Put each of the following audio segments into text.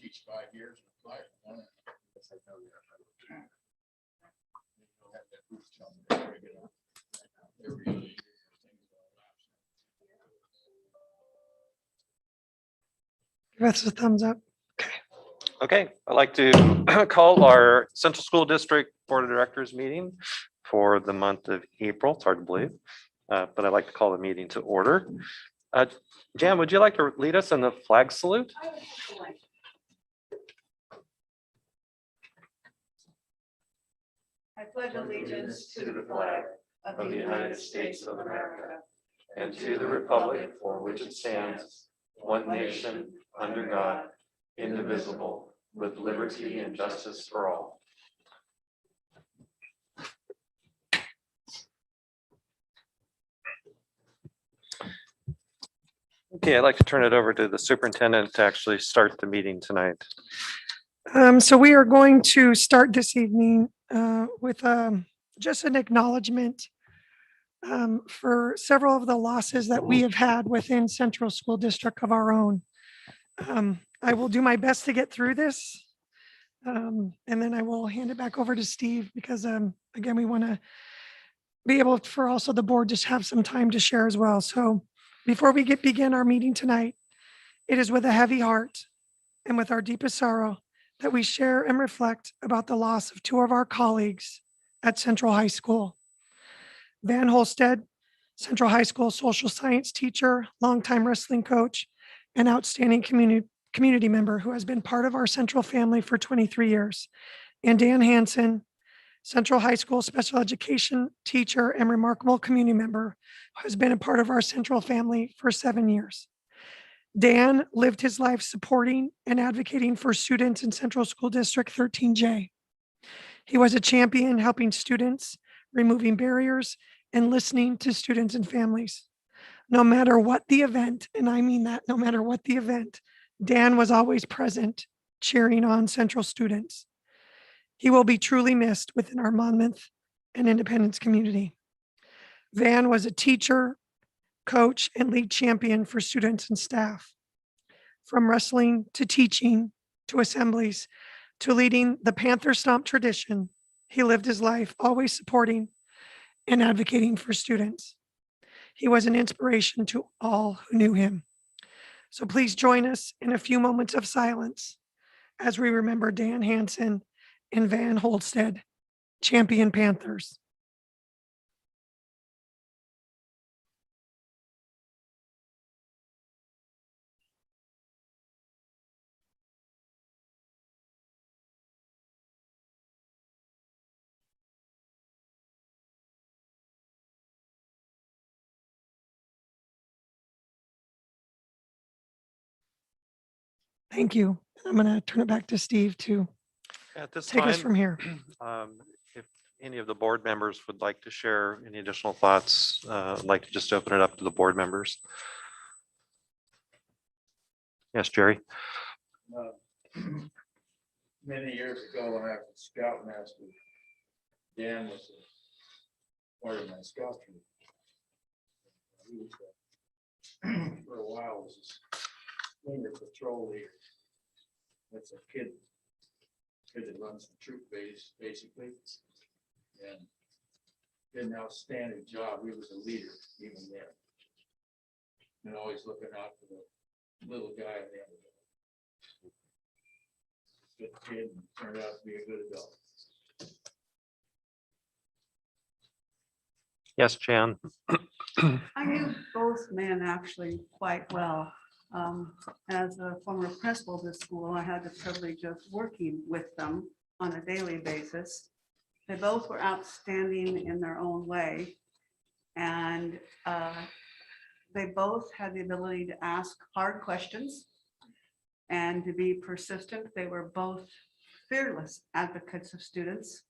teach 5 years. You'll have that proof tell me that we're gonna- every other year, things will lapse. Give us a thumbs up. Okay, I'd like to call our Central School District Board of Directors meeting for the month of April. It's hard to believe, but I'd like to call the meeting to order. Jan, would you like to lead us in the flag salute? I pledge allegiance to the flag of the United States of America And to the republic for which it stands, one nation, under God, indivisible, with liberty and justice for all. Okay, I'd like to turn it over to the superintendent to actually start the meeting tonight. So we are going to start this evening with just an acknowledgement for several of the losses that we have had within Central School District of our own. I will do my best to get through this. And then I will hand it back over to Steve because again, we want to be able for also the board to have some time to share as well. So before we begin our meeting tonight, it is with a heavy heart and with our deepest sorrow that we share and reflect about the loss of two of our colleagues at Central High School. Van Holstead, Central High School social science teacher, longtime wrestling coach, and outstanding community member who has been part of our Central family for 23 years. And Dan Hansen, Central High School special education teacher and remarkable community member who has been a part of our Central family for 7 years. Dan lived his life supporting and advocating for students in Central School District 13J. He was a champion helping students, removing barriers, and listening to students and families. No matter what the event, and I mean that, no matter what the event, Dan was always present, cheering on Central students. He will be truly missed within our Monmouth and Independence community. Van was a teacher, coach, and lead champion for students and staff. From wrestling to teaching to assemblies to leading the Panther Stomp tradition, he lived his life always supporting and advocating for students. He was an inspiration to all who knew him. So please join us in a few moments of silence as we remember Dan Hansen and Van Holstead, champion Panthers. Thank you. I'm going to turn it back to Steve to At this take us time, from here. if any of the board members would like to share any additional thoughts, I'd like to just open it up to the board members. Yes, Jerry. Many years ago, when I was a scoutmaster, Dan was a part of my scout troop. He was for a while was a senior patrol leader. That's a kid that runs the troop base, basically, and did an outstanding job. He was a leader even then, and always looking out for the little guy in the other. Good kid and turned out to be a good adult. Yes, Jan. I knew both men actually quite well. As a former principal of the school, I had the privilege of working with them on a daily basis. They both were outstanding in their own way. And they both had the ability to ask hard questions and to be persistent. They were both fearless advocates of students.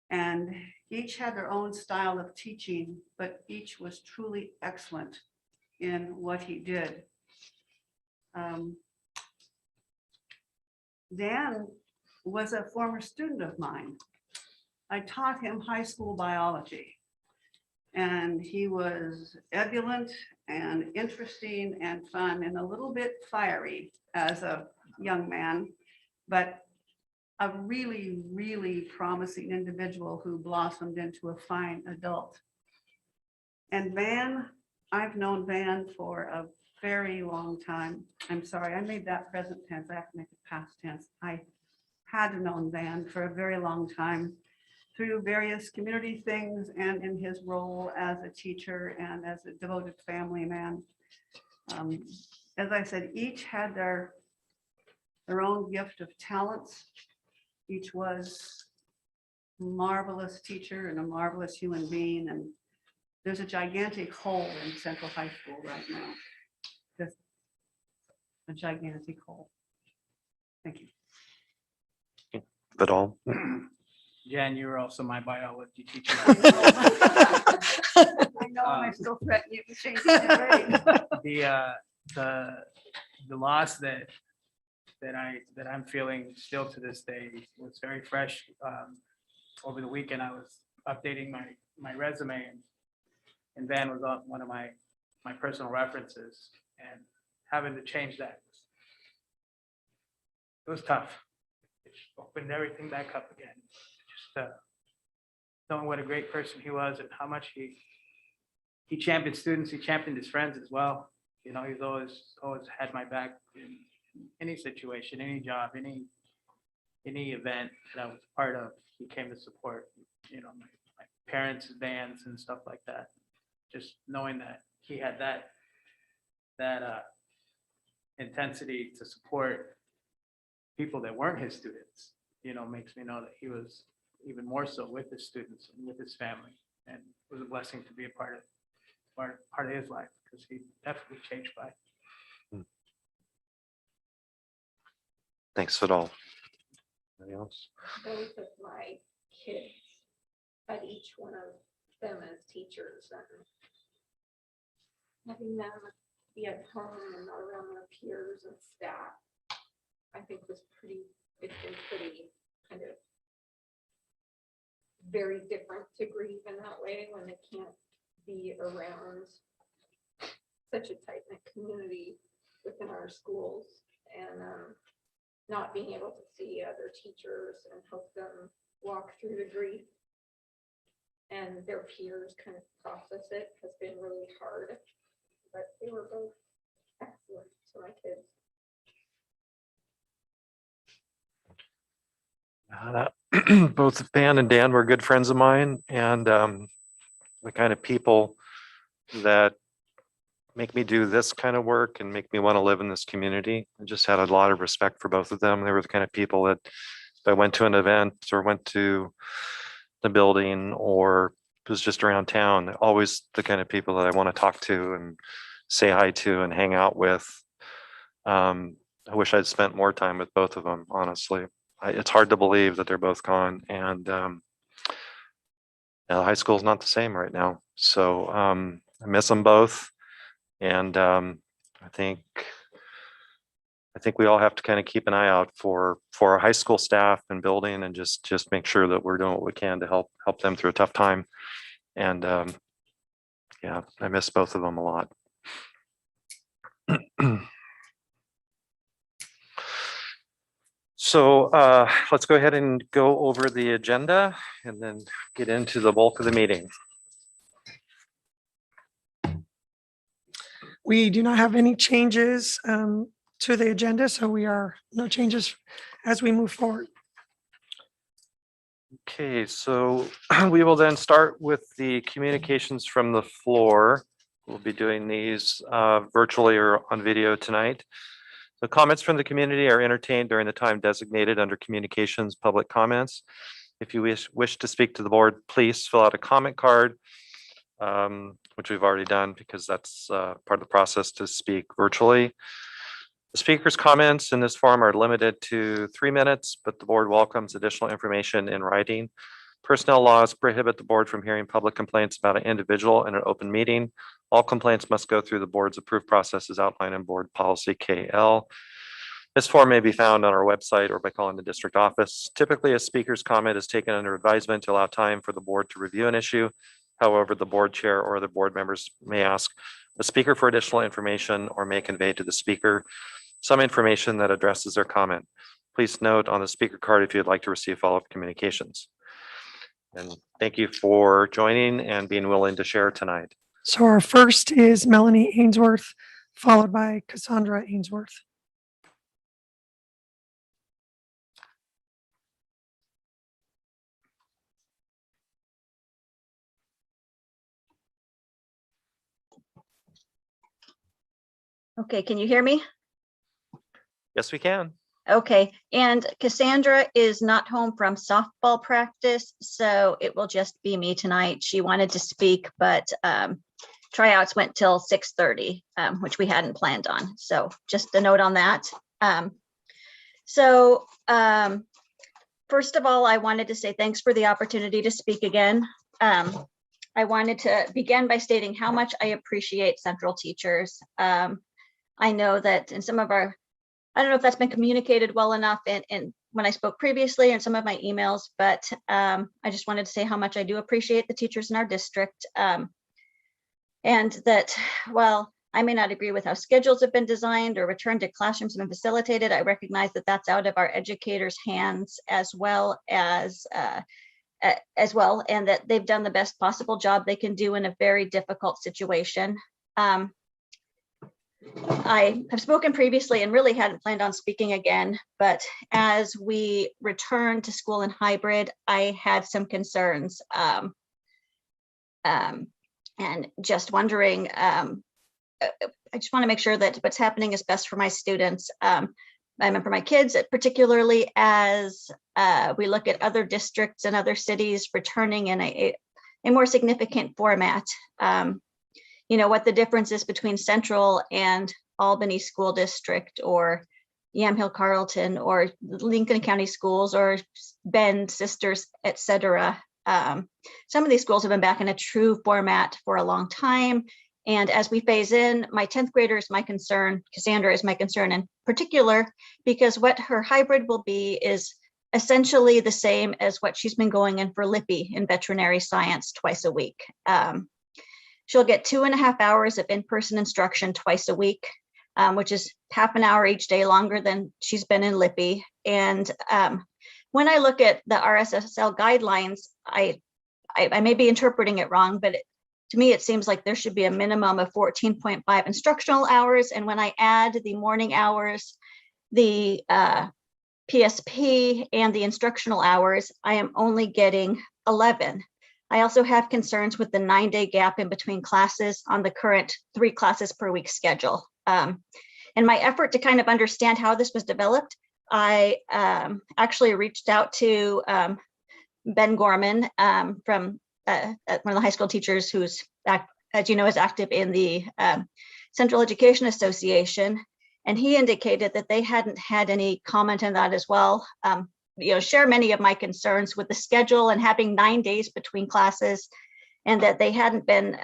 And each had their own style of teaching, but each was truly excellent in what he did. Dan was a former student of mine. I taught him high school biology, and he was ebullient and interesting and fun and a little bit fiery as a young man, but a really, really promising individual who blossomed into a fine adult. And Van, I've known Van for a very long time. I'm sorry, I made that present tense. I have to make it past tense. I had known Van for a very long time through various community things and in his role as a teacher and as a devoted family man. As I said, each had their own gift of talents. Each was a marvelous teacher and a marvelous human being. And there's a gigantic hole in Central High School right now. Just a gigantic hole. Thank you. Vidal. Jan, you were also my biology teacher. I know, and I still threaten you to change your grade. The loss that I'm feeling still to this day was very fresh. Over the weekend, I was updating my resume, and Van was on one of my personal references, and having to change that, it was tough. It opened everything back up again. Just knowing what a great person he was and how much he championed students, he championed his friends as well. You know, he's always had my back in any situation, any job, any event that I was part of. He came to support, you know, my parents' bands and stuff like that. Just knowing that he had that intensity to support people that weren't his students, you know, makes me know that he was even more so with his students and with his family. And it was a blessing to be a part of his life, because he definitely changed by. Thanks, Vidal. Anything else? Both of my kids had each one of them as teachers, and having them be at home and not around their peers and staff, I think it's been pretty kind of very different to grieve in that way when they can't be around such a tight-knit community within our schools, and not being able to see other teachers and help them walk through the grief and their peers kind of process it has been really hard. But they were both excellent to my kids. Both Van and Dan were good friends of mine, and the kind of people that make me do this kind of work and make me want to live in this community. I just had a lot of respect for both of them. They were the kind of people that if I went to an event or went to the building or was just around town, always the kind of people that I want to talk to and say hi to and hang out with. I wish I'd spent more time with both of them, honestly. It's hard to believe that they're both gone, and high school is not the same right now. So I miss them both, and I think we all have to kind of keep an eye out for our high school staff and building, and just make sure that we're doing what we can to help them through a tough time. And yeah, I miss both of them a lot. So let's go ahead and go over the agenda and then get into the bulk of the meeting. We do not have any changes to the agenda, so no changes as we move forward. Okay, so we will then start with the communications from the floor. We'll be doing these virtually or on video tonight. The comments from the community are entertained during the time designated under communications, public comments. If you wish to speak to the board, please fill out a comment card, which we've already done because that's part of the process to speak virtually. The speaker's comments in this forum are limited to 3 minutes, but the board welcomes additional information in writing. Personnel laws prohibit the board from hearing public complaints about an individual in an open meeting. All complaints must go through the board's approved process as outlined in board policy KL. This form may be found on our website or by calling the district office. Typically, a speaker's comment is taken under advisement to allow time for the board to review an issue. However, the board chair or other board members may ask the speaker for additional information or may convey to the speaker some information that addresses their comment. Please note on the speaker card if you'd like to receive follow-up communications. And thank you for joining and being willing to share tonight. So our first is Melanie Ainsworth, followed by Cassandra Ainsworth. Okay, can you hear me? Yes, we can. Okay, and Cassandra is not home from softball practice, so it will just be me tonight. She wanted to speak, but tryouts went till 6:30, which we hadn't planned on. So just a note on that. First of all, I wanted to say thanks for the opportunity to speak again. I wanted to begin by stating how much I appreciate Central teachers. I know that in some of our, I don't know if that's been communicated well enough in when I spoke previously in some of my emails, but I just wanted to say how much I do appreciate the teachers in our district. And that while I may not agree with how schedules have been designed or return to classrooms have been facilitated, I recognize that that's out of our educators' hands as well, and that they've done the best possible job they can do in a very difficult situation. I have spoken previously and really hadn't planned on speaking again, but as we return to school in hybrid, I had some concerns. And just wondering, I just want to make sure that what's happening is best for my students. I mean, for my kids, particularly as we look at other districts and other cities returning in a more significant format. You know, what the difference is between Central and Albany School District or Yamhill Carlton or Lincoln County Schools or Bend, Sisters, etc. Some of these schools have been back in a true format for a long time. And as we phase in, my 10th grader is my concern, Cassandra is my concern in particular, because what her hybrid will be is essentially the same as what she's been going in for Lippy in veterinary science twice a week. She'll get 2.5 hours of in-person instruction twice a week, which is half an hour each day longer than she's been in Lippy. And when I look at the RSSL guidelines, I may be interpreting it wrong, but to me, it seems like there should be a minimum of 14.5 instructional hours. And when I add the morning hours, the PSP and the instructional hours, I am only getting 11. I also have concerns with the 9-day gap in between classes on the current 3 classes per week schedule. In my effort to kind of understand how this was developed, I actually reached out to Ben Gorman from one of the high school teachers who's, as you know, is active in the Central Education Association. And he indicated that they hadn't had any comment on that as well. You know, share many of my concerns with the schedule and having 9 days between classes, and that they hadn't been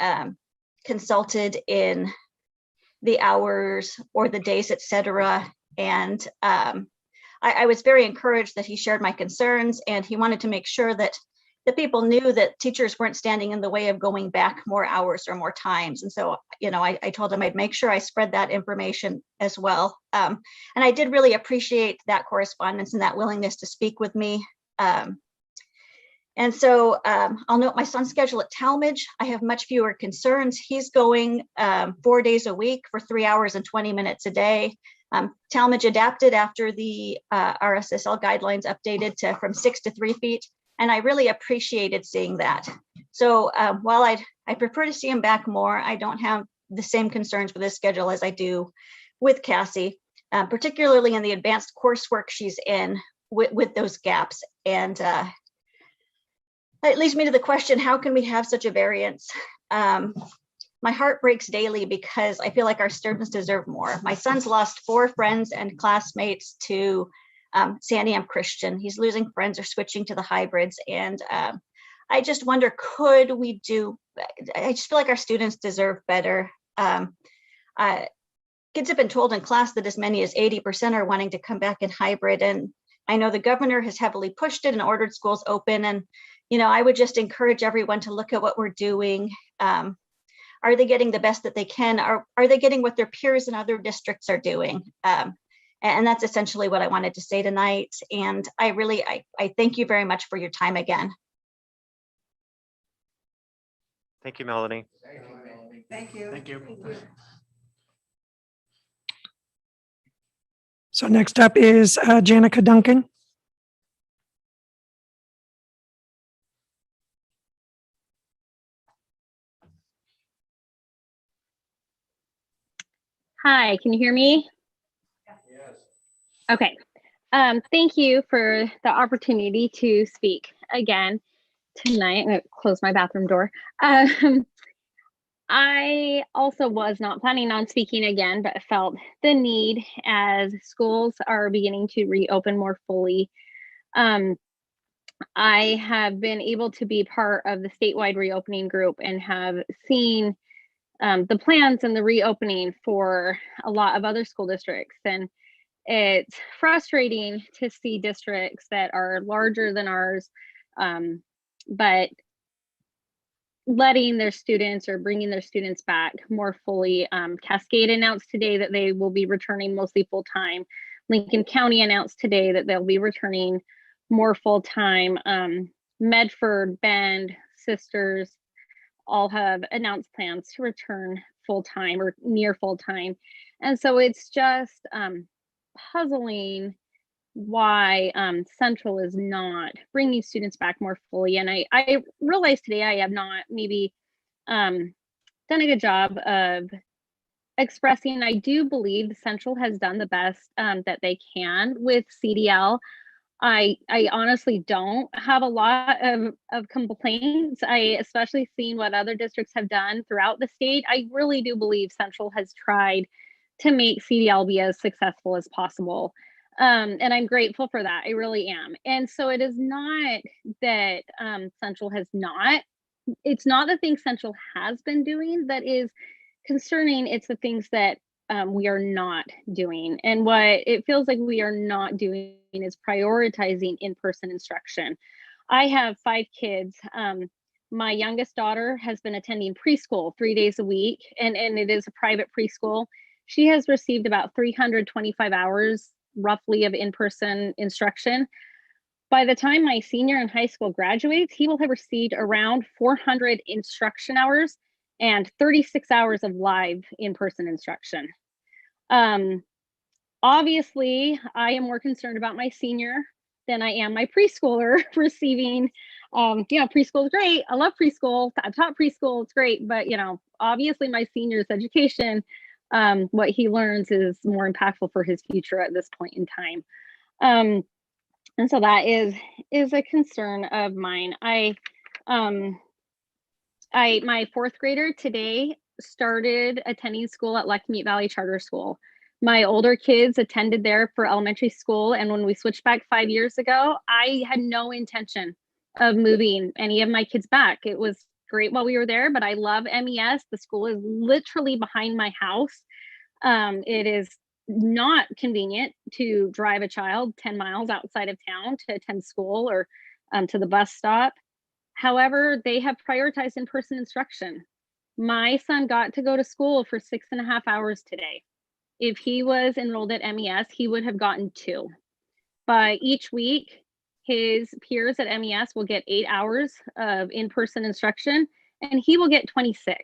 consulted in the hours or the days, etc. And I was very encouraged that he shared my concerns, and he wanted to make sure that the people knew that teachers weren't standing in the way of going back more hours or more times. And so, you know, I told him I'd make sure I spread that information as well. And I did really appreciate that correspondence and that willingness to speak with me. And so I'll note my son's schedule at Talmadge. I have much fewer concerns. He's going 4 days a week for 3 hours and 20 minutes a day. Talmadge adapted after the RSSL guidelines updated to from 6 to 3 feet. And I really appreciated seeing that. So while I prefer to see him back more, I don't have the same concerns with his schedule as I do with Cassie, particularly in the advanced coursework she's in with those gaps. And it leads me to the question, how can we have such a variance? My heart breaks daily because I feel like our students deserve more. My son's lost 4 friends and classmates to Santiam Christian. He's losing friends or switching to the hybrids. And I just wonder, could we do, I just feel like our students deserve better. Kids have been told in class that as many as 80% are wanting to come back in hybrid. And I know the governor has heavily pushed it and ordered schools open. And, you know, I would just encourage everyone to look at what we're doing. Are they getting the best that they can? Are they getting what their peers in other districts are doing? And that's essentially what I wanted to say tonight. And I thank you very much for your time again. Thank you, Melanie. Thank you, Melanie. Thank you. Thank you. So next up is Janica Duncan. Hi, can you hear me? Yes. Okay. Thank you for the opportunity to speak again tonight. I'm going to close my bathroom door. I also was not planning on speaking again, but felt the need as schools are beginning to reopen more fully. I have been able to be part of the statewide reopening group and have seen the plans and the reopening for a lot of other school districts. And it's frustrating to see districts that are larger than ours, but letting their students or bringing their students back more fully. Cascade announced today that they will be returning mostly full time. Lincoln County announced today that they'll be returning more full time. Medford, Bend, Sisters all have announced plans to return full time or near full time. And so it's just puzzling why Central is not bringing students back more fully. And I realized today I have not maybe done a good job of expressing. I do believe Central has done the best that they can with CDL. I honestly don't have a lot of complaints. I especially seen what other districts have done throughout the state. I really do believe Central has tried to make CDL be as successful as possible. And I'm grateful for that. I really am. And so it is not that Central has not, it's not the things Central has been doing that is concerning. It's the things that we are not doing. And what it feels like we are not doing is prioritizing in-person instruction. I have 5 kids. My youngest daughter has been attending preschool 3 days a week, and it is a private preschool. She has received about 325 hours roughly of in-person instruction. By the time my senior in high school graduates, he will have received around 400 instruction hours and 36 hours of live in-person instruction. Obviously, I am more concerned about my senior than I am my preschooler receiving, preschool is great. I love preschool. I've taught preschool, it's great. But, obviously my senior's education, what he learns is more impactful for his future at this point in time. And so that is a concern of mine. My 4th grader today started attending school at Leckmeet Valley Charter School. My older kids attended there for elementary school. And when we switched back 5 years ago, I had no intention of moving any of my kids back. It was great while we were there, but I love MES. The school is literally behind my house. It is not convenient to drive a child 10 miles outside of town to attend school or to the bus stop. However, they have prioritized in-person instruction. My son got to go to school for 6.5 hours today. If he was enrolled at MES, he would have gotten 2. But each week, his peers at MES will get 8 hours of in-person instruction, and he will get 26.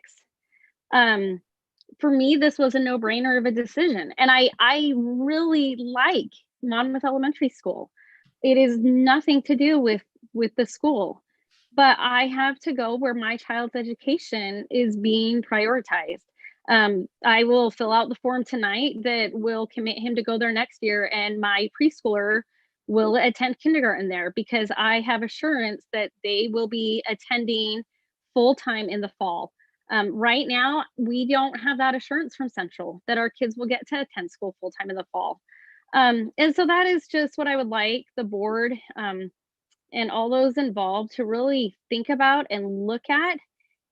For me, this was a no-brainer of a decision. And I really like Monmouth Elementary School. It is nothing to do with the school, but I have to go where my child's education is being prioritized. I will fill out the form tonight that will commit him to go there next year, and my preschooler will attend kindergarten there because I have assurance that they will be attending full-time in the fall. Right now, we don't have that assurance from Central that our kids will get to attend school full-time in the fall. And so that is just what I would like the board and all those involved to really think about and look at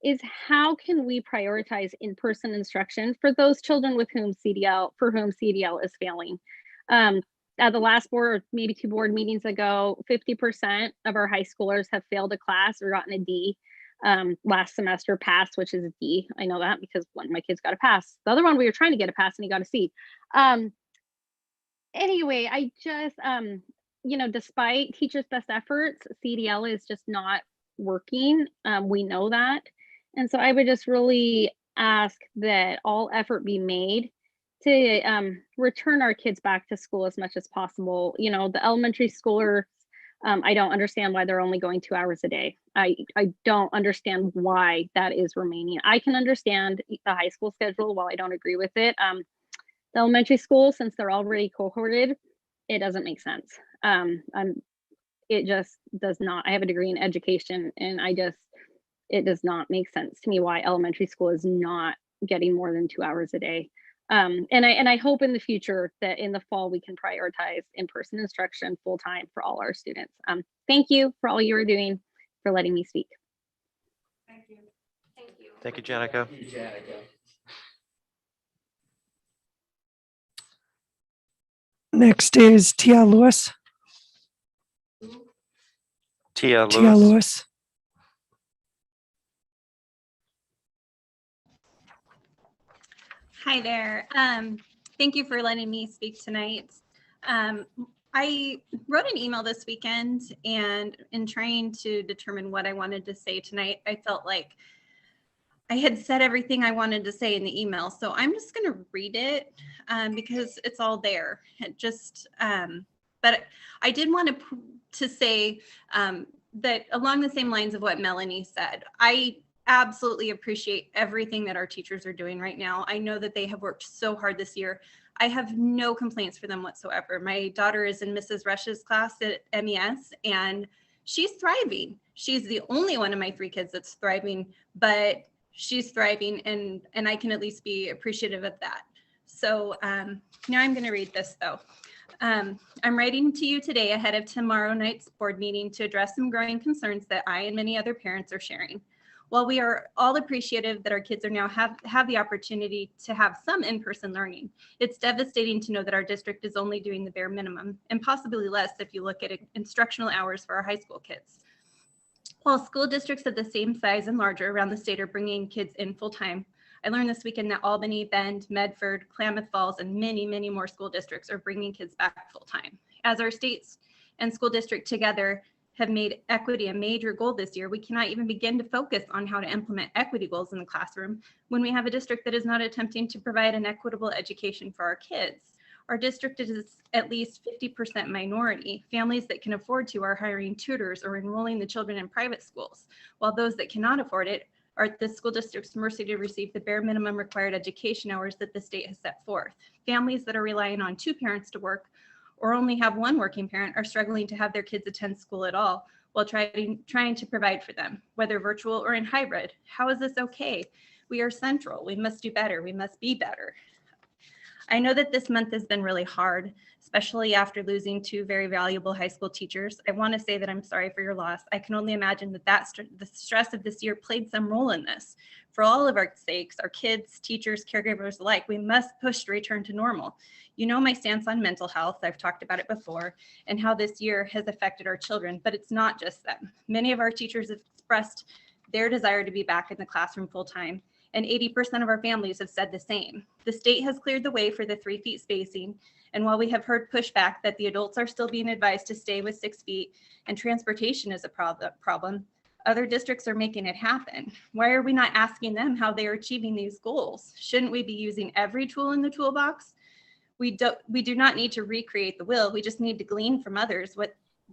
is how can we prioritize in-person instruction for those children for whom CDL is failing. At the last board, or maybe 2 board meetings ago, 50% of our high schoolers have failed a class or gotten a D. Last semester passed, which is a D. I know that because one of my kids got a pass. The other one we were trying to get a pass and he got a C. anyway, I just, despite teachers' best efforts, CDL is just not working. We know that. And so I would just really ask that all effort be made to return our kids back to school as much as possible. The elementary schoolers, I don't understand why they're only going 2 hours a day. I don't understand why that is remaining. I can understand the high school schedule while I don't agree with it. The elementary school, since they're already cohorted, it doesn't make sense. It just does not. I have a degree in education, and it does not make sense to me why elementary school is not getting more than 2 hours a day. And I hope in the future that in the fall we can prioritize in-person instruction full-time for all our students. Thank you for all you are doing, for letting me speak. Thank you. Thank you. Thank you, Janica. Thank you, Janica. Next is Tia Lewis. Tia Tia Lewis. Lewis. Hi there. Thank you for letting me speak tonight. I wrote an email this weekend, and in trying to determine what I wanted to say tonight, I felt like I had said everything I wanted to say in the email. So I'm just going to read it because it's all there. But I did want to say that along the same lines of what Melanie said, I absolutely appreciate everything that our teachers are doing right now. I know that they have worked so hard this year. I have no complaints for them whatsoever. My daughter is in Mrs. Rush's class at MES, and she's thriving. She's the only one of my 3 kids that's thriving, but she's thriving, and I can at least be appreciative of that. So now I'm going to read this, though. I'm writing to you today ahead of tomorrow night's board meeting to address some growing concerns that I and many other parents are sharing. While we are all appreciative that our kids are now have the opportunity to have some in-person learning, it's devastating to know that our district is only doing the bare minimum, and possibly less if you look at instructional hours for our high school kids. While school districts of the same size and larger around the state are bringing kids in full-time, I learned this weekend that Albany, Bend, Medford, Klamath Falls, and many, many more school districts are bringing kids back full-time. As our states and school district together have made equity a major goal this year, we cannot even begin to focus on how to implement equity goals in the classroom when we have a district that is not attempting to provide an equitable education for our kids. Our district is at least 50% minority. Families that can afford to are hiring tutors or enrolling the children in private schools, while those that cannot afford it are at the school district's mercy to receive the bare minimum required education hours that the state has set forth. Families that are relying on 2 parents to work or only have 1 working parent are struggling to have their kids attend school at all while trying to provide for them, whether virtual or in hybrid. How is this okay? We are central. We must do better. We must be better. I know that this month has been really hard, especially after losing 2 very valuable high school teachers. I want to say that I'm sorry for your loss. I can only imagine that the stress of this year played some role in this. For all of our sakes, our kids, teachers, caregivers alike, we must push to return to normal. You know my stance on mental health. I've talked about it before, and how this year has affected our children, but it's not just them. Many of our teachers have expressed their desire to be back in the classroom full time, and 80% of our families have said the same. The state has cleared the way for the 3 feet spacing, and while we have heard pushback that the adults are still being advised to stay with 6 feet and transportation is a problem, other districts are making it happen. Why are we not asking them how they are achieving these goals? Shouldn't we be using every tool in the toolbox? We do not need to recreate the wheel. We just need to glean from others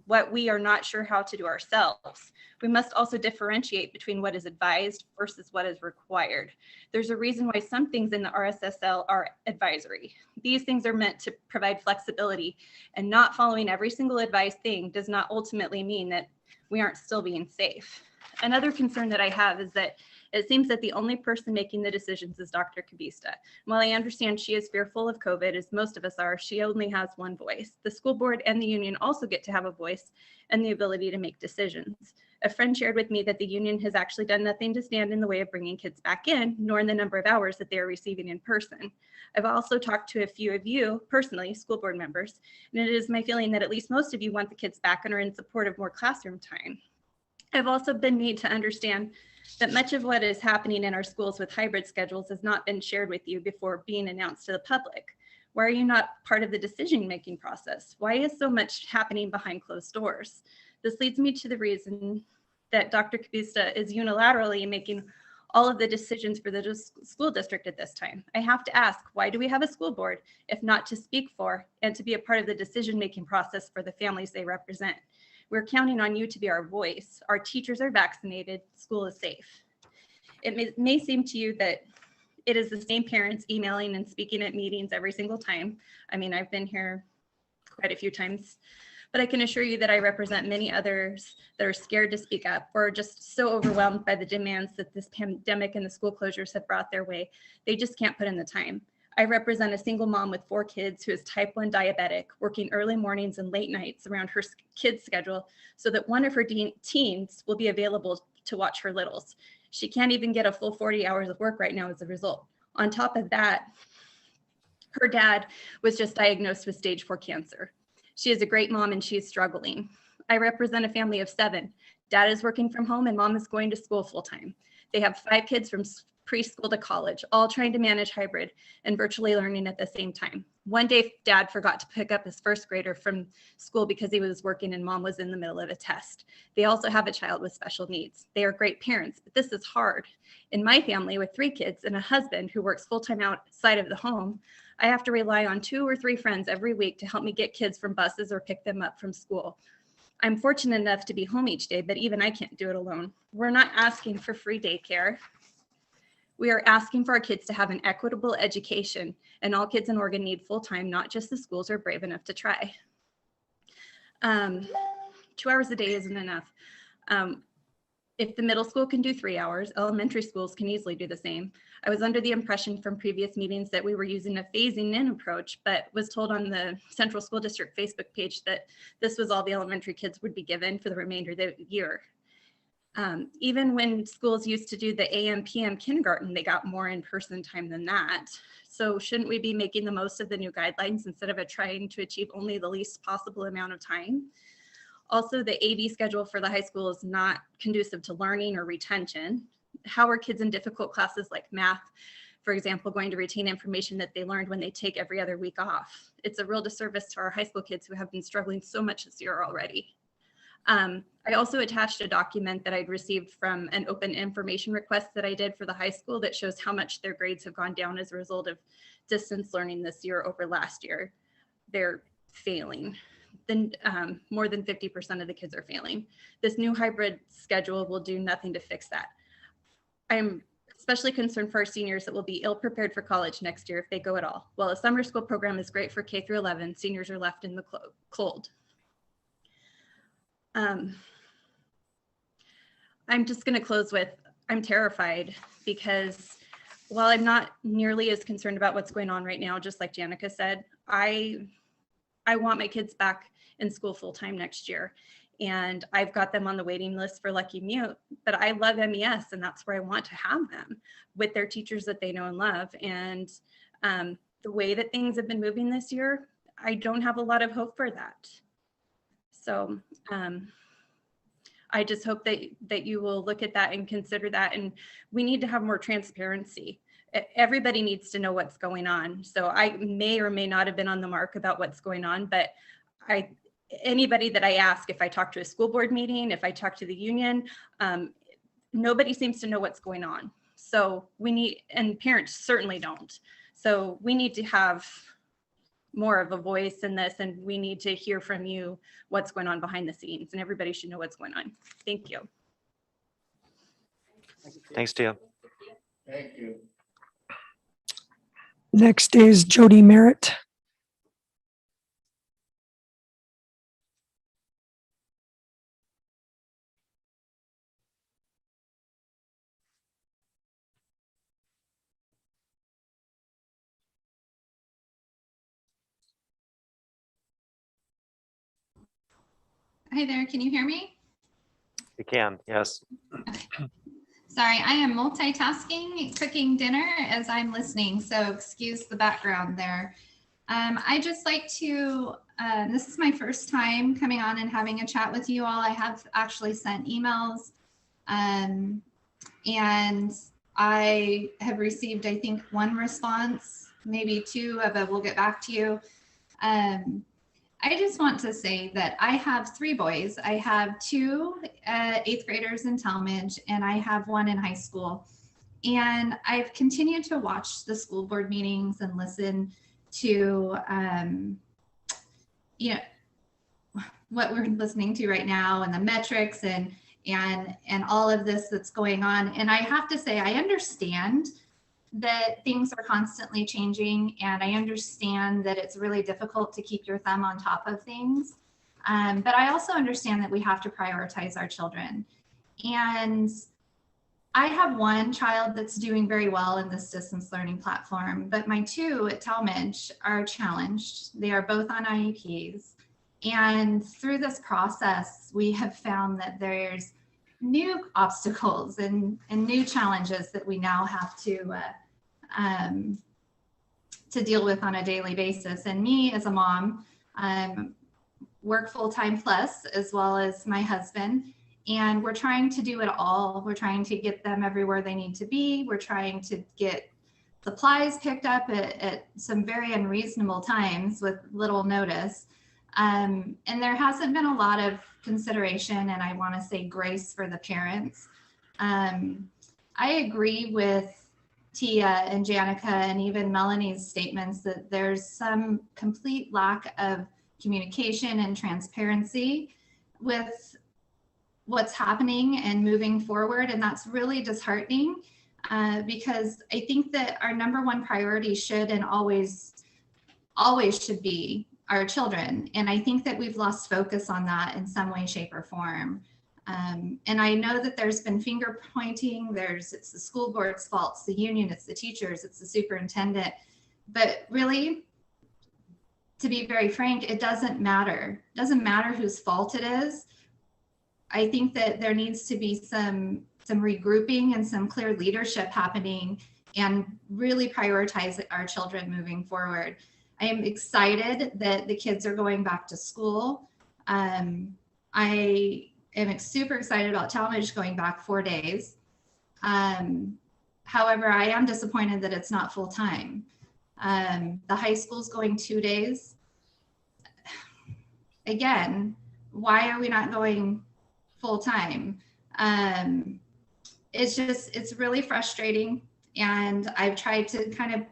what we are not sure how to do ourselves. We must also differentiate between what is advised versus what is required. There's a reason why some things in the RSSL are advisory. These things are meant to provide flexibility, and not following every single advised thing does not ultimately mean that we aren't still being safe. Another concern that I have is that it seems that the only person making the decisions is Dr. Kabista. While I understand she is fearful of COVID, as most of us are, she only has one voice. The school board and the union also get to have a voice and the ability to make decisions. A friend shared with me that the union has actually done nothing to stand in the way of bringing kids back in, nor in the number of hours that they are receiving in person. I've also talked to a few of you personally, school board members, and it is my feeling that at least most of you want the kids back and are in support of more classroom time. I've also been made to understand that much of what is happening in our schools with hybrid schedules has not been shared with you before being announced to the public. Why are you not part of the decision-making process? Why is so much happening behind closed doors? This leads me to the reason that Dr. Kabusta is unilaterally making all of the decisions for the school district at this time. I have to ask, why do we have a school board if not to speak for and to be a part of the decision-making process for the families they represent? We're counting on you to be our voice. Our teachers are vaccinated, school is safe. It may seem to you that it is the same parents emailing and speaking at meetings every single time. I mean, I've been here quite a few times, but I can assure you that I represent many others that are scared to speak up or are just so overwhelmed by the demands that this pandemic and the school closures have brought their way. They just can't put in the time. I represent a single mom with 4 kids who is type 1 diabetic, working early mornings and late nights around her kids' schedule so that one of her teens will be available to watch her littles. She can't even get a full 40 hours of work right now as a result. On top of that, her dad was just diagnosed with stage 4 cancer. She is a great mom and she is struggling. I represent a family of 7. Dad is working from home and mom is going to school full time. They have 5 kids from preschool to college, all trying to manage hybrid and virtually learning at the same time. One day, Dad forgot to pick up his first grader from school because he was working and mom was in the middle of a test. They also have a child with special needs. They are great parents, but this is hard. In my family with 3 kids and a husband who works full-time outside of the home, I have to rely on 2 or 3 friends every week to help me get kids from buses or pick them up from school. I'm fortunate enough to be home each day, but even I can't do it alone. We're not asking for free daycare. We are asking for our kids to have an equitable education, and all kids in Oregon need full-time, not just the schools are brave enough to try. 2 hours a day isn't enough. If the middle school can do 3 hours, elementary schools can easily do the same. I was under the impression from previous meetings that we were using a phasing in approach, but was told on the Central School District Facebook page that this was all the elementary kids would be given for the remainder of the year. Even when schools used to do the AM, PM kindergarten, they got more in-person time than that. So shouldn't we be making the most of the new guidelines instead of trying to achieve only the least possible amount of time? Also, the AV schedule for the high school is not conducive to learning or retention. How are kids in difficult classes like math, for example, going to retain information that they learned when they take every other week off? It's a real disservice to our high school kids who have been struggling so much this year already. I also attached a document that I'd received from an open information request that I did for the high school that shows how much their grades have gone down as a result of distance learning this year over last year. They're failing. Then more than 50% of the kids are failing. This new hybrid schedule will do nothing to fix that. I'm especially concerned for our seniors that will be ill prepared for college next year if they go at all. While a summer school program is great for K through 11, seniors are left in the cold. I'm just going to close with, I'm terrified because while I'm not nearly as concerned about what's going on right now, just like Janica said, I want my kids back in school full time next year. And I've got them on the waiting list for Lucky Mute, but I love MES and that's where I want to have them with their teachers that they know and love. And the way that things have been moving this year, I don't have a lot of hope for that. So I just hope that you will look at that and consider that. And we need to have more transparency. Everybody needs to know what's going on. So I may or may not have been on the mark about what's going on, but anybody that I ask, if I talk to a school board meeting, if I talk to the union, nobody seems to know what's going on. So we need, and parents certainly don't. So we need to have more of a voice in this, and we need to hear from you what's going on behind the scenes, and everybody should know what's going on. Thank you. Thanks, Tia. Thank you. Next is Jody Merritt. Hi there, can you hear me? You can, yes. Sorry, I am multitasking, cooking dinner as I'm listening, so excuse the background there. I just like to, this is my first time coming on and having a chat with you all. I have actually sent emails and I have received, I think, one response maybe two of a we'll get back to you. I just want to say that I have three boys. I have two 8th graders in Talmadge, and I have one in high school. And I've continued to watch the school board meetings and listen to, you know, what we're listening to right now and the metrics and all of this that's going on. And I have to say, I understand that things are constantly changing, and I understand that it's really difficult to keep your thumb on top of things. But I also understand that we have to prioritize our children. And I have one child that's doing very well in this distance learning platform, but my two at Talmadge are challenged. They are both on IEPs. And through this process, we have found that there's new obstacles and new challenges that we now have to deal with on a daily basis. And me as a mom, work full-time plus, as well as my husband, and we're trying to do it all. We're trying to get them everywhere they need to be. We're trying to get supplies picked up at some very unreasonable times with little notice. And there hasn't been a lot of consideration, and I want to say grace for the parents. I agree with Tia and Janica and even Melanie's statements that there's some complete lack of communication and transparency with what's happening and moving forward. And that's really disheartening because I think that our number one priority should and always should be our children. And I think that we've lost focus on that in some way, shape, or form. And I know that there's been finger pointing, it's the school board's fault, it's the union, it's the teachers, it's the superintendent. But really, to be very frank, it doesn't matter. It doesn't matter whose fault it is. I think that there needs to be some regrouping and some clear leadership happening and really prioritize our children moving forward. I am excited that the kids are going back to school. I am super excited about Talmadge going back 4 days. However, I am disappointed that it's not full time. The high school's going 2 days. Again, why are we not going full time? It's really frustrating. And I've tried to kind of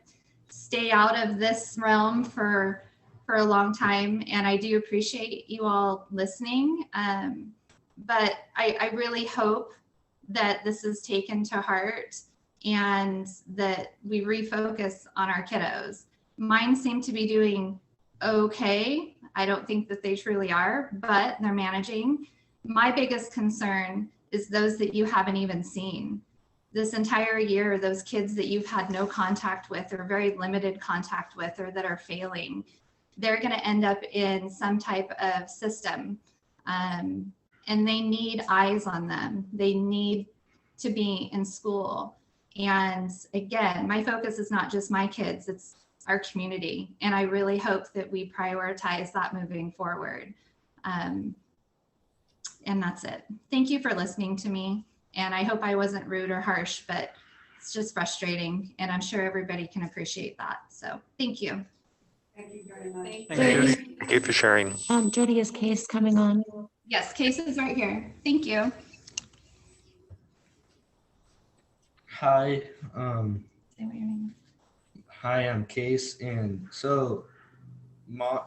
stay out of this realm for a long time. And I do appreciate you all listening. But I really hope that this is taken to heart and that we refocus on our kiddos. Mine seem to be doing okay. I don't think that they truly are, but they're managing. My biggest concern is those that you haven't even seen. This entire year, those kids that you've had no contact with or very limited contact with or that are failing, they're going to end up in some type of system. And they need eyes on them. They need to be in school. And again, my focus is not just my kids, it's our community. And I really hope that we prioritize that moving forward. And that's it. Thank you for listening to me. And I hope I wasn't rude or harsh, but it's just frustrating. And I'm sure everybody can appreciate that. So thank you. Thank you very much. Thank you for sharing. Jody, is Case coming on? Yes, Case is right here. Thank you. Hi, Say what your name is. hi, I'm Case, and so my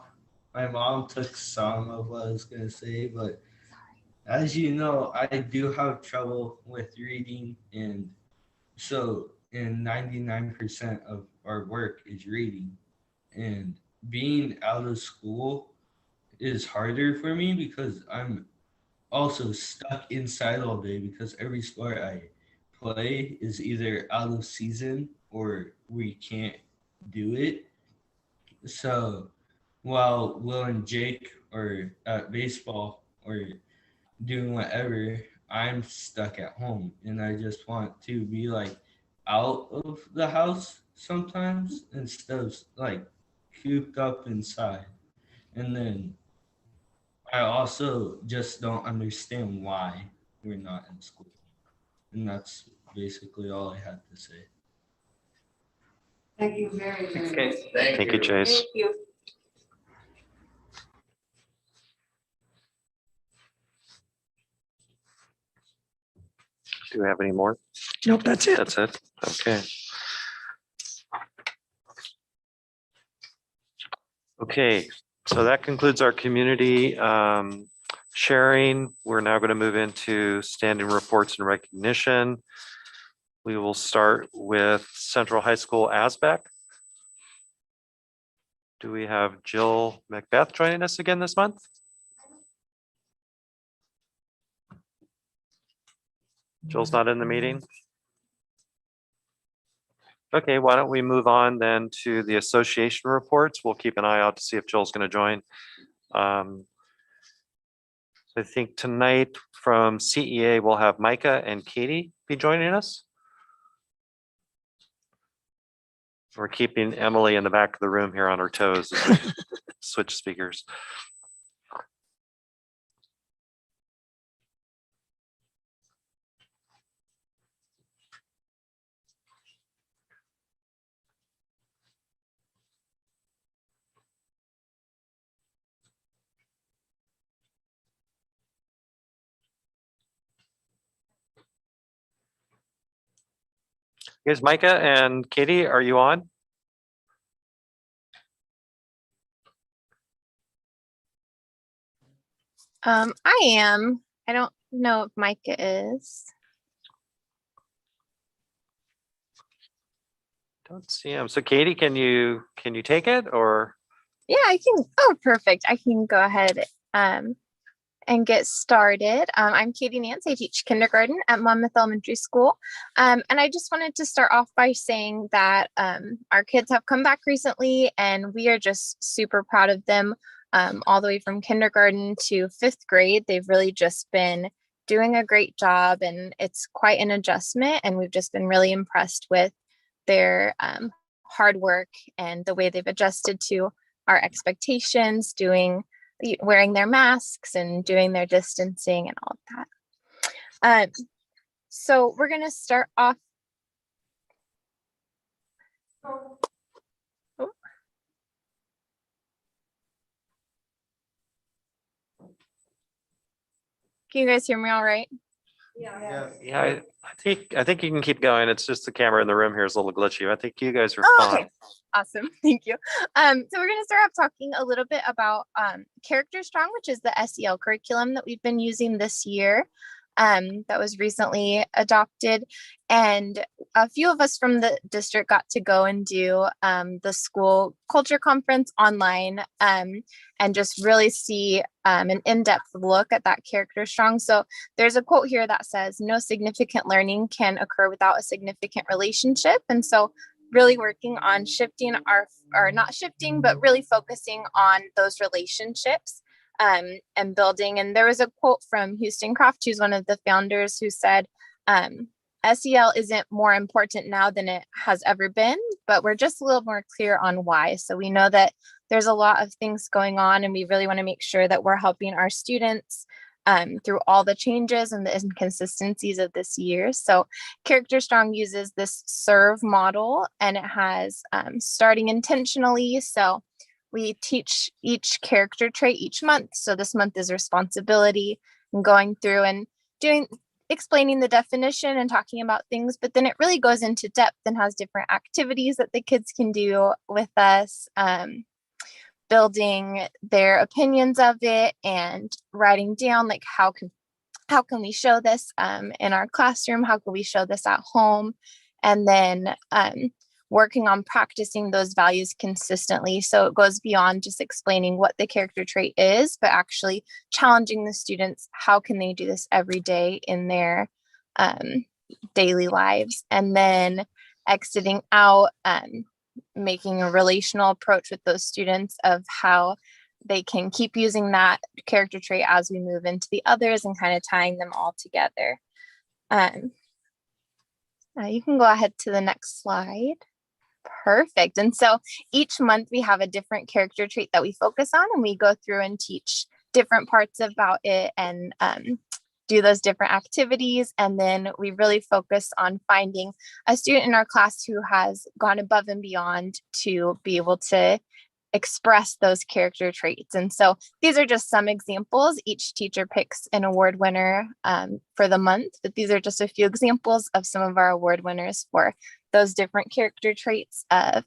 mom took some of what I was gonna say, but as you know, I do have trouble with reading, and so 99% of our work is reading, and being out of school is harder for me because I'm also stuck inside all day because every sport I play is either out of season or we can't do it. So while Will and Jake are at baseball or doing whatever, I'm stuck at home and I just want to be like out of the house sometimes instead of like cooped up inside. And then I also just don't understand why we're not in school. And that's basically all I had to say. Thank you very, very much. Okay. Thank you, Chase. Thank you. Do we have any more? Nope, that's it. That's it. Okay. Okay, so that concludes our community sharing. We're now going to move into standing reports and recognition. We will start with Central High School ASBEC. Do we have Jill Macbeth joining us again this month? Jill's not in the meeting. Okay, why don't we move on then to the association reports? We'll keep an eye out to see if Jill's going to join. I think tonight from CEA, we'll have Micah and Katie be joining us. We're keeping Emily in the back of the room here on her toes as we switch speakers. Here's Micah and Katie, are you on? I am. I don't know if Micah is. Don't see him. So Katie, can you take it or? Yeah, I can. Oh, perfect. I can go ahead and get started. I'm Katie Nance. I teach kindergarten at Monmouth Elementary School. And I just wanted to start off by saying that our kids have come back recently and we are just super proud of them. All the way from kindergarten to 5th grade. They've really just been doing a great job and it's quite an adjustment. And we've just been really impressed with their hard work and the way they've adjusted to our expectations, wearing their masks and doing their distancing and all of that. So we're going to start off. Can you guys hear me all right? Yeah. Yeah, I think you can keep going. It's just the camera in the room here is a little glitchy. I think you guys are fine. Okay. Awesome. Thank you. So we're going to start off talking a little bit about Character Strong, which is the SEL curriculum that we've been using this year. That was recently adopted. And a few of us from the district got to go and do the school culture conference online and just really see an in-depth look at that Character Strong. So there's a quote here that says, "No significant learning can occur without a significant relationship." And so really working on shifting not shifting, but really focusing on those relationships and building. And there was a quote from Houston Croft, who's one of the founders, who said, SEL isn't more important now than it has ever been, but we're just a little more clear on why. So we know that there's a lot of things going on and we really want to make sure that we're helping our students through all the changes and the inconsistencies of this year. So Character Strong uses this SERVE model and it has starting intentionally. So we teach each character trait each month. So this month is responsibility and going through and explaining the definition and talking about things, but then it really goes into depth and has different activities that the kids can do with us, building their opinions of it and writing down like how can we show this in our classroom, how can we show this at home, and then working on practicing those values consistently. So it goes beyond just explaining what the character trait is, but actually challenging the students, how can they do this every day in their daily lives, and then exiting out, making a relational approach with those students of how they can keep using that character trait as we move into the others and kind of tying them all together. You can go ahead to the next slide. Perfect. And so each month we have a different character trait that we focus on and we go through and teach different parts about it and do those different activities. And then we really focus on finding a student in our class who has gone above and beyond to be able to express those character traits. And so these are just some examples. Each teacher picks an award winner for the month, but these are just a few examples of some of our award winners for those different character traits of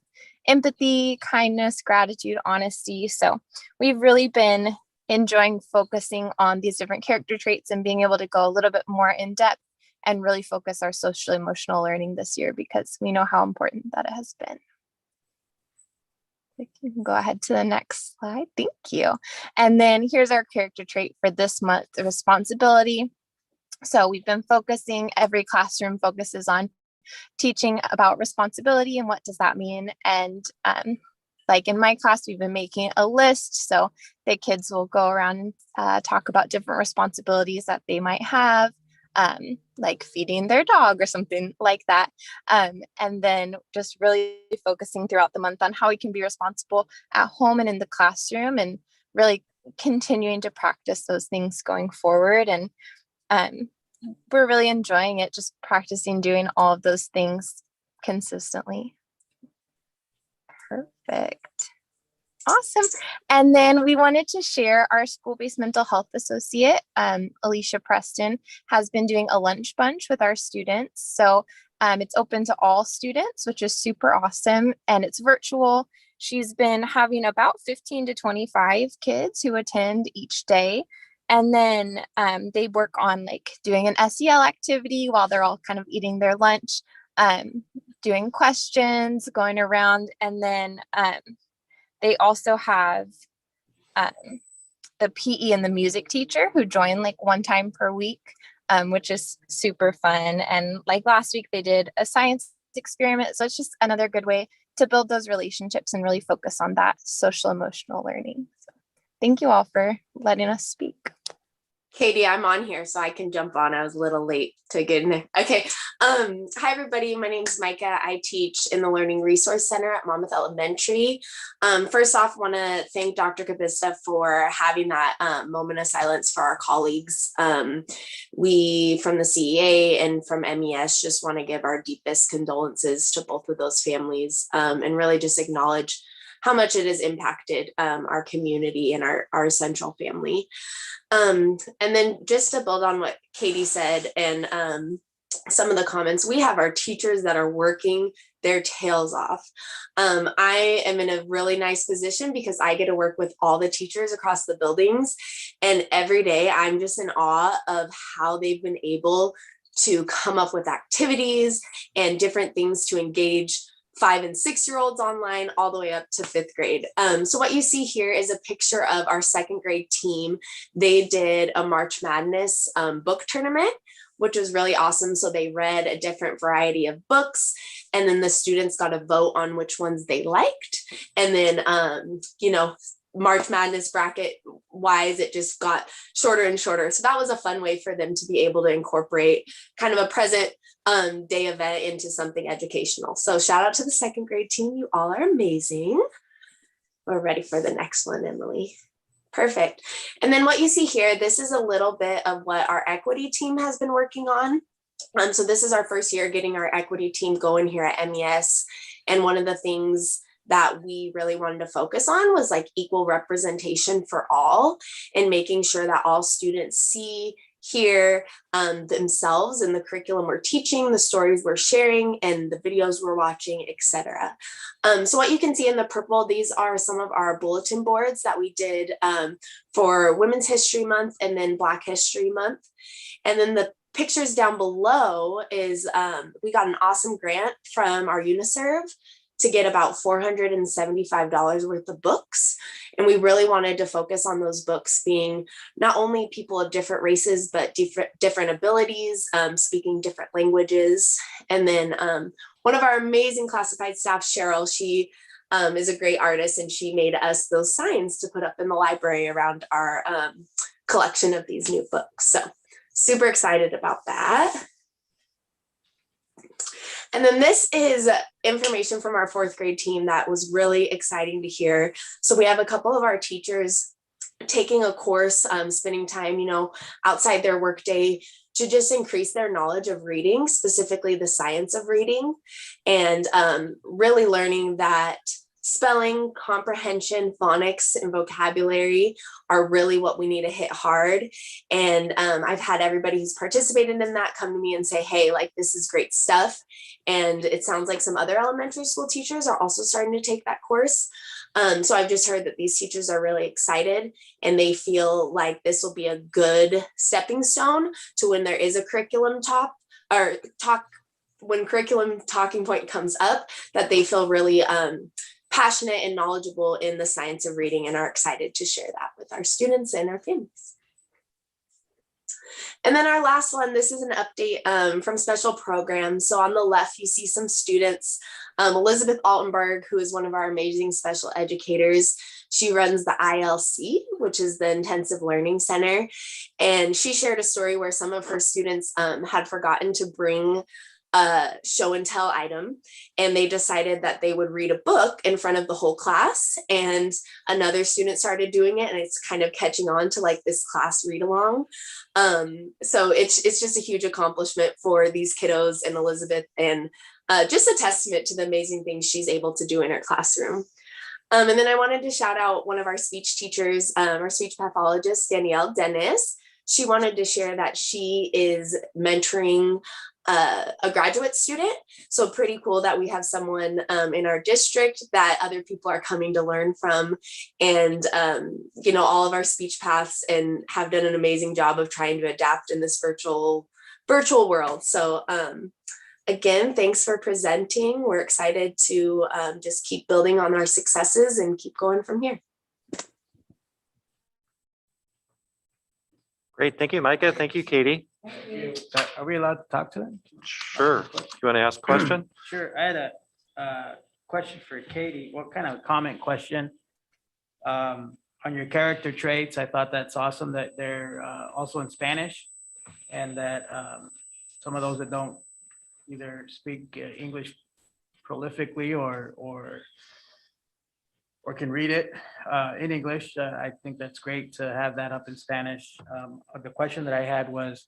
empathy, kindness, gratitude, honesty. So we've really been enjoying focusing on these different character traits and being able to go a little bit more in depth and really focus our social emotional learning this year because we know how important that it has been. We can go ahead to the next slide. Thank you. And then here's our character trait for this month, the responsibility. So we've been focusing, every classroom focuses on teaching about responsibility and what does that mean. And like in my class, we've been making a list. So the kids will go around and talk about different responsibilities that they might have, like feeding their dog or something like that. And then just really focusing throughout the month on how we can be responsible at home and in the classroom and really continuing to practice those things going forward. And we're really enjoying it, just practicing doing all of those things consistently. Perfect. Awesome. And then we wanted to share our school-based mental health associate, Alicia Preston, has been doing a lunch bunch with our students. So it's open to all students, which is super awesome. And it's virtual. She's been having about 15 to 25 kids who attend each day. And then they work on like doing an SEL activity while they're all kind of eating their lunch, doing questions, going around. And then they also have the PE and the music teacher who join like one time per week, which is super fun. And like last week, they did a science experiment. So it's just another good way to build those relationships and really focus on that social emotional learning. So thank you all for letting us speak. Katie, I'm on here, so I can jump on. I was a little late to get in. Okay. Hi, everybody. My name is Micah. I teach in the Learning Resource Center at Monmouth Elementary. First off, want to thank Dr. Kapista for having that moment of silence for our colleagues. We from the CEA and from MES just want to give our deepest condolences to both of those families and really just acknowledge how much it has impacted our community and our central family. And then just to build on what Katie said and some of the comments, we have our teachers that are working their tails off. I am in a really nice position because I get to work with all the teachers across the buildings. And every day I'm just in awe of how they've been able to come up with activities and different things to engage 5- and 6-year-olds online all the way up to 5th grade. So what you see here is a picture of our 2nd grade team. They did a March Madness book tournament, which was really awesome. So they read a different variety of books, and then the students got to vote on which ones they liked. And then, March Madness bracket wise, it just got shorter and shorter. So that was a fun way for them to be able to incorporate kind of a present day event into something educational. So shout out to the 2nd grade team. You all are amazing. We're ready for the next one, Emily. Perfect. And then what you see here, this is a little bit of what our equity team has been working on. So this is our first year getting our equity team going here at MES. And one of the things that we really wanted to focus on was like equal representation for all and making sure that all students see, hear themselves in the curriculum we're teaching, the stories we're sharing, and the videos we're watching, etc. So what you can see in the purple, these are some of our bulletin boards that we did for Women's History Month and then Black History Month. And then the pictures down below is we got an awesome grant from our UNICEF to get about $475 worth of books. And we really wanted to focus on those books being not only people of different races, but different abilities, speaking different languages. And then one of our amazing classified staff, Cheryl, she is a great artist, and she made us those signs to put up in the library around our collection of these new books. So super excited about that. And then this is information from our 4th grade team that was really exciting to hear. So we have a couple of our teachers taking a course, spending time, outside their workday to just increase their knowledge of reading, specifically the science of reading, and really learning that spelling, comprehension, phonics, and vocabulary are really what we need to hit hard. And I've had everybody who's participated in that come to me and say, hey, like, this is great stuff. And it sounds like some other elementary school teachers are also starting to take that course. So I've just heard that these teachers are really excited and they feel like this will be a good stepping stone to when there is a curriculum when curriculum talking point comes up, that they feel really passionate and knowledgeable in the science of reading and are excited to share that with our students and our families. And then our last one, this is an update from special programs. So on the left, you see some students. Elizabeth Altenberg, who is one of our amazing special educators, she runs the ILC, which is the Intensive Learning Center. And she shared a story where some of her students had forgotten to bring a show and tell item, and they decided that they would read a book in front of the whole class, and another student started doing it, and it's kind of catching on to like this class read along. So it's just a huge accomplishment for these kiddos and Elizabeth, and just a testament to the amazing things she's able to do in her classroom. And then I wanted to shout out one of our speech teachers, our speech pathologist, Danielle Dennis. She wanted to share that she is mentoring a graduate student. So pretty cool that we have someone in our district that other people are coming to learn from. And, all of our speech paths and have done an amazing job of trying to adapt in this virtual world. So again, thanks for presenting. We're excited to just keep building on our successes and keep going from here. Great. Thank you, Micah. Thank you, Katie. Are we allowed to talk to them? Sure. You want to ask a question? Sure. I had a question for Katie. What kind of comment question? On your character traits, I thought that's awesome that they're also in Spanish, and that some of those that don't either speak English prolifically or can read it in English. I think that's great to have that up in Spanish. The question that I had was,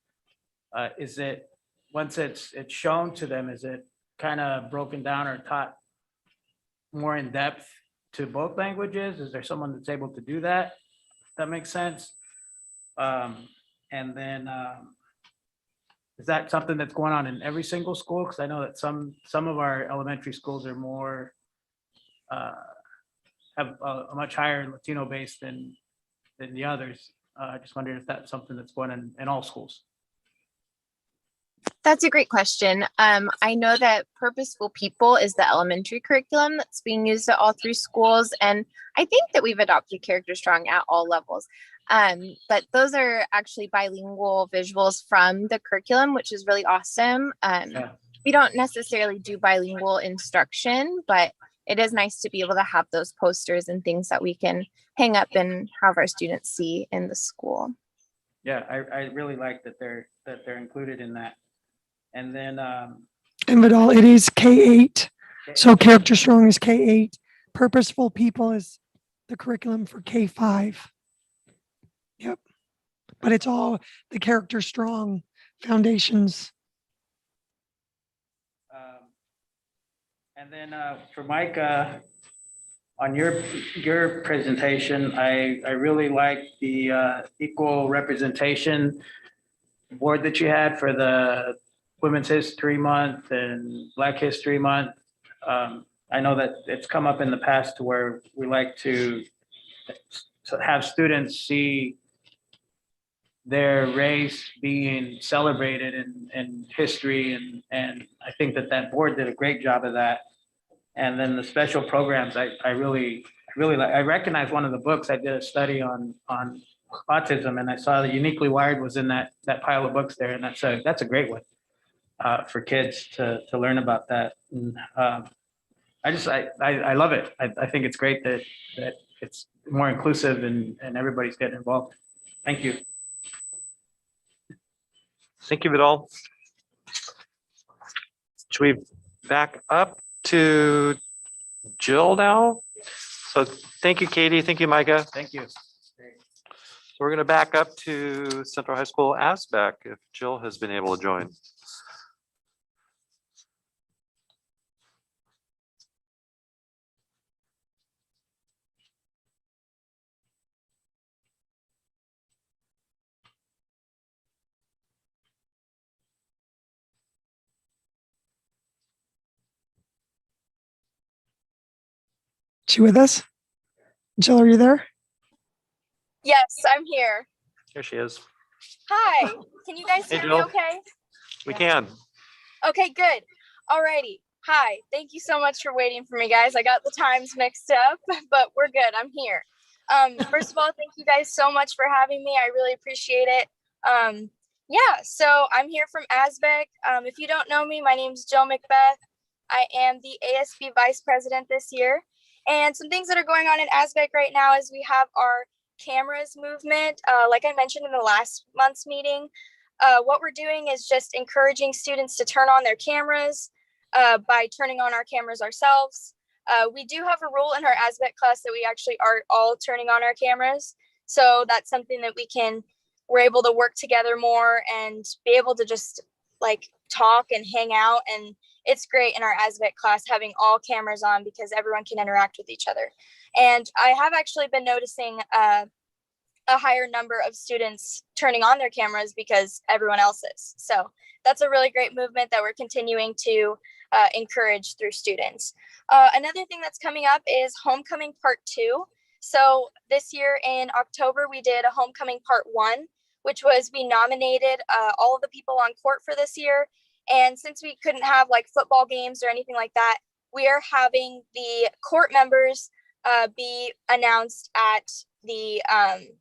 is it, once it's shown to them, is it kind of broken down or taught more in depth to both languages? Is there someone that's able to do that? That makes sense. And then is that something that's going on in every single school? Because I know that some of our elementary schools are more have a much higher Latino base than the others. I just wondered if that's something that's going on in all schools. That's a great question. I know that Purposeful People is the elementary curriculum that's being used at all three schools. And I think that we've adopted Character Strong at all levels. But those are actually bilingual visuals from the curriculum, which is really awesome. We don't necessarily do bilingual instruction, but it is nice to be able to have those posters and things that we can hang up and have our students see in the school. Yeah, I really like that they're included in that. And then And Vidal, it is K-8. So Character Strong is K-8. Purposeful People is the curriculum for K-5. Yep. But it's all the Character Strong foundations. And then for Micah, on your presentation, I really like the equal representation board that you had for the Women's History Month and Black History Month. I know that it's come up in the past to where we like to have students see their race being celebrated in history, and I think that board did a great job of that. And then the special programs, I really like. I recognize one of the books. I did a study on autism, and I saw that Uniquely Wired was in that pile of books there, and that's a great one for kids to learn about that. And, I love it. I think it's great that it's more inclusive and everybody's getting involved. Thank you. Thank you, Vidal. Should we back up to Jill now? So thank you, Katie. Thank you, Micah. Thank you. we're going to back up to Central High School ASBEC if Jill has been able to join. She with us? Jill, are you there? Yes, I'm here. Here she is. Hi, can you guys Hey, hear me Jill. okay? We can. Okay, good. Alrighty. Hi, thank you so much for waiting for me, guys. I got the times mixed up, but we're good. I'm here. First of all, thank you guys so much for having me. I really appreciate it. Yeah, so I'm here from ASBEC. If you don't know me, my name is Jill Macbeth. I am the ASB Vice President this year. And some things that are going on in ASBEC right now is we have our cameras movement. Like I mentioned in the last month's meeting, what we're doing is just encouraging students to turn on their cameras by turning on our cameras ourselves. We do have a rule in our ASBEC class that we actually are all turning on our cameras. So that's something that we're able to work together more and be able to just like talk and hang out. And it's great in our ASBEC class having all cameras on because everyone can interact with each other. And I have actually been noticing a higher number of students turning on their cameras because everyone else is. So that's a really great movement that we're continuing to encourage through students. Another thing that's coming up is Homecoming Part 2. So this year in October, we did a Homecoming Part 1, which was we nominated all of the people on court for this year. And since we couldn't have like football games or anything like that, we are having the court members be announced at the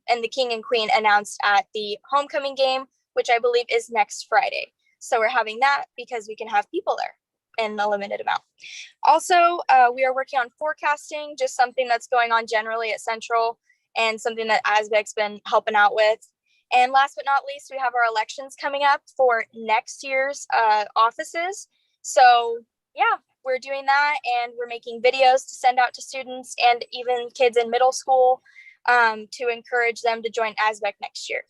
and the king and queen announced at the homecoming game, which I believe is next Friday. So we're having that because we can have people there in a limited amount. Also, we are working on forecasting, just something that's going on generally at Central and something that ASBEC's been helping out with. And last but not least, we have our elections coming up for next year's offices. So yeah, we're doing that and we're making videos to send out to students and even kids in middle school to encourage them to join ASBEC next year.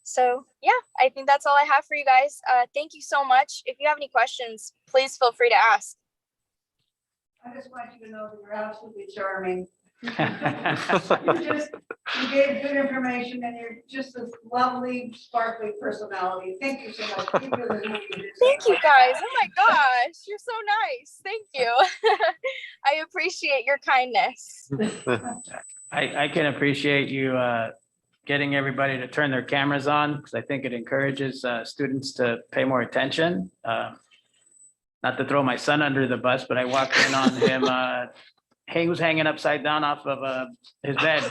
So yeah, I think that's all I have for you guys. Thank you so much. If you have any questions, please feel free to ask. I just want you to know that you're absolutely charming. You gave good information and you're just a lovely, sparkly personality. Thank you so much. Keep doing what you do. Thank you guys. Oh my gosh, you're so nice. Thank you. I appreciate your kindness. I can appreciate you getting everybody to turn their cameras on because I think it encourages students to pay more attention. Not to throw my son under the bus, but I walked in on him. He was hanging upside down off of his bed,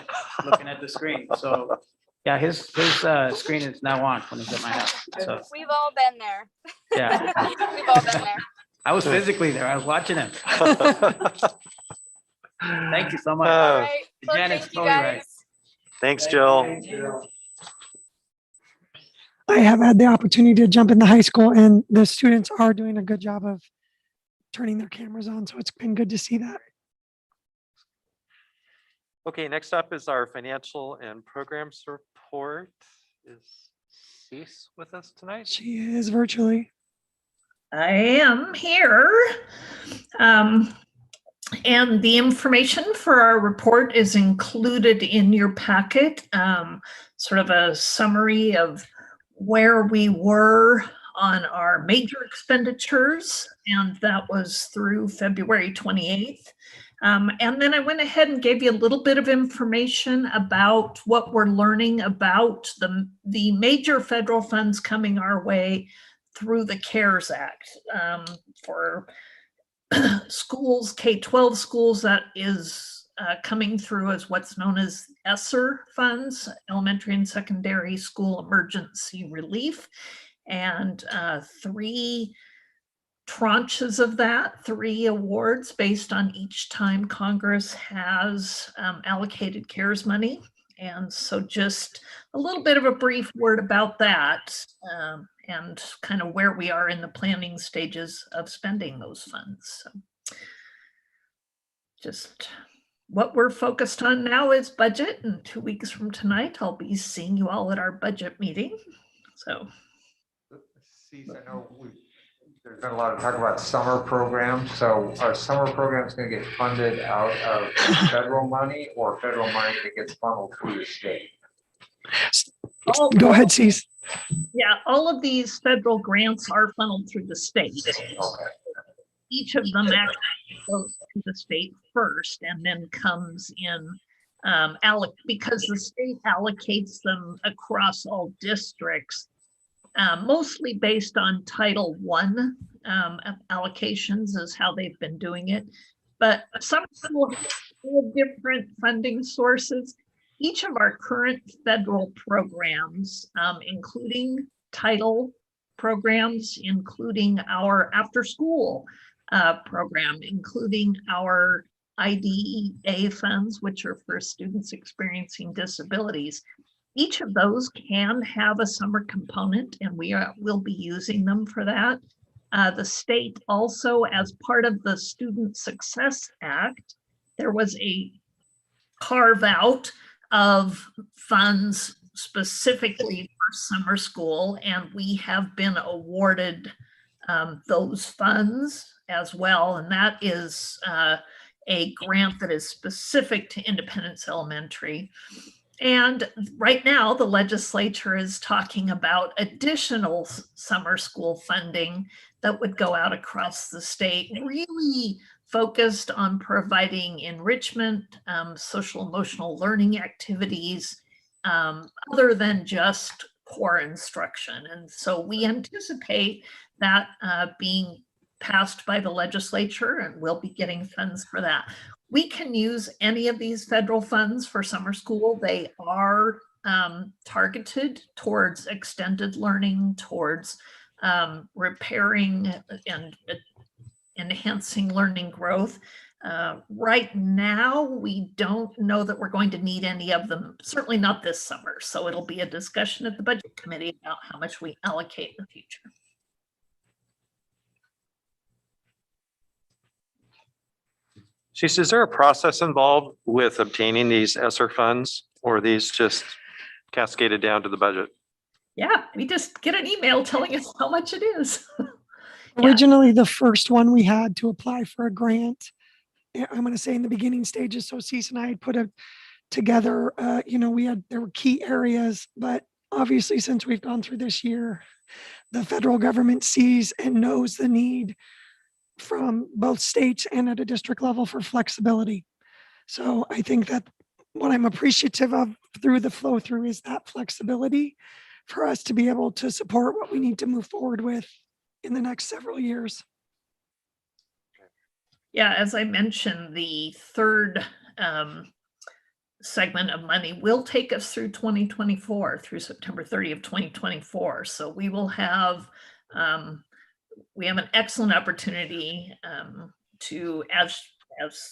looking at the screen. So yeah, his screen is now on when he's at my house. So We've all been there. yeah, We've all been there. I was physically there. I was watching him. Thank you so much. All right. Well, Janet's thank you totally guys. right. Thanks, Jill. I have had the opportunity to jump in the high school and the students are doing a good job of turning their cameras on. So it's been good to see that. Okay, next up is our financial and programs report. Is Cease with us tonight? She is virtually. I am here. And the information for our report is included in your packet, sort of a summary of where we were on our major expenditures, and that was through February 28th. And then I went ahead and gave you a little bit of information about what we're learning about the major federal funds coming our way through the CARES Act for schools, K-12 schools. That is coming through as what's known as ESSER funds, Elementary and Secondary School Emergency Relief, and 3 tranches of that, 3 awards based on each time Congress has allocated CARES money. And so just a little bit of a brief word about that and kind of where we are in the planning stages of spending those funds. So just what we're focused on now is budget, and 2 weeks from tonight, I'll be seeing you all at our budget meeting. So. I know there's been a lot of talk about summer programs. So are summer programs going to get funded out of federal money or federal money that gets funneled through the state? Go ahead, Cease. Yeah, all of these federal grants are funneled through the state. Okay. Each of them actually goes to the state first and then comes in because the state allocates them across all districts, mostly based on Title I allocations is how they've been doing it. But some schools have different funding sources. Each of our current federal programs, including title programs, including our after-school program, including our IDEA funds, which are for students experiencing disabilities, each of those can have a summer component, and will be using them for that. The state also, as part of the Student Success Act, there was a carve out of funds specifically for summer school, and we have been awarded those funds as well. And that is a grant that is specific to Independence Elementary. And right now, the legislature is talking about additional summer school funding that would go out across the state, really focused on providing enrichment, social emotional learning activities, other than just core instruction. And so we anticipate that being passed by the legislature, and we'll be getting funds for that. We can use any of these federal funds for summer school. They are targeted towards extended learning, towards repairing and enhancing learning growth. Right now, we don't know that we're going to need any of them, certainly not this summer. So it'll be a discussion at the budget committee about how much we allocate in the future. Is there a process involved with obtaining these ESSER funds, or are these just cascaded down to the budget? Yeah, we just get an email telling us how much it is. Originally, the first one we had to apply for a grant, I'm going to say in the beginning stages. So Cease and I had put together, there were key areas, but obviously since we've gone through this year, the federal government sees and knows the need from both states and at a district level for flexibility. So I think that what I'm appreciative of through the flow through is that flexibility for us to be able to support what we need to move forward with in the next several years. Yeah, as I mentioned, the third segment of money will take us through 2024, through September 30th, 2024. So we will have an excellent opportunity to, as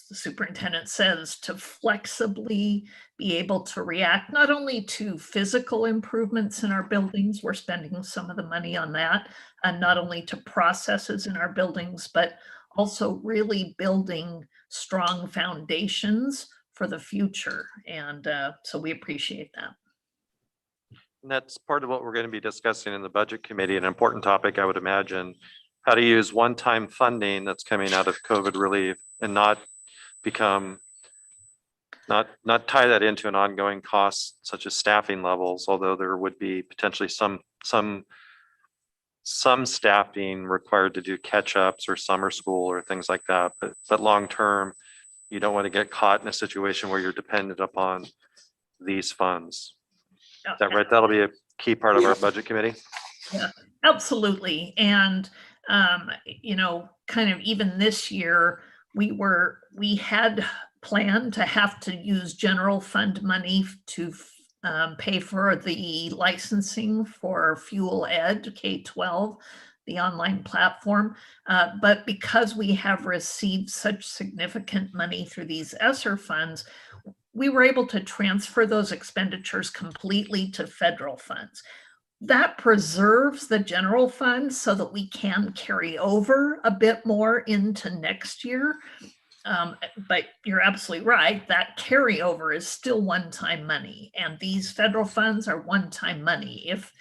the superintendent says, to flexibly be able to react not only to physical improvements in our buildings, we're spending some of the money on that, and not only to processes in our buildings, but also really building strong foundations for the future. And so we appreciate that. And that's part of what we're going to be discussing in the budget committee, an important topic, I would imagine, how to use one-time funding that's coming out of COVID relief and not tie that into an ongoing cost such as staffing levels, although there would be potentially some staffing required to do catch-ups or summer school or things like that. But long-term, you don't want to get caught in a situation where you're dependent upon these funds. Is that right? That'll be a key part of our budget committee. Yeah, absolutely. And kind of even this year, we had planned to have to use general fund money to pay for the licensing for Fuel Ed K-12, the online platform. But because we have received such significant money through these ESSER funds, we were able to transfer those expenditures completely to federal funds. That preserves the general fund so that we can carry over a bit more into next year. But you're absolutely right. That carryover is still one-time money, and these federal funds are one-time money. If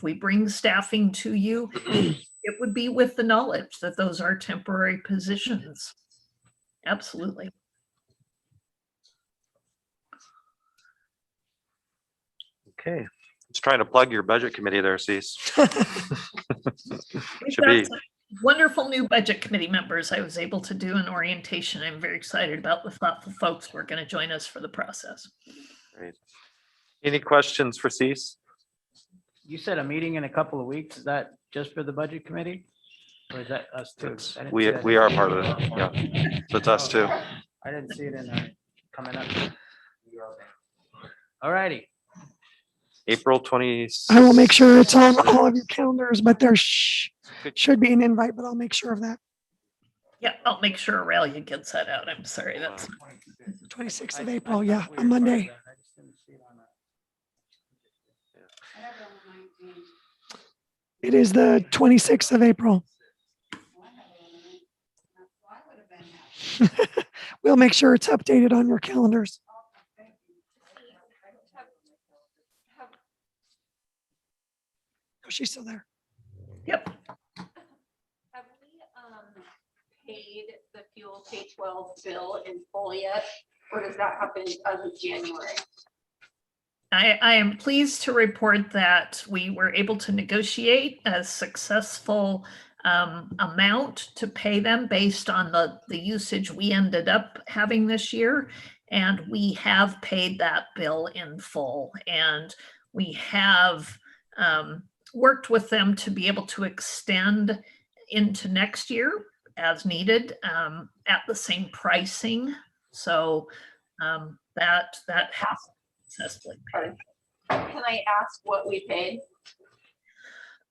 we bring staffing to you, it would be with the knowledge that those are temporary positions. Absolutely. Okay, let's try to plug your budget committee there, Cease. We've Should got be. some wonderful new budget committee members. I was able to do an orientation. I'm very excited about the thoughtful folks who are going to join us for the process. Great. Any questions for Cease? You said a meeting in a couple of weeks. Is that just for the budget committee? Or is that us too? I didn't see that We in are the- part of it. Yeah, so it's us too. I didn't see it in there coming up. All righty. April 20. I will make sure it's on all of your calendars, but there should be an invite, but I'll make sure of that. Yeah, I'll make sure Aurelia gets that out. I'm sorry. That's 26th of April, yeah, a Monday. It is the 26th of April. We'll make sure it's updated on your calendars. Oh, she's still there. Yep. Have we paid the fuel K-12 bill in full yet? Or does that happen as of January? I am pleased to report that we were able to negotiate a successful amount to pay them based on the usage we ended up having this year. And we have paid that bill in full. And we have worked with them to be able to extend into next year as needed at the same pricing. So that has successfully paid. Can I ask what we paid?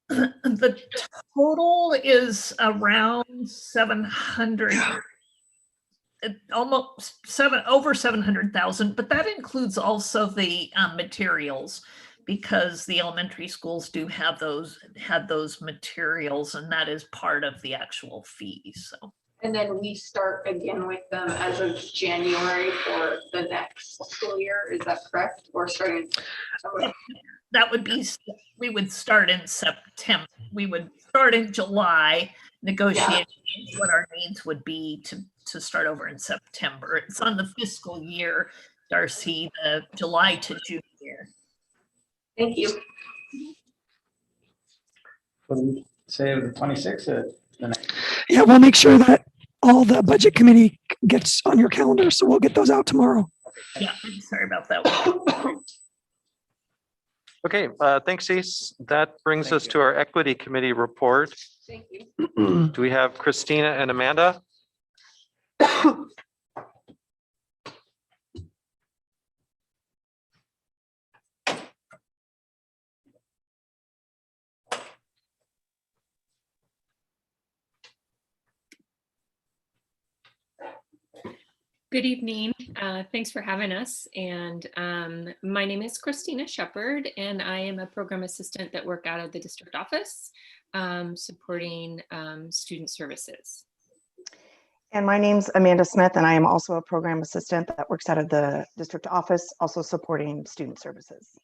The total is around 700, almost over 700,000, but that includes also the materials, because the elementary schools do have those materials, and that is part of the actual fee. So. And then we start again with them as of January for the next school year. Is that correct? Or starting? That would be, we would start in September. We would start in July, negotiating what our needs would be to start over in September. It's on the fiscal year, Darcy, the July to June year. Thank you. Say the 26th or the next? Yeah, we'll make sure that all the budget committee gets on your calendar. So we'll get those out tomorrow. Yeah, I'm sorry about that. Okay, thanks, Cease. That brings us to our equity committee report. Thank you. Do we have Christina and Amanda? Good evening. Thanks for having us. And my name is Christina Shepard, and I am a program assistant that work out of the district office, supporting student services. And my name's Amanda Smith, and I am also a program assistant that works out of the district office, also supporting student services.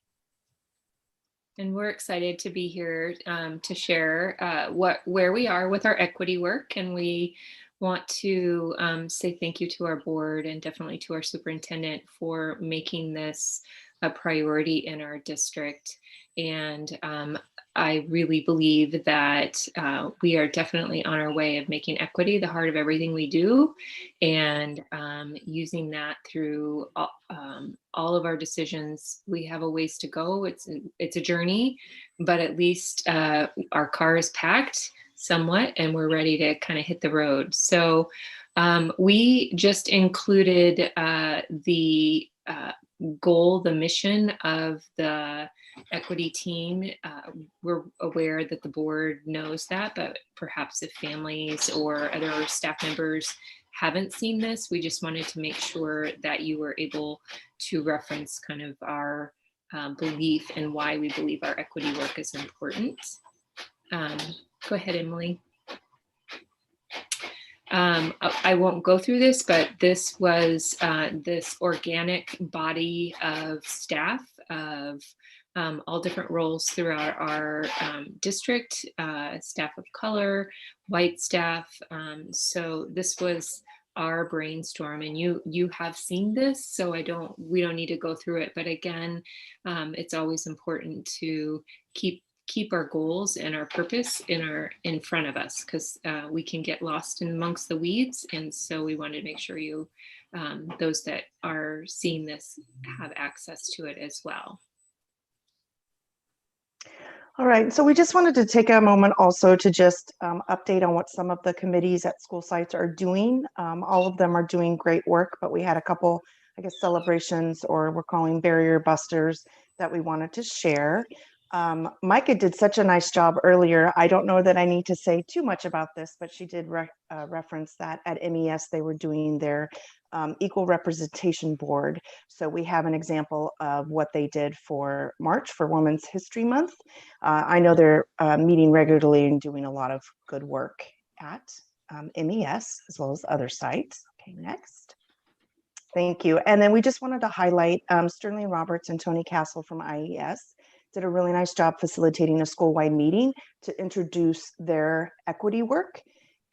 And we're excited to be here to share where we are with our equity work. And we want to say thank you to our board and definitely to our superintendent for making this a priority in our district. And I really believe that we are definitely on our way of making equity the heart of everything we do, and using that through all of our decisions. We have a ways to go. It's a journey, but at least our car is packed somewhat, and we're ready to kind of hit the road. So we just included the goal, the mission of the equity team. We're aware that the board knows that, but perhaps if families or other staff members haven't seen this, we just wanted to make sure that you were able to reference kind of our belief and why we believe our equity work is important. Go ahead, Emily. I won't go through this, but this was this organic body of staff of all different roles throughout our district, staff of color, white staff. So this was our brainstorm, and you have seen this, so we don't need to go through it. But again, it's always important to keep our goals and our purpose in front of us, because we can get lost in amongst the weeds. And so we wanted to make sure you, those that are seeing this, have access to it as well. All right, so we just wanted to take a moment also to just update on what some of the committees at school sites are doing. All of them are doing great work, but we had a couple, I guess, celebrations, or we're calling barrier busters, that we wanted to share. Micah did such a nice job earlier. I don't know that I need to say too much about this, but she did reference that at MES they were doing their equal representation board. So we have an example of what they did for March, for Women's History Month. I know they're meeting regularly and doing a lot of good work at MES as well as other sites. Okay, next. Thank you. And then we just wanted to highlight Sterling Roberts and Tony Castle from IES did a really nice job facilitating a school-wide meeting to introduce their equity work,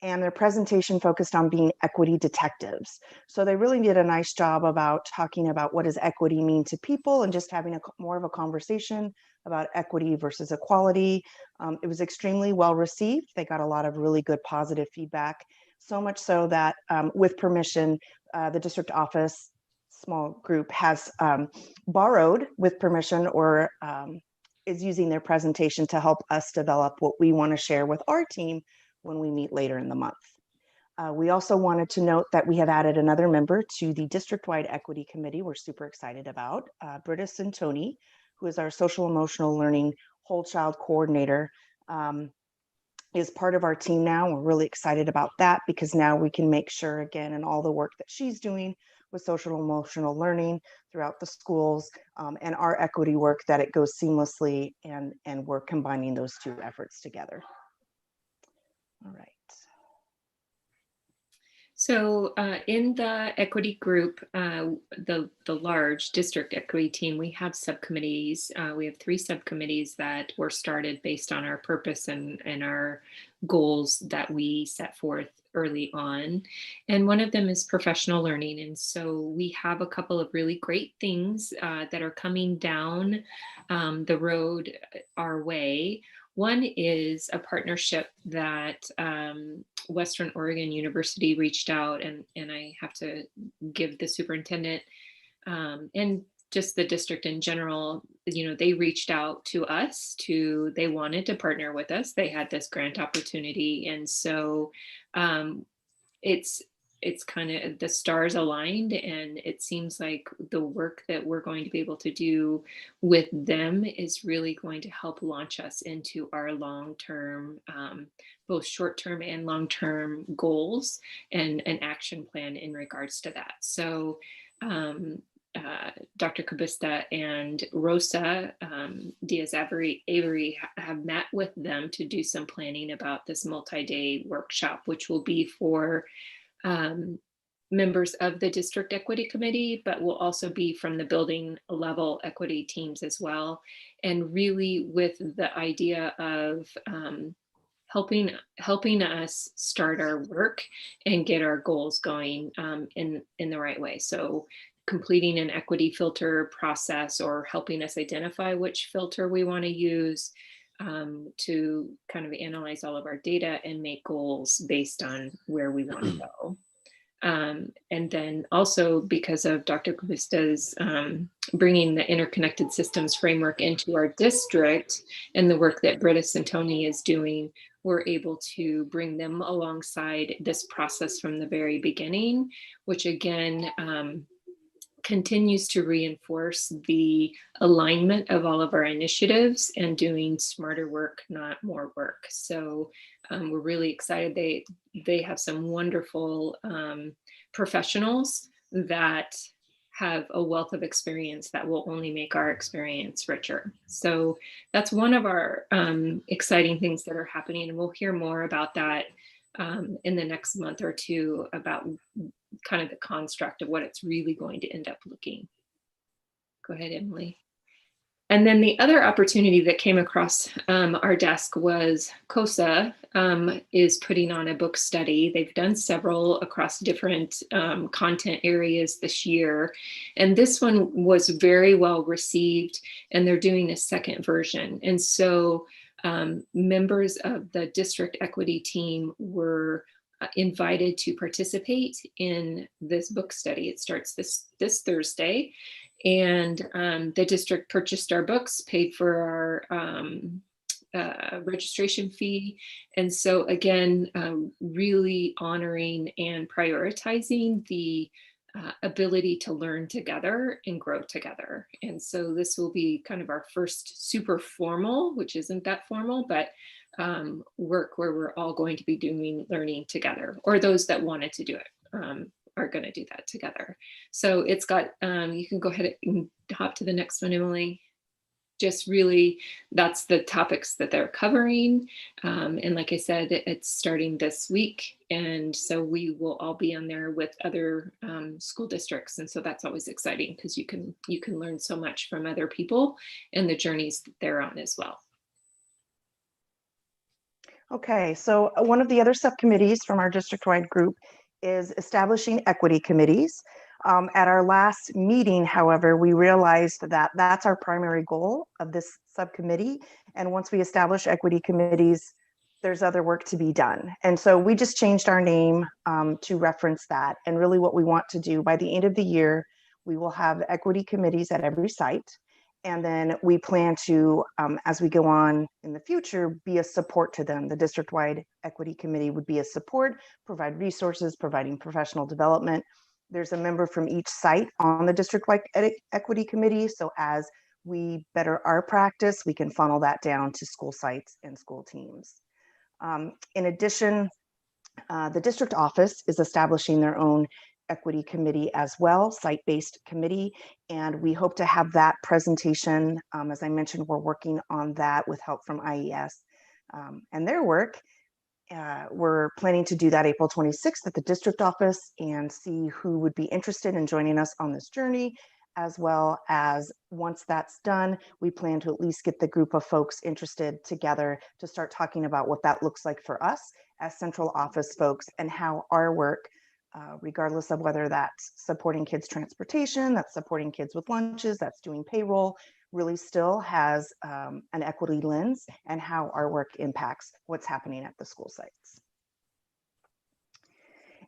and their presentation focused on being equity detectives. So they really did a nice job about talking about what does equity mean to people, and just having more of a conversation about equity versus equality. It was extremely well received. They got a lot of really good positive feedback, so much so that with permission, the district office small group has borrowed with permission, or is using their presentation to help us develop what we want to share with our team when we meet later in the month. We also wanted to note that we have added another member to the district-wide equity committee we're super excited about, Britta Santoni, who is our social emotional learning whole child coordinator, is part of our team now. We're really excited about that, because now we can make sure, again, in all the work that she's doing with social emotional learning throughout the schools, and our equity work, that it goes seamlessly, and we're combining those two efforts together. All right. So in the equity group, the large district equity team, we have subcommittees. We have 3 subcommittees that were started based on our purpose and our goals that we set forth early on. And one of them is professional learning. And so we have a couple of really great things that are coming down the road our way. One is a partnership that Western Oregon University reached out, and I have to give the superintendent and just the district in general, they reached out to us they wanted to partner with us. They had this grant opportunity. And so it's kind of the stars aligned, and it seems like the work that we're going to be able to do with them is really going to help launch us into our long-term, both short-term and long-term goals, and an action plan in regards to that. So Dr. Cabista and Rosa Diaz-Avery have met with them to do some planning about this multi-day workshop, which will be for members of the district equity committee, but will also be from the building level equity teams as well. And really with the idea of helping us start our work and get our goals going in the right way. So completing an equity filter process, or helping us identify which filter we want to use to kind of analyze all of our data and make goals based on where we want to go. And then also, because of Dr. Cabista's bringing the interconnected systems framework into our district, and the work that Britta Santoni is doing, we're able to bring them alongside this process from the very beginning, which again continues to reinforce the alignment of all of our initiatives and doing smarter work, not more work. So we're really excited. They have some wonderful professionals that have a wealth of experience that will only make our experience richer. So that's one of our exciting things that are happening, and we'll hear more about that in the next month or two about kind of the construct of what it's really going to end up looking. Go ahead, Emily. And then the other opportunity that came across our desk was COSA is putting on a book study. They've done several across different content areas this year. And this one was very well received, and they're doing a second version. And so members of the district equity team were invited to participate in this book study. It starts this Thursday. And the district purchased our books, paid for our registration fee. And so again, really honoring and prioritizing the ability to learn together and grow together. And so this will be kind of our first super formal, which isn't that formal, but work where we're all going to be learning together, or those that wanted to do it. Are going to do that together. So it's got, you can go ahead and hop to the next one, Emily. Just really, that's the topics that they're covering. And like I said, it's starting this week. And so we will all be on there with other school districts. And so that's always exciting because you can learn so much from other people and the journeys that they're on as well. Okay, so one of the other subcommittees from our district-wide group is establishing equity committees. At our last meeting, however, we realized that that's our primary goal of this subcommittee. And once we establish equity committees, there's other work to be done. And so we just changed our name to reference that. And really what we want to do by the end of the year, we will have equity committees at every site. And then we plan to, as we go on in the future, be a support to them. The district-wide equity committee would be a support, provide resources, providing professional development. There's a member from each site on the district-wide equity committee. So as we better our practice, we can funnel that down to school sites and school teams. In addition, the district office is establishing their own equity committee as well, site-based committee, and we hope to have that presentation. As I mentioned, we're working on that with help from IES and their work. We're planning to do that April 26th at the district office and see who would be interested in joining us on this journey, as well as once that's done, we plan to at least get the group of folks interested together to start talking about what that looks like for us as central office folks and how our work, regardless of whether that's supporting kids' transportation, that's supporting kids with lunches, that's doing payroll, really still has an equity lens and how our work impacts what's happening at the school sites.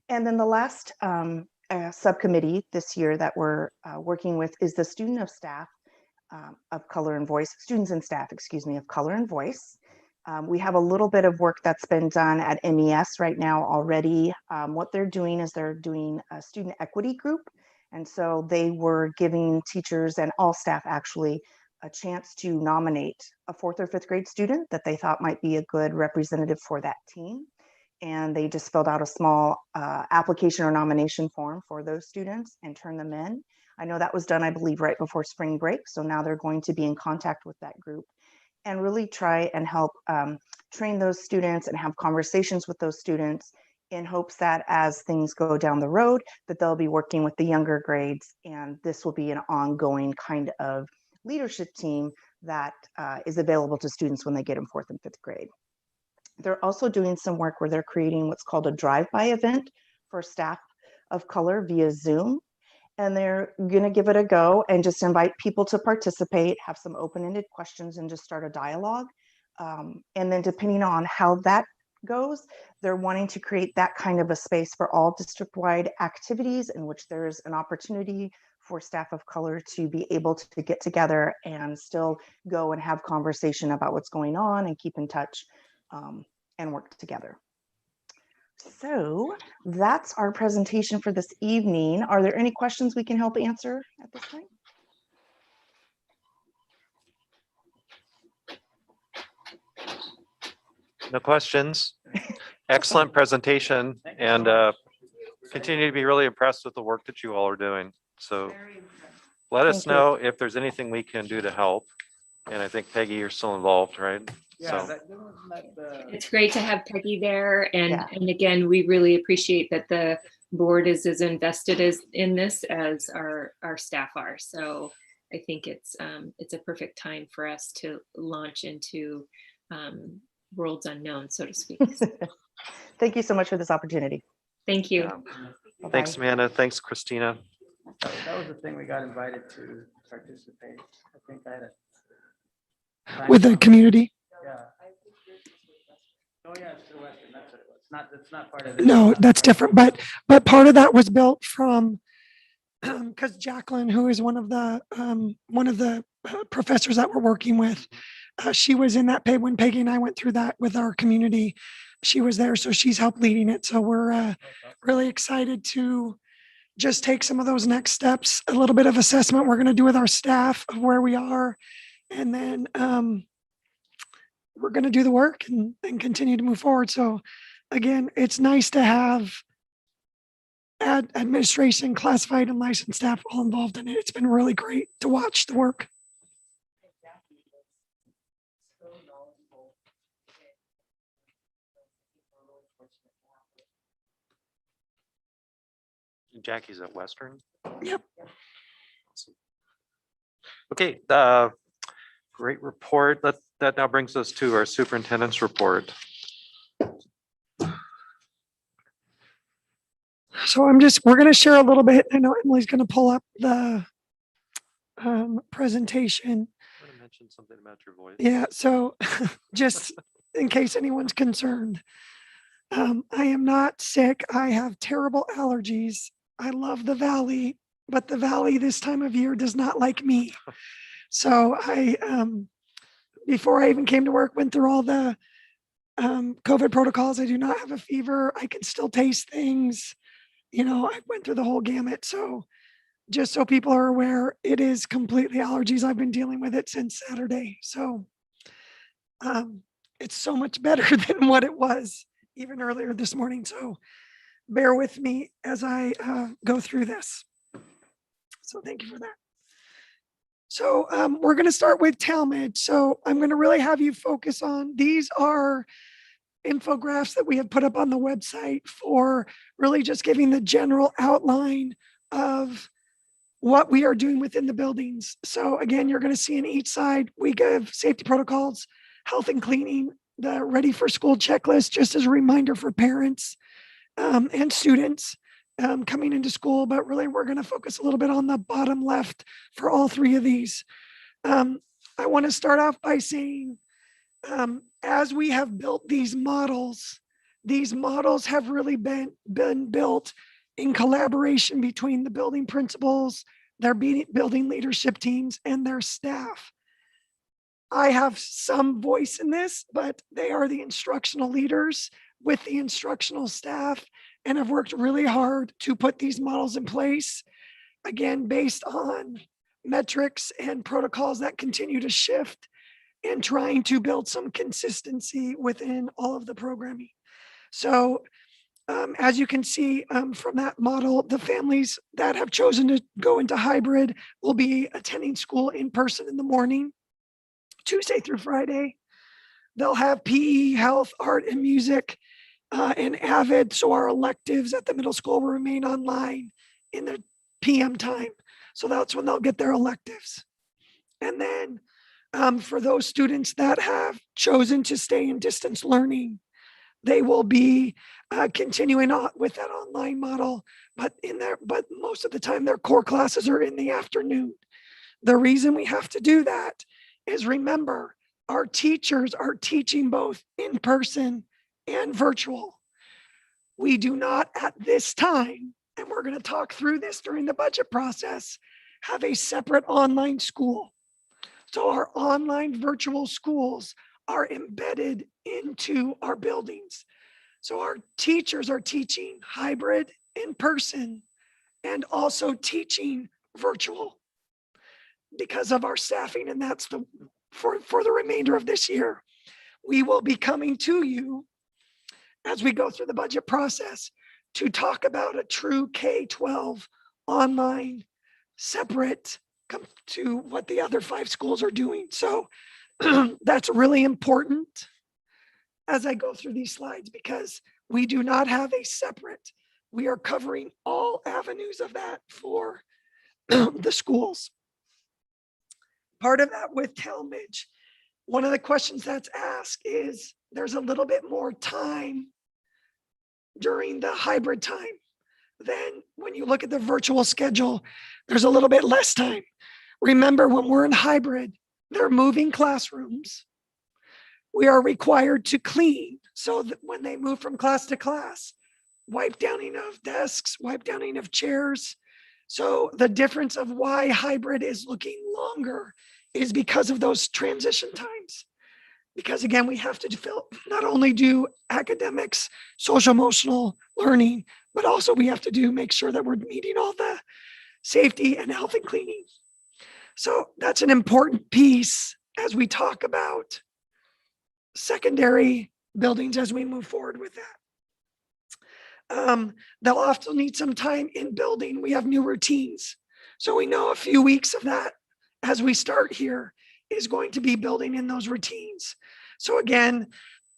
And then the last subcommittee this year that we're working with is the student of staff of color and voice, students and staff, excuse me, of color and voice. We have a little bit of work that's been done at MES right now already. What they're doing is they're doing a student equity group. And so they were giving teachers and all staff actually a chance to nominate a 4th or 5th grade student that they thought might be a good representative for that team. And they just filled out a small application or nomination form for those students and turned them in. I know that was done, I believe, right before spring break. So now they're going to be in contact with that group and really try and help train those students and have conversations with those students in hopes that as things go down the road, that they'll be working with the younger grades. And this will be an ongoing kind of leadership team that is available to students when they get in 4th and 5th grade. They're also doing some work where they're creating what's called a drive-by event for staff of color via Zoom. And they're going to give it a go and just invite people to participate, have some open-ended questions, and just start a dialogue. And then depending on how that goes, they're wanting to create that kind of a space for all district-wide activities in which there's an opportunity for staff of color to be able to get together and still go and have conversation about what's going on and keep in touch and work together. So that's our presentation for this evening. Are there any questions we can help answer at this point? No questions. Excellent presentation, and continue to be really impressed with the work that you all are doing. So let us know if there's anything we can do to help. And I think Peggy, you're still involved, right? Yeah, So that wasn't that the. It's great to have Peggy there. Yeah. And again, we really appreciate that the board is as invested in this as our staff are. So I think it's a perfect time for us to launch into worlds unknown, so to speak. Thank you so much for this opportunity. Thank you. yeah. Thanks, Amanda. Thanks, Christina. That was the thing we got invited to participate. I think I had a. With the community. Yeah. Oh, yeah, it's the Western, that's what it was. It's not part of this. No, that's different, but part of that was built from, because Jacqueline, who is one of the professors that we're working with, she was in that when Peggy and I went through that with our community. She was there, so she's helped leading it. So we're really excited to just take some of those next steps, a little bit of assessment we're going to do with our staff of where we are, and then we're going to do the work and continue to move forward. So again, it's nice to have administration, classified and licensed staff all involved in it. It's been really great to watch the work. Jackie's at Western. Yep. Awesome. Okay, great report. That now brings us to our superintendent's report. So we're going to share a little bit. I know Emily's going to pull up the presentation. I'm going to mention something about your voice. Yeah, so just in case anyone's concerned, I am not sick. I have terrible allergies. I love the Valley, but the Valley this time of year does not like me. So before I even came to work, went through all the COVID protocols. I do not have a fever. I can still taste things. I went through the whole gamut. So just so people are aware, it is completely allergies. I've been dealing with it since Saturday. So it's so much better than what it was even earlier this morning. So bear with me as I go through this. So thank you for that. So we're going to start with Talmadge. So I'm going to really have you focus on, these are infographics that we have put up on the website for really just giving the general outline of what we are doing within the buildings. So again, you're going to see on each side, we give safety protocols, health and cleaning, the ready for school checklist, just as a reminder for parents and students coming into school. But really, we're going to focus a little bit on the bottom left for all three of these. I want to start off by saying, as we have built these models have really been built in collaboration between the building principals, their building leadership teams, and their staff. I have some voice in this, but they are the instructional leaders with the instructional staff and have worked really hard to put these models in place, again, based on metrics and protocols that continue to shift and trying to build some consistency within all of the programming. So as you can see from that model, the families that have chosen to go into hybrid will be attending school in person in the morning, Tuesday through Friday. They'll have PE, health, art, and music, and AVID. So our electives at the middle school will remain online in the PM time. So that's when they'll get their electives. And then for those students that have chosen to stay in distance learning, they will be continuing on with that online model, but most of the time their core classes are in the afternoon. The reason we have to do that is, remember, our teachers are teaching both in person and virtual. We do not at this time, and we're going to talk through this during the budget process, have a separate online school. So our online virtual schools are embedded into our buildings. So our teachers are teaching hybrid, in person, and also teaching virtual because of our staffing. And that's for the remainder of this year. We will be coming to you as we go through the budget process to talk about a true K-12 online, separate to what the other 5 schools are doing. So That's really important as I go through these slides because we do not have a separate. We are covering all avenues of that for the schools. Part of that with Talmadge, one of the questions that's asked is there's a little bit more time during the hybrid time than when you look at the virtual schedule, there's a little bit less time. Remember, when we're in hybrid, they're moving classrooms. We are required to clean so that when they move from class to class, wipe downing of desks, wipe downing of chairs. So the difference of why hybrid is looking longer is because of those transition times. Because again, we have to not only do academics, social emotional learning, but also we have to make sure that we're meeting all the safety and health and cleaning. So that's an important piece as we talk about secondary buildings as we move forward with that. They'll also need some time in building. We have new routines. So we know a few weeks of that as we start here is going to be building in those routines. So again,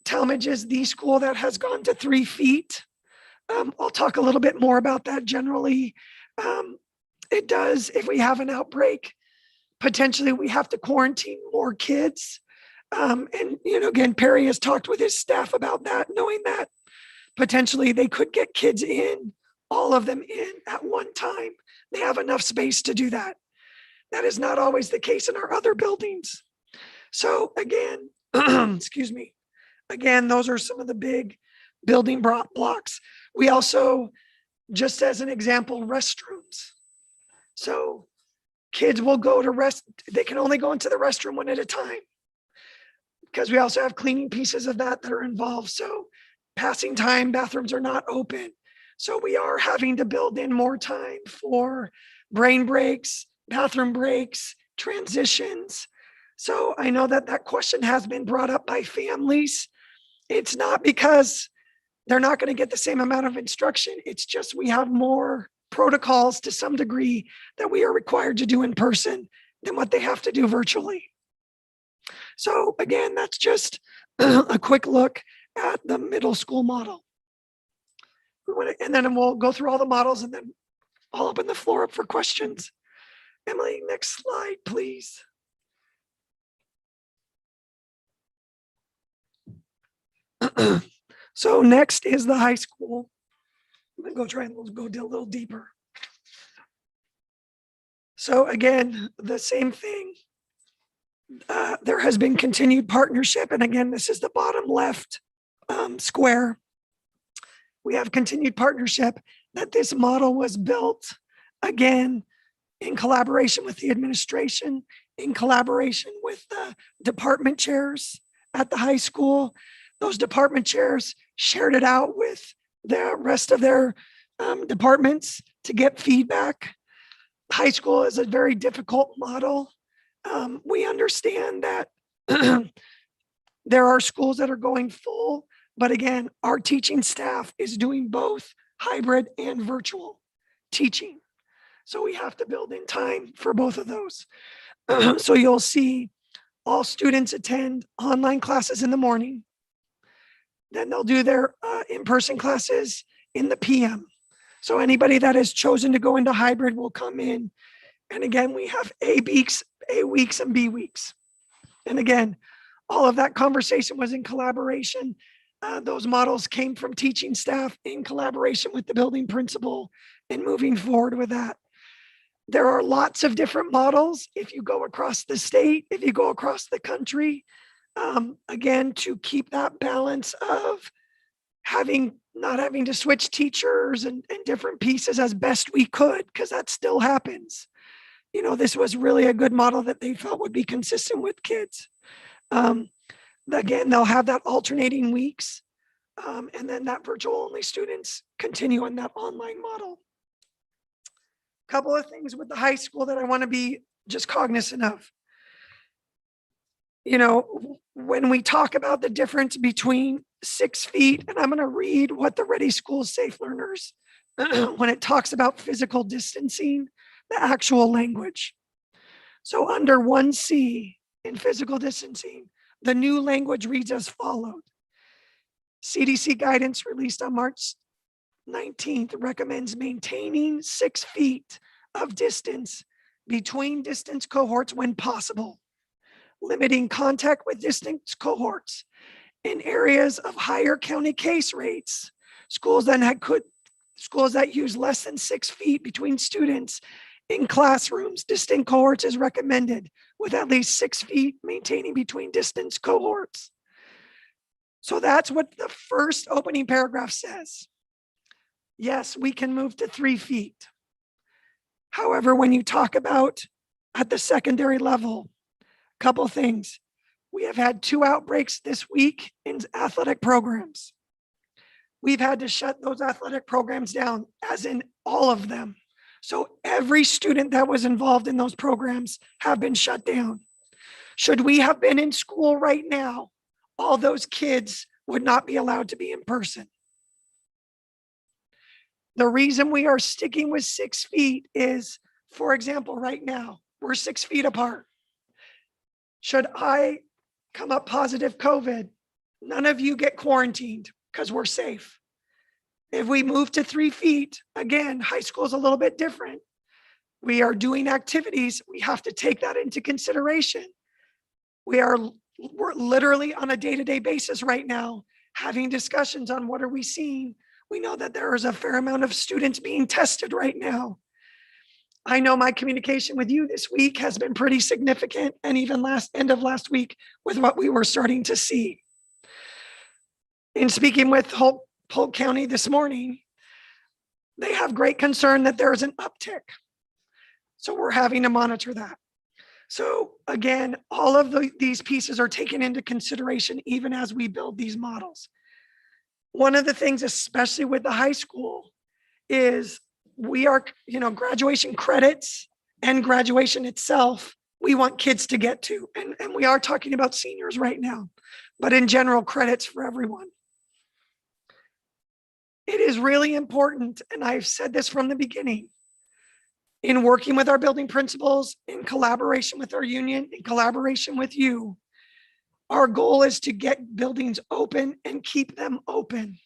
Talmadge is the school that has gone to 3 feet. I'll talk a little bit more about that generally. It does, if we have an outbreak, potentially we have to quarantine more kids. And, again, Perry has talked with his staff about that, knowing that potentially they could get kids in, all of them in at one time. They have enough space to do that. That is not always the case in our other buildings. So again, excuse me, again, those are some of the big building blocks. We also, just as an example, restrooms. So kids will go to they can only go into the restroom one at a time because we also have cleaning pieces of that are involved. So passing time, bathrooms are not open. So we are having to build in more time for brain breaks, bathroom breaks, transitions. So I know that question has been brought up by families. It's not because they're not going to get the same amount of instruction. It's just we have more protocols to some degree that we are required to do in person than what they have to do virtually. So again, that's just a quick look at the middle school model. And then we'll go through all the models and then I'll open the floor up for questions. Emily, next slide, please. So next is the high school. I'm gonna go try and go a little deeper. So again, the same thing. There has been continued partnership. And again, this is the bottom left square. We have continued partnership that this model was built, again, in collaboration with the administration, in collaboration with the department chairs at the high school. Those department chairs shared it out with the rest of their departments to get feedback. High school is a very difficult model. We understand that there are schools that are going full, but again, our teaching staff is doing both hybrid and virtual teaching. So we have to build in time for both of those. So you'll see all students attend online classes in the morning. Then they'll do their in-person classes in the PM. So anybody that has chosen to go into hybrid will come in. And again, we have A weeks, and B weeks. And again, all of that conversation was in collaboration. Those models came from teaching staff in collaboration with the building principal and moving forward with that. There are lots of different models if you go across the state, if you go across the country. Again, to keep that balance of not having to switch teachers and different pieces as best we could, because that still happens. This was really a good model that they felt would be consistent with kids. Again, they'll have that alternating weeks, and then that virtual only students continue on that online model. Couple of things with the high school that I want to be just cognizant of. When we talk about the difference between 6 feet, and I'm going to read what the Ready Schools Safe Learners, when it talks about physical distancing, the actual language. So under 1C, in physical distancing. The new language reads as followed. CDC guidance released on March 19th recommends maintaining 6 feet of distance between distance cohorts when possible, limiting contact with distance cohorts in areas of higher county case rates. Schools that use less than 6 feet between students in classrooms, distinct cohorts is recommended, with at least 6 feet maintaining between distance cohorts. So that's what the first opening paragraph says. Yes, we can move to 3 feet. However, when you talk about at the secondary level, a couple things. We have had 2 outbreaks this week in athletic programs. We've had to shut those athletic programs down, as in all of them. So every student that was involved in those programs have been shut down. Should we have been in school right now, all those kids would not be allowed to be in person. The reason we are sticking with 6 feet is, for example, right now, we're 6 feet apart. Should I come up positive COVID, none of you get quarantined because we're safe. If we move to 3 feet, again, high school is a little bit different. We are doing activities. We have to take that into consideration. We're literally on a day-to-day basis right now having discussions on what are we seeing. We know that there is a fair amount of students being tested right now. I know my communication with you this week has been pretty significant, and even end of last week with what we were starting to see. In speaking with Polk County this morning, they have great concern that there is an uptick. So we're having to monitor that. So again, all of these pieces are taken into consideration even as we build these models. One of the things, especially with the high school, is we are, graduation credits and graduation itself, we want kids to get to. And we are talking about seniors right now, but in general, credits for everyone. It is really important, and I've said this from the beginning, in working with our building principals, in collaboration with our union, in collaboration with you, our goal is to get buildings open and keep them open.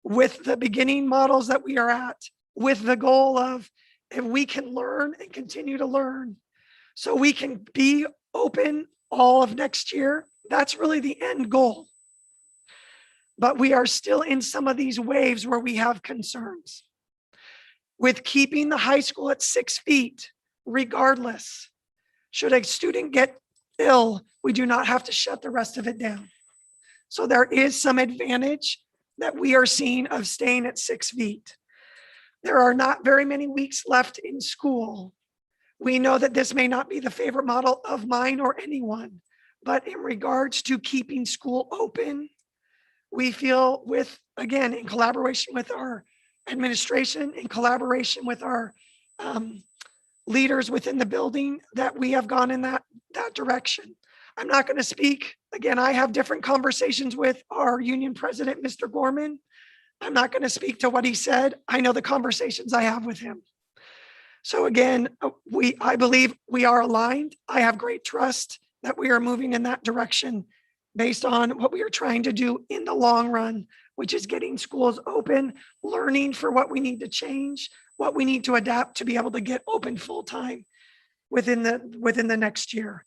With the beginning models that we are at, with the goal of if we can learn and continue to learn, so we can be open all of next year, that's really the end goal. But we are still in some of these waves where we have concerns. With keeping the high school at 6 feet, regardless, should a student get ill, we do not have to shut the rest of it down. So there is some advantage that we are seeing of staying at 6 feet. There are not very many weeks left in school. We know that this may not be the favorite model of mine or anyone, but in regards to keeping school open, we feel again, in collaboration with our administration, in collaboration with our leaders within the building, that we have gone in that direction. I'm not going to speak. Again, I have different conversations with our union president, Mr. Gorman. I'm not going to speak to what he said. I know the conversations I have with him. So again, I believe we are aligned. I have great trust that we are moving in that direction based on what we are trying to do in the long run, which is getting schools open, learning for what we need to change, what we need to adapt to be able to get open full time within the next year.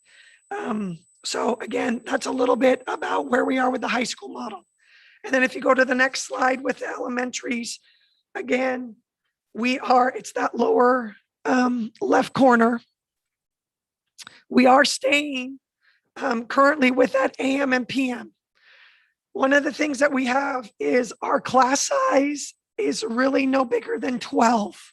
So again, that's a little bit about where we are with the high school model. And then if you go to the next slide with the elementaries, again, it's that lower left corner. We are staying currently with that AM and PM. One of the things that we have is our class size is really no bigger than 12.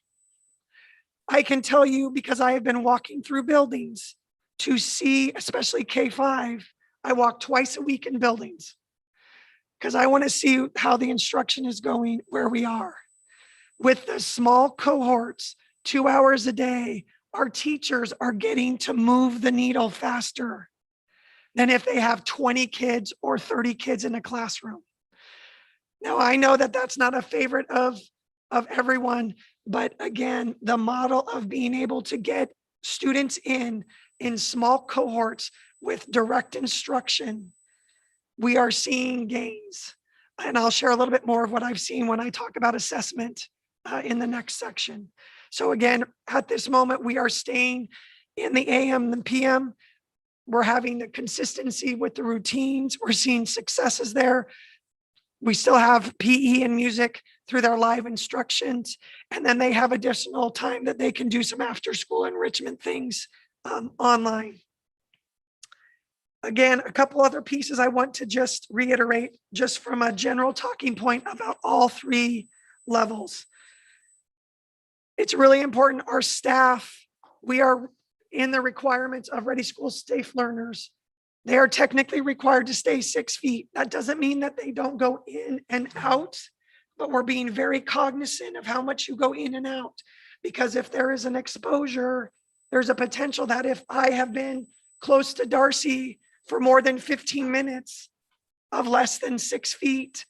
I can tell you, because I have been walking through buildings to see, especially K-5, I walk twice a week in buildings because I want to see how the instruction is going where we are. With the small cohorts, 2 hours a day, our teachers are getting to move the needle faster than if they have 20 kids or 30 kids in a classroom. Now, I know that that's not a favorite of everyone, but again, the model of being able to get students in small cohorts with direct instruction, we are seeing gains. And I'll share a little bit more of what I've seen when I talk about assessment in the next section. So again, at this moment, we are staying in the AM and PM. We're having the consistency with the routines. We're seeing successes there. We still have PE and music through their live instructions. And then they have additional time that they can do some after school enrichment things online. Again, a couple other pieces I want to just reiterate, just from a general talking point about all three levels. It's really important, our staff, we are in the requirements of Ready School Safe Learners. They are technically required to stay 6 feet. That doesn't mean that they don't go in and out, but we're being very cognizant of how much you go in and out. Because if there is an exposure, there's a potential that if I have been close to Darcy for more than 15 minutes of less than 6 feet,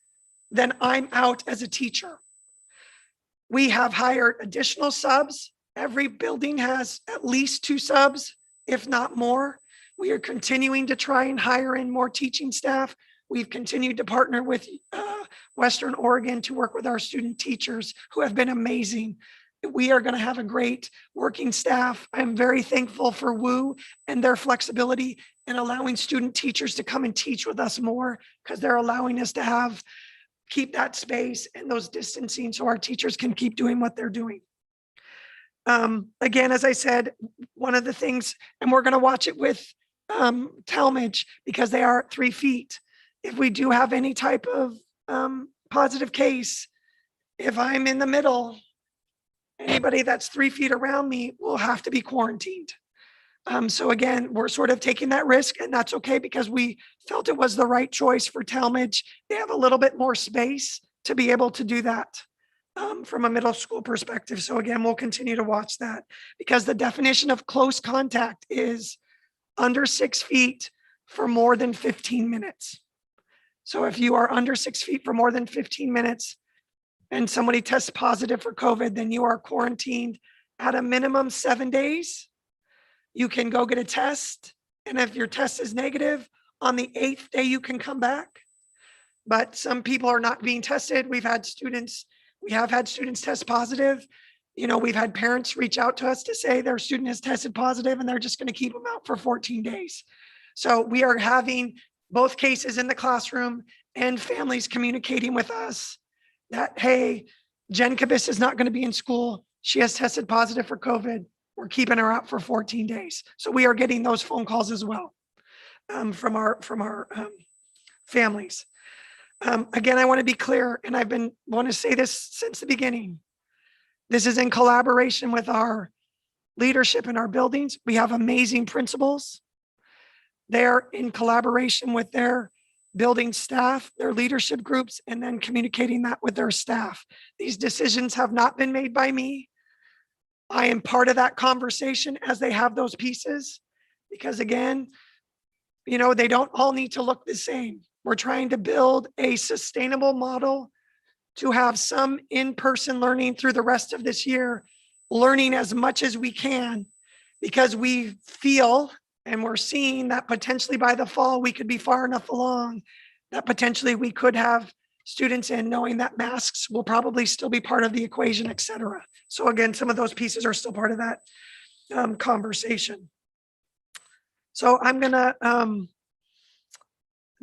then I'm out as a teacher. We have hired additional subs. Every building has at least 2 subs, if not more. We are continuing to try and hire in more teaching staff. We've continued to partner with Western Oregon to work with our student teachers who have been amazing. We are going to have a great working staff. I'm very thankful for WU and their flexibility in allowing student teachers to come and teach with us more, because they're allowing us to keep that space and those distancing so our teachers can keep doing what they're doing. Again, as I said, one of the things, and we're going to watch it with Talmadge because they are 3 feet. If we do have any type of positive case, if I'm in the middle, anybody that's 3 feet around me will have to be quarantined. So again, we're sort of taking that risk, and that's okay because we felt it was the right choice for Talmadge. They have a little bit more space to be able to do that from a middle school perspective. So again, we'll continue to watch that because the definition of close contact is under 6 feet for more than 15 minutes. So if you are under 6 feet for more than 15 minutes and somebody tests positive for COVID, then you are quarantined at a minimum 7 days. You can go get a test. And if your test is negative, on the 8th day, you can come back. But some people are not being tested. We have had students test positive. You know, we've had parents reach out to us to say their student has tested positive and they're just going to keep them out for 14 days. So we are having both cases in the classroom and families communicating with us that, hey, Jen Kabis is not going to be in school. She has tested positive for COVID. We're keeping her out for 14 days. So we are getting those phone calls as well from our families. Again, I want to be clear, and want to say this since the beginning. This is in collaboration with our leadership in our buildings. We have amazing principals. They're in collaboration with their building staff, their leadership groups, and then communicating that with their staff. These decisions have not been made by me. I am part of that conversation as they have those pieces, because again, you know, they don't all need to look the same. We're trying to build a sustainable model to have some in-person learning through the rest of this year, learning as much as we can, because we feel and we're seeing that potentially by the fall, we could be far enough along that potentially we could have students in, knowing that masks will probably still be part of the equation, et cetera. So again, some of those pieces are still part of that conversation. So I'm gonna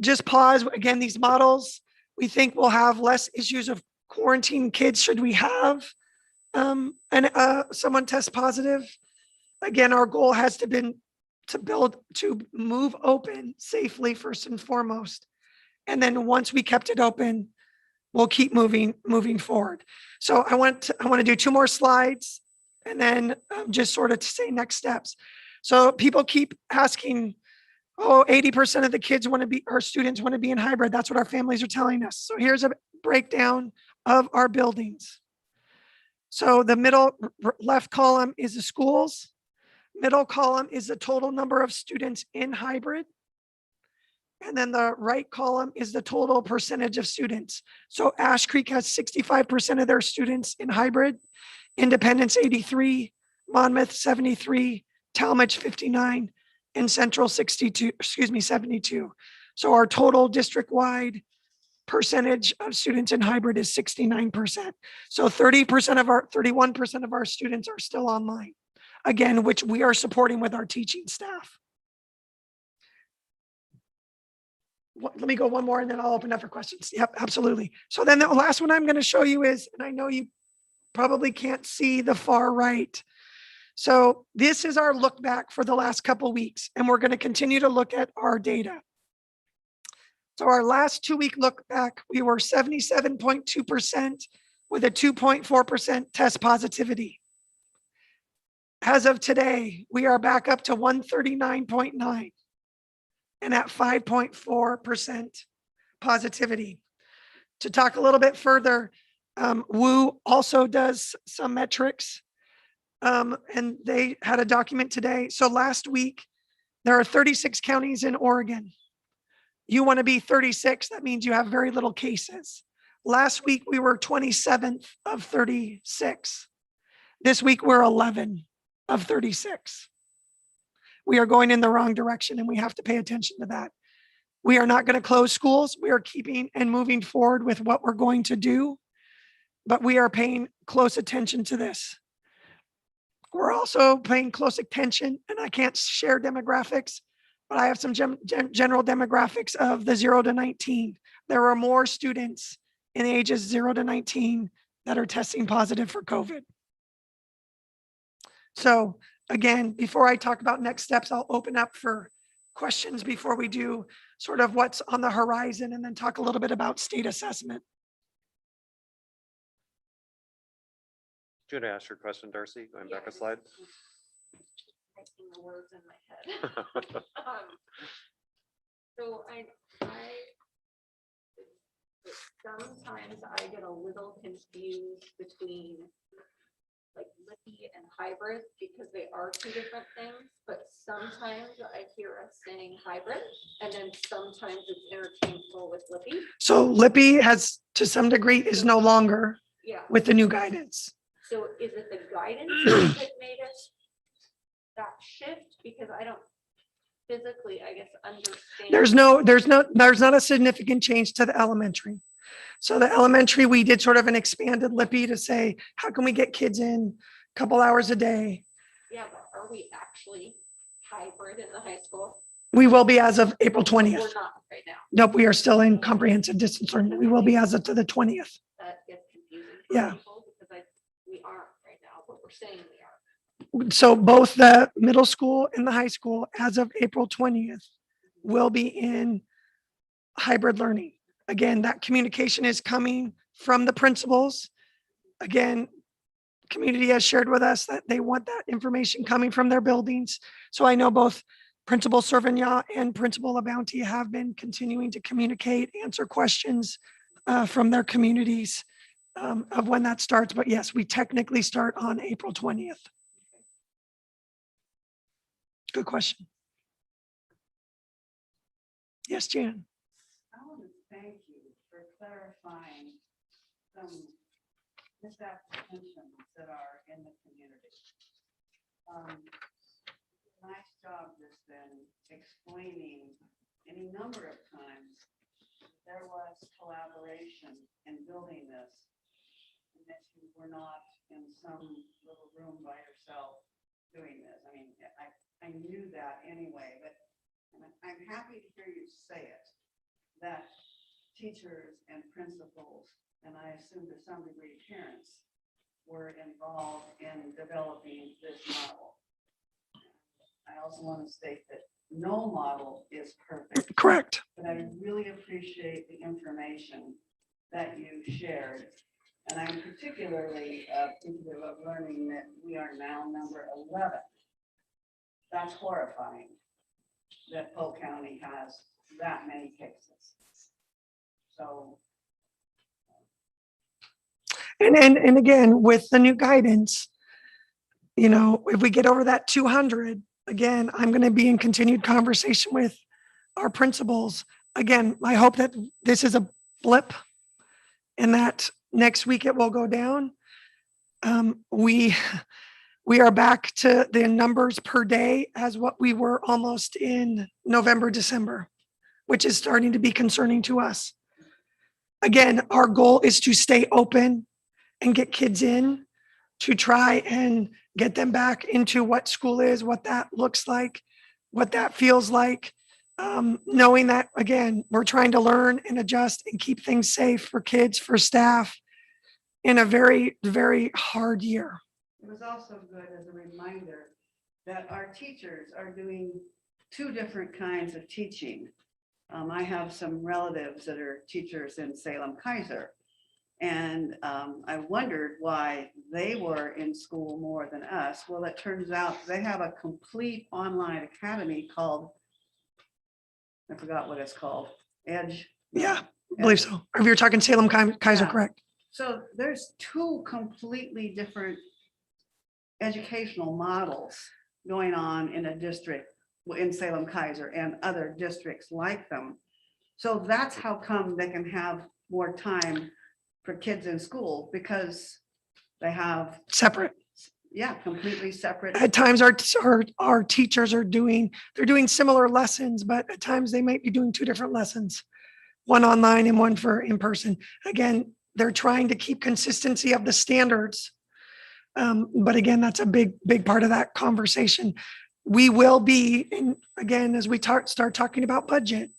just pause. Again, these models, we think we'll have less issues of quarantine kids should we have someone test positive. Again, our goal has been to move open safely first and foremost. And then once we kept it open, we'll keep moving forward. So I want to do 2 more slides and then just sort of to say next steps. So people keep asking, oh, 80% of the kids our students want to be in hybrid. That's what our families are telling us. So here's a breakdown of our buildings. So the middle left column is the schools. Middle column is the total number of students in hybrid. And then the right column is the total percentage of students. So Ash Creek has 65% of their students in hybrid, Independence 83, Monmouth 73, Talmadge 59, and Central 72. So our total district-wide percentage of students in hybrid is 69%. So 31% of our students are still online. Again, which we are supporting with our teaching staff. Let me go one more and then I'll open up for questions. Yep, absolutely. So then the last one I'm going to show you is, and I know you probably can't see the far right. So this is our look back for the last couple weeks, and we're going to continue to look at our data. So our last 2-week look back, we were 77.2% with a 2.4% test positivity. As of today, we are back up to 139.9 and at 5.4% positivity. To talk a little bit further, WU also does some metrics, and they had a document today. So last week, there are 36 counties in Oregon. You want to be 36, that means you have very little cases. Last week, we were 27th of 36. This week, we're 11 of 36. We are going in the wrong direction, and we have to pay attention to that. We are not going to close schools. We are keeping and moving forward with what we're going to do, but we are paying close attention to this. We're also paying close attention, and I can't share demographics, but I have some general demographics of the 0 to 19. There are more students in the ages 0 to 19 that are testing positive for COVID. So again, before I talk about next steps, I'll open up for questions before we do sort of what's on the horizon, and then talk a little bit about state assessment. Do you want to ask your question, Darcy? Going back a slide. Typing the words in my head. So sometimes I get a little confused between like Lippy and hybrid because they are two different things, but sometimes I hear us saying hybrid and then sometimes it's interchangeable with Lippy. So Lippy has, to some degree, is no longer with the new guidance. So is it the guidance that made us that shift? Because I don't physically, I guess, understand. There's not a significant change to the elementary. So the elementary, we did sort of an expanded Lippy to say, how can we get kids in a couple hours a day? Yeah, but are we actually hybrid in the high school? We will be as of April 20th. We're not right now. Nope, we are still in comprehensive distance learning. We will be as of to the 20th. That gets confusing for Yeah. people because we aren't right now, but we're saying we are. So both the middle school and the high school, as of April 20th, will be in hybrid learning. Again, that communication is coming from the principals. Again, community has shared with us that they want that information coming from their buildings. So I know both Principal Servignac and Principal LaBounty have been continuing to communicate, answer questions from their communities of when that starts. But yes, we technically start on April 20th. Good question. Yes, Jan. I want to thank you for clarifying some misapprehensions that are in the community. Nice job just then explaining any number of times there was collaboration in building this, and that you were not in some little room by yourself doing this. I mean, I knew that anyway, but I'm happy to hear you say it, that teachers and principals, and I assume to some degree parents, were involved in developing this model. I also want to state that no model is perfect. Correct. But I really appreciate the information that you shared. And I'm particularly appreciative of learning that we are now number 11. That's horrifying that Polk County has that many cases. So. And again, with the new guidance, you know, if we get over that 200, again, I'm going to be in continued conversation with our principals. Again, I hope that this is a blip and that next week it will go down. We We are back to the numbers per day as what we were almost in November, December, which is starting to be concerning to us. Again, our goal is to stay open and get kids in to try and get them back into what school is, what that looks like, what that feels like. Knowing that, again, we're trying to learn and adjust and keep things safe for kids, for staff in a very, very hard year. It was also good as a reminder that our teachers are doing two different kinds of teaching. I have some relatives that are teachers in Salem Kaiser, and I wondered why they were in school more than us. Well, it turns out they have a complete online academy called, I forgot what it's called, Edge. Yeah, I believe so. If you're talking Salem Kaiser, Yeah. correct? So there's two completely different educational models going on in a district in Salem Kaiser and other districts like them. So that's how come they can have more time for kids in school, because they have, Separate. yeah, completely separate. At times our teachers are doing similar lessons, but at times they might be doing two different lessons, one online and one for in person. Again, they're trying to keep consistency of the standards. But again, that's a big part of that conversation. We will be, and again, as we start talking about budget,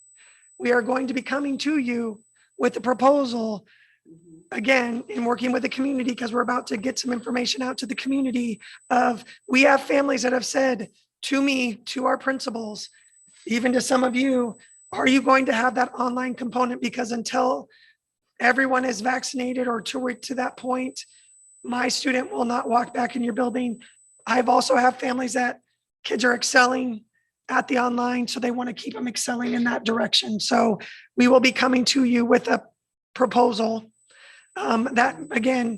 we are going to be coming to you with a proposal again, in working with the community, because we're about to get some information out to the community of, we have families that have said to me, to our principals, even to some of you, are you going to have that online component? Because until everyone is vaccinated or to that point, my student will not walk back in your building. I've also have families that kids are excelling at the online, so they want to keep them excelling in that direction. So we will be coming to you with a proposal that, again,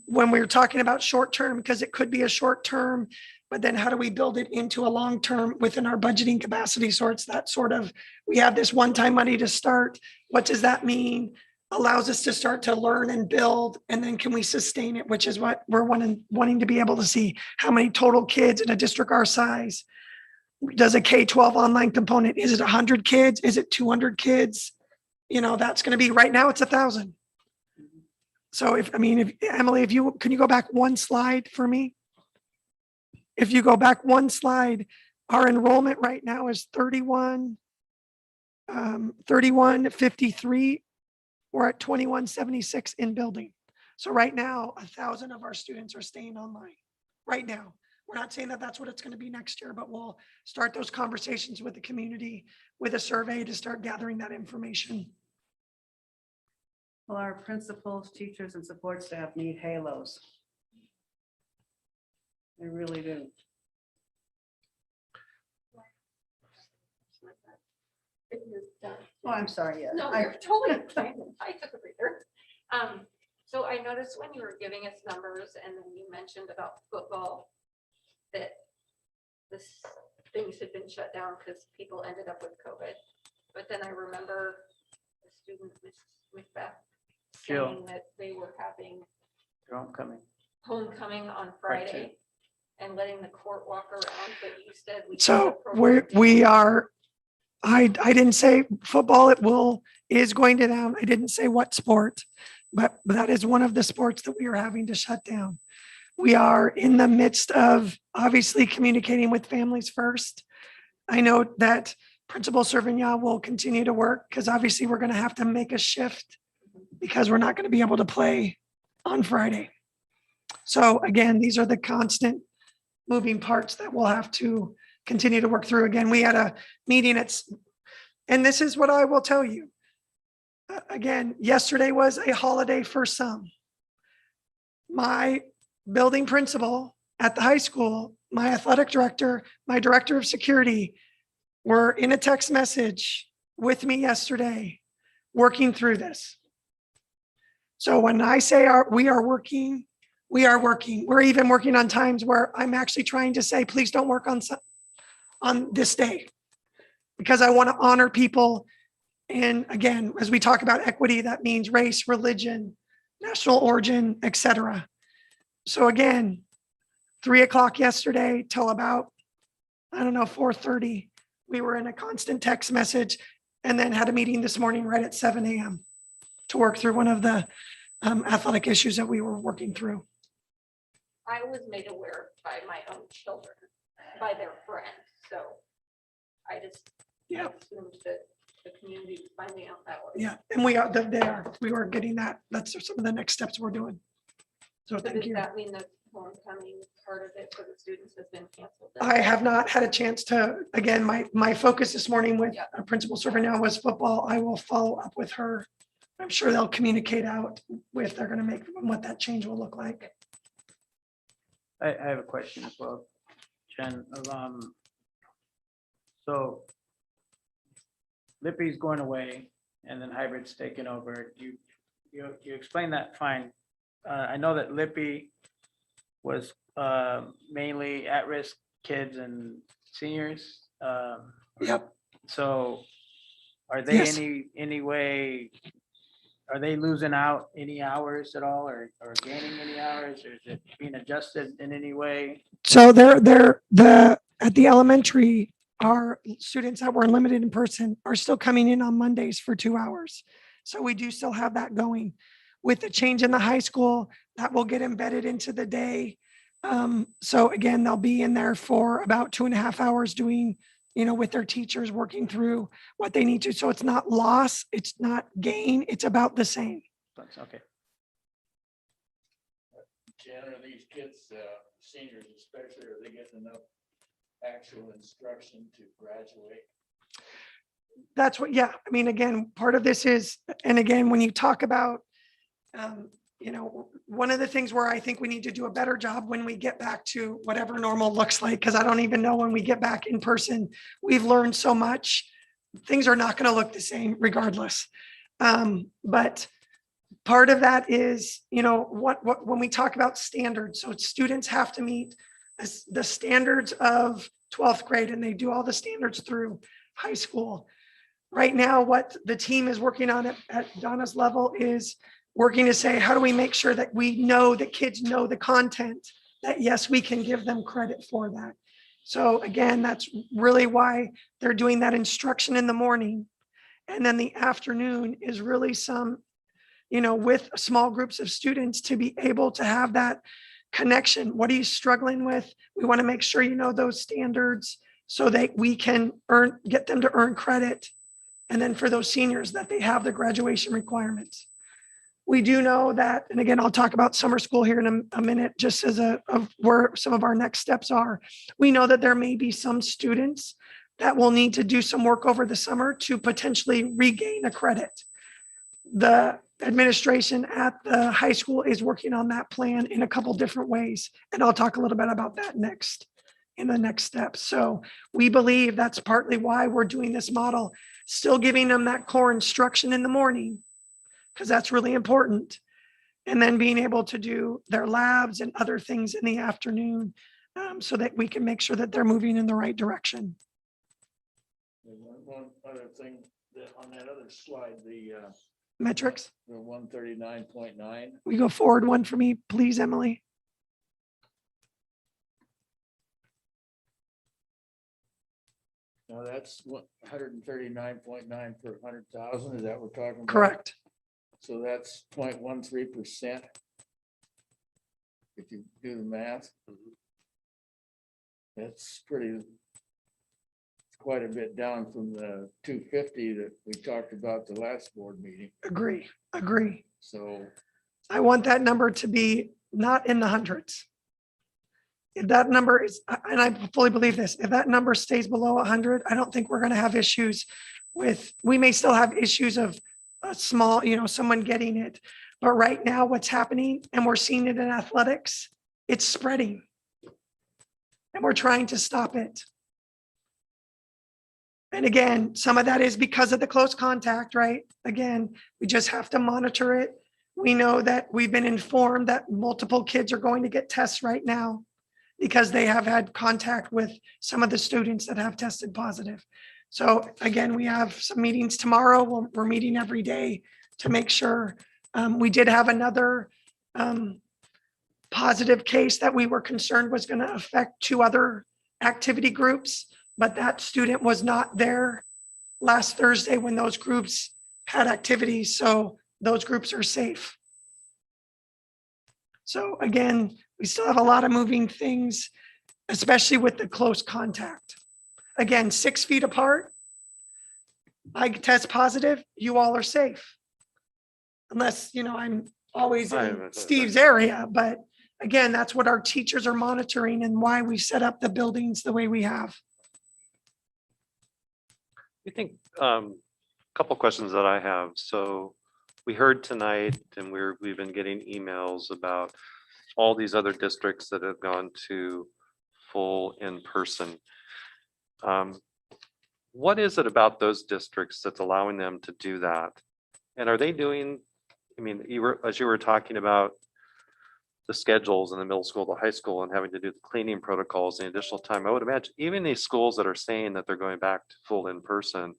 when we're talking about short term, because it could be a short term, but then how do we build it into a long term within our budgeting capacity? So it's that sort of, we have this one-time money to start. What does that mean? Allows us to start to learn and build, and then can we sustain it, which is what we're wanting to be able to see. How many total kids in a district our size? Does a K-12 online component, is it 100 kids? Is it 200 kids? You know, that's going to be, right now it's 1,000. So if Emily, can you go back one slide for me? If you go back one slide, our enrollment right now is 3153. We're at 2176 in building. So right now, 1,000 of our students are staying online right now. We're not saying that that's what it's going to be next year, but we'll start those conversations with the community with a survey to start gathering that information. Well, our principals, teachers, and support staff need halos. They really do. Oh, I'm sorry, yeah. No, you're totally fine. I took a breather. So I noticed when you were giving us numbers and then you mentioned about football, that things had been shut down because people ended up with COVID. But then I remember the student, Miss Macbeth, saying that they were having homecoming on Friday and letting the court walk around, but you said so we are, I didn't say football is going to down. I didn't say what sport, but that is one of the sports that we are having to shut down. We are in the midst of obviously communicating with families first. I know that Principal Servigna will continue to work, because obviously we're going to have to make a shift because we're not going to be able to play on Friday. So again, these are the constant moving parts that we'll have to continue to work through. Again, we had a meeting and this is what I will tell you. Again, yesterday was a holiday for some. My building principal at the high school, my athletic director, my director of security were in a text message with me yesterday, working through this. So when I say we are working. We're even working on times where I'm actually trying to say, please don't work on this day, because I want to honor people. And again, as we talk about equity, that means race, religion, national origin, etc. So again, 3 o'clock yesterday till about, I don't know, 4:30. We were in a constant text message and then had a meeting this morning right at 7 a.m. to work through one of the athletic issues that we were working through. I was made aware by my own children, by their friends, so I just assumed that the community was finding out that way. Yeah, and we were getting that. That's some of the next steps we're doing. So So thank does you. that mean that homecoming part of it for the students has been canceled? I have not had a chance to, again, my focus this morning with a principal server now was football. I will follow up with her. I'm sure they'll communicate out if they're going to make what that change will look like. I have a question as well, Jen. So Lippy's going away and then hybrid's taking over. You explained that fine. I know that Lippy was mainly at-risk kids and seniors. Yep. So are they Yes. any way, are they losing out any hours at all or gaining any hours? Or is it being adjusted in any way? So at the elementary, our students that were limited in person are still coming in on Mondays for 2 hours. So we do still have that going. With the change in the high school, that will get embedded into the day. So again, they'll be in there for about 2.5 hours doing, with their teachers, working through what they need to. So it's not loss, it's not gain, it's about the same. That's okay. Jen, are these kids, seniors especially, are they getting enough actual instruction to graduate? That's what, yeah. I mean, again, part of this is, and again, when you talk about, one of the things where I think we need to do a better job when we get back to whatever normal looks like, because I don't even know when we get back in person, we've learned so much. Things are not going to look the same regardless. But part of that is, when we talk about standards, so students have to meet the standards of 12th grade, and they do all the standards through high school. Right now, what the team is working on at Donna's level is working to say, how do we make sure that we know that kids know the content, that yes, we can give them credit for that. So again, that's really why they're doing that instruction in the morning. And then the afternoon is really some, with small groups of students to be able to have that connection. What are you struggling with? We want to make sure you know those standards so that we can get them to earn credit. And then for those seniors that they have the graduation requirements. We do know that, and again, I'll talk about summer school here in a minute, just as of where some of our next steps are. We know that there may be some students that will need to do some work over the summer to potentially regain a credit. The administration at the high school is working on that plan in a couple different ways. And I'll talk a little bit about that next in the next steps. So we believe that's partly why we're doing this model, still giving them that core instruction in the morning, because that's really important. And then being able to do their labs and other things in the afternoon so that we can make sure that they're moving in the right direction. One other thing that on that other slide, the Metrics. The 139.9. We go forward one for me, please, Emily. No, that's 139.9 per 100,000. Is that what we're talking about? Correct. So that's 0.13%. If you do the math, that's quite a bit down from the 250 that we talked about the last board meeting. Agree. So I want that number to be not in the hundreds. If that number is, and I fully believe this, if that number stays below 100, I don't think we're going to have issues with, we may still have issues of a small, someone getting it. But right now what's happening, and we're seeing it in athletics, it's spreading. And we're trying to stop it. And again, some of that is because of the close contact, right? Again, we just have to monitor it. We know that we've been informed that multiple kids are going to get tests right now because they have had contact with some of the students that have tested positive. So again, we have some meetings tomorrow. We're meeting every day to make sure. We did have another positive case that we were concerned was going to affect 2 other activity groups, but that student was not there last Thursday when those groups had activities. So those groups are safe. So again, we still have a lot of moving things, especially with the close contact. Again, 6 feet apart. I test positive, you all are safe. Unless, I'm always in Steve's area, but again, that's what our teachers are monitoring and why we set up the buildings the way we have. I think a couple questions that I have. So we heard tonight, and we've been getting emails about all these other districts that have gone to full in-person. What is it about those districts that's allowing them to do that? And are they doing, as you were talking about the schedules in the middle school, the high school, and having to do the cleaning protocols and additional time, I would imagine even these schools that are saying that they're going back to full in-person,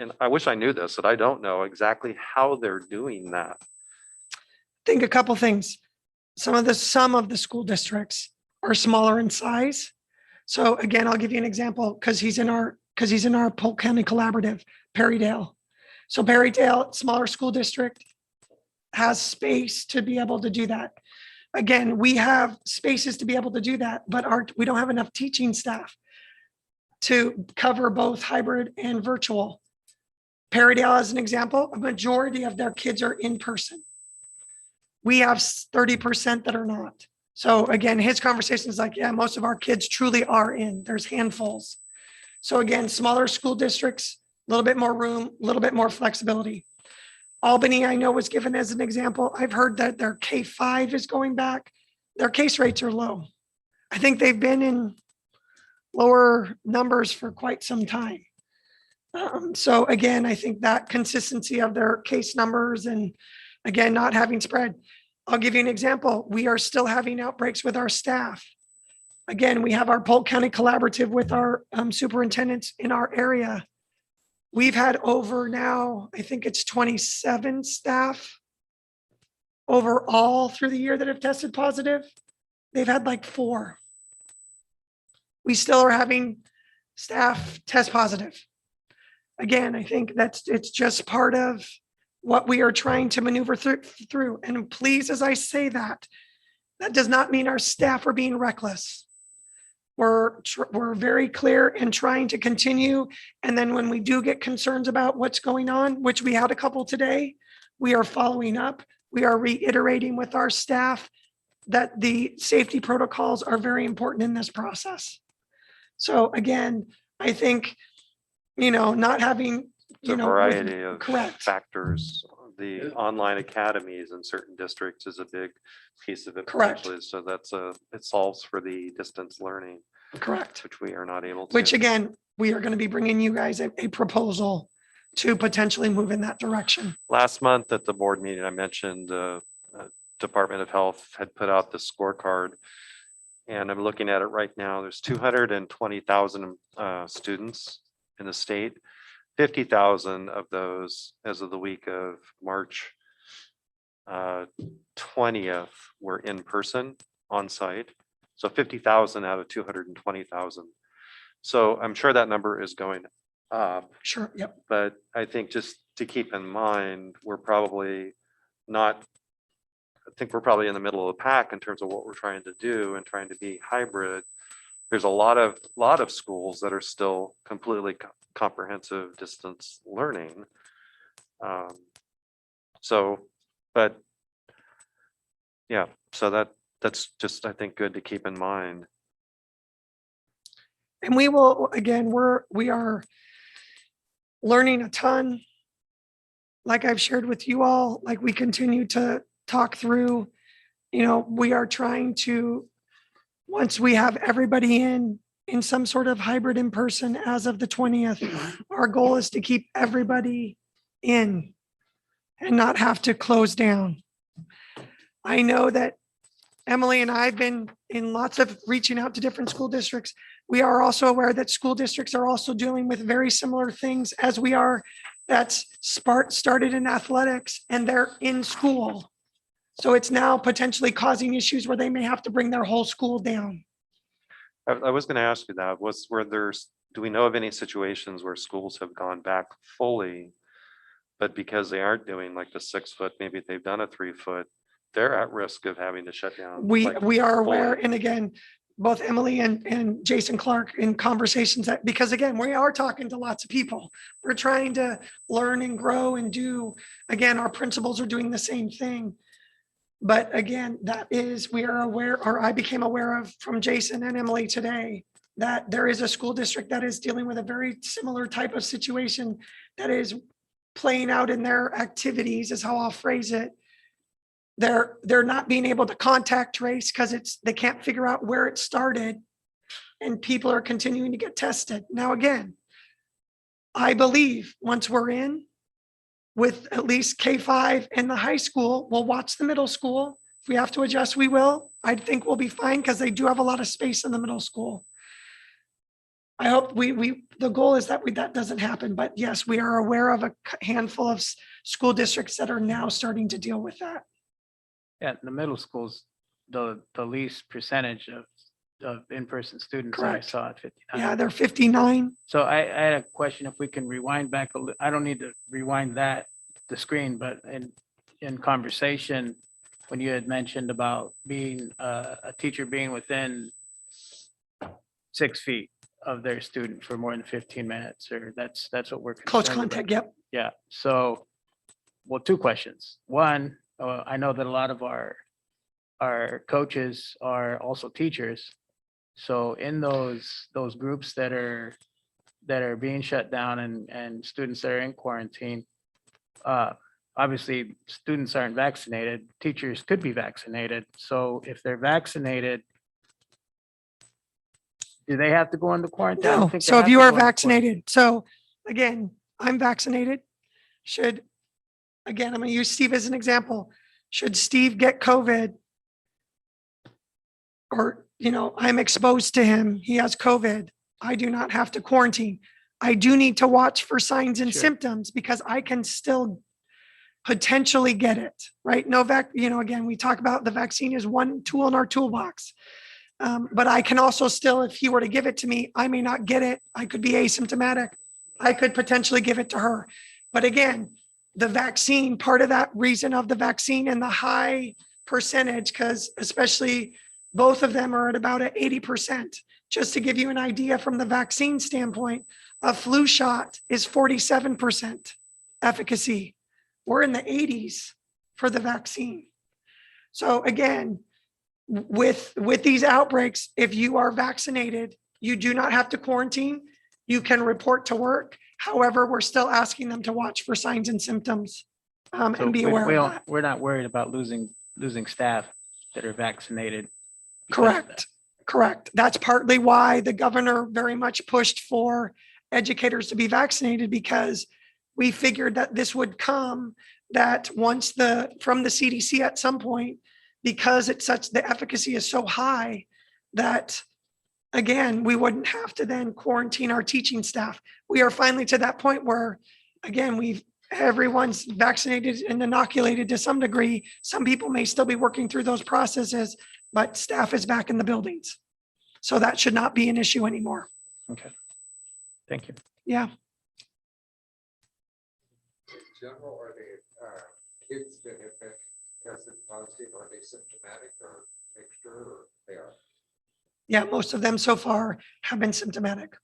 and I wish I knew this, but I don't know exactly how they're doing that. I think a couple things. Some of the school districts are smaller in size. So again, I'll give you an example because he's in our Polk County Collaborative, Perrydale. So Perrydale, smaller school district, has space to be able to do that. Again, we have spaces to be able to do that, but we don't have enough teaching staff to cover both hybrid and virtual. Perrydale, as an example, a majority of their kids are in person. We have 30% that are not. So again, his conversation is like, yeah, most of our kids truly are in. There's handfuls. So again, smaller school districts, a little bit more room, a little bit more flexibility. Albany, I know, was given as an example. I've heard that their K-5 is going back. Their case rates are low. I think they've been in lower numbers for quite some time. So again, I think that consistency of their case numbers and again, not having spread. I'll give you an example. We are still having outbreaks with our staff. Again, we have our Polk County Collaborative with our superintendents in our area. We've had over now, I think it's 27 staff overall through the year that have tested positive. They've had like 4. We still are having staff test positive. Again, I think it's just part of what we are trying to maneuver through. And please, as I say that does not mean our staff are being reckless. We're very clear and trying to continue. And then when we do get concerns about what's going on, which we had a couple today, we are following up. We are reiterating with our staff that the safety protocols are very important in this process. So again, I think, not having, A variety of correct factors. The online academies in certain districts is a big piece of it. Correct. Potentially. So it solves for the distance learning. Correct. Which we are not able to. Which again, we are going to be bringing you guys a proposal to potentially move in that direction. Last month at the board meeting, I mentioned Department of Health had put out the scorecard. And I'm looking at it right now. There's 220,000 students in the state. 50,000 of those as of the week of March 20th were in person on site. So 50,000 out of 220,000. So I'm sure that number is going up. Sure. Yep. But I think just to keep in mind, we're probably not, I think we're probably in the middle of the pack in terms of what we're trying to do and trying to be hybrid. There's a lot of schools that are still completely comprehensive distance learning. But yeah, so that's just, I think, good to keep in mind. And we will, again, we are learning a ton. Like I've shared with you all, like we continue to talk through, we are trying to, once we have everybody in some sort of hybrid in person as of the 20th, our goal is to keep everybody in and not have to close down. I know that Emily and I have been in lots of reaching out to different school districts. We are also aware that school districts are also dealing with very similar things as we are. That's started in athletics and they're in school. So it's now potentially causing issues where they may have to bring their whole school down. I was going to ask you that, do we know of any situations where schools have gone back fully, but because they aren't doing like the 6 foot, maybe they've done a 3 foot, they're at risk of having to shut down? We are aware, fully? and again, both Emily and Jason Clark in conversations that, because again, we are talking to lots of people. We're trying to learn and grow and do, again, our principals are doing the same thing. But again, we are aware, or I became aware of from Jason and Emily today, that there is a school district that is dealing with a very similar type of situation that is playing out in their activities, is how I'll phrase it. They're not being able to contact trace because they can't figure out where it started, and people are continuing to get tested. Now, again, I believe once we're in with at least K-5 and the high school, we'll watch the middle school. If we have to adjust, we will. I think we'll be fine because they do have a lot of space in the middle school. I hope the goal is that that doesn't happen, but yes, we are aware of a handful of school districts that are now starting to deal with that. Yeah, the middle schools, the least percentage of in-person students that I Correct. saw at 59. Yeah, they're 59. So I had a question, if we can rewind back a little. I don't need to rewind the screen, but in conversation, when you had mentioned about being a teacher being within 6 feet of their student for more than 15 minutes, or that's what we're Close concerned contact, about. yep. Yeah, so, well, 2 questions. One, I know that a lot of our coaches are also teachers. So in those groups that are being shut down and students that are in quarantine, obviously students aren't vaccinated, teachers could be vaccinated. So if they're vaccinated, do they have to go into quarantine? I don't No, think they so if have you to are go into vaccinated, so again, I'm vaccinated. I'm going to use Steve as an example. Should Steve get COVID, or, I'm exposed to him, he has COVID, I do not have to quarantine. I do need to watch for signs and Sure. symptoms because I can still potentially get it, right? Again, we talk about the vaccine is one tool in our toolbox. But I can also still, if he were to give it to me, I may not get it. I could be asymptomatic. I could potentially give it to her. But again, the vaccine, part of that reason of the vaccine and the high percentage, because especially both of them are at about an 80%. Just to give you an idea from the vaccine standpoint, a flu shot is 47% efficacy. We're in the 80s for the vaccine. So again, with these outbreaks, if you are vaccinated, you do not have to quarantine. You can report to work. However, we're still asking them to watch for signs and symptoms So and be aware of that. we're not worried about losing staff that are vaccinated. because of that. Correct. That's partly why the governor very much pushed for educators to be vaccinated, because we figured that this would come, that once from the CDC at some point, because the efficacy is so high that, again, we wouldn't have to then quarantine our teaching staff. We are finally to that point where, again, everyone's vaccinated and inoculated to some degree. Some people may still be working through those processes, but staff is back in the buildings. So that should not be an issue anymore. Okay. Thank you. Yeah. In general, are they kids that have been tested positive, are they symptomatic or mixture, or they are? Yeah, most of them so far have been symptomatic.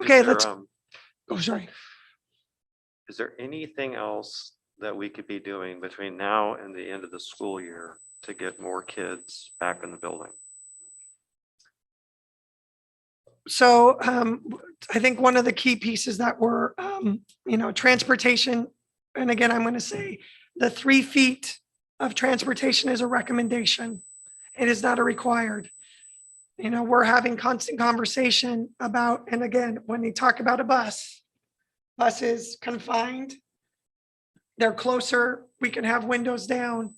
Okay, let's, sorry. Is there anything else that we could be doing between now and the end of the school year to get more kids back in the building? So I think one of the key pieces that were, transportation, and again, I'm going to say the 3 feet of transportation is a recommendation. It is not a required. We're having constant conversation about, and again, when you talk about a bus is confined. They're closer. We can have windows down.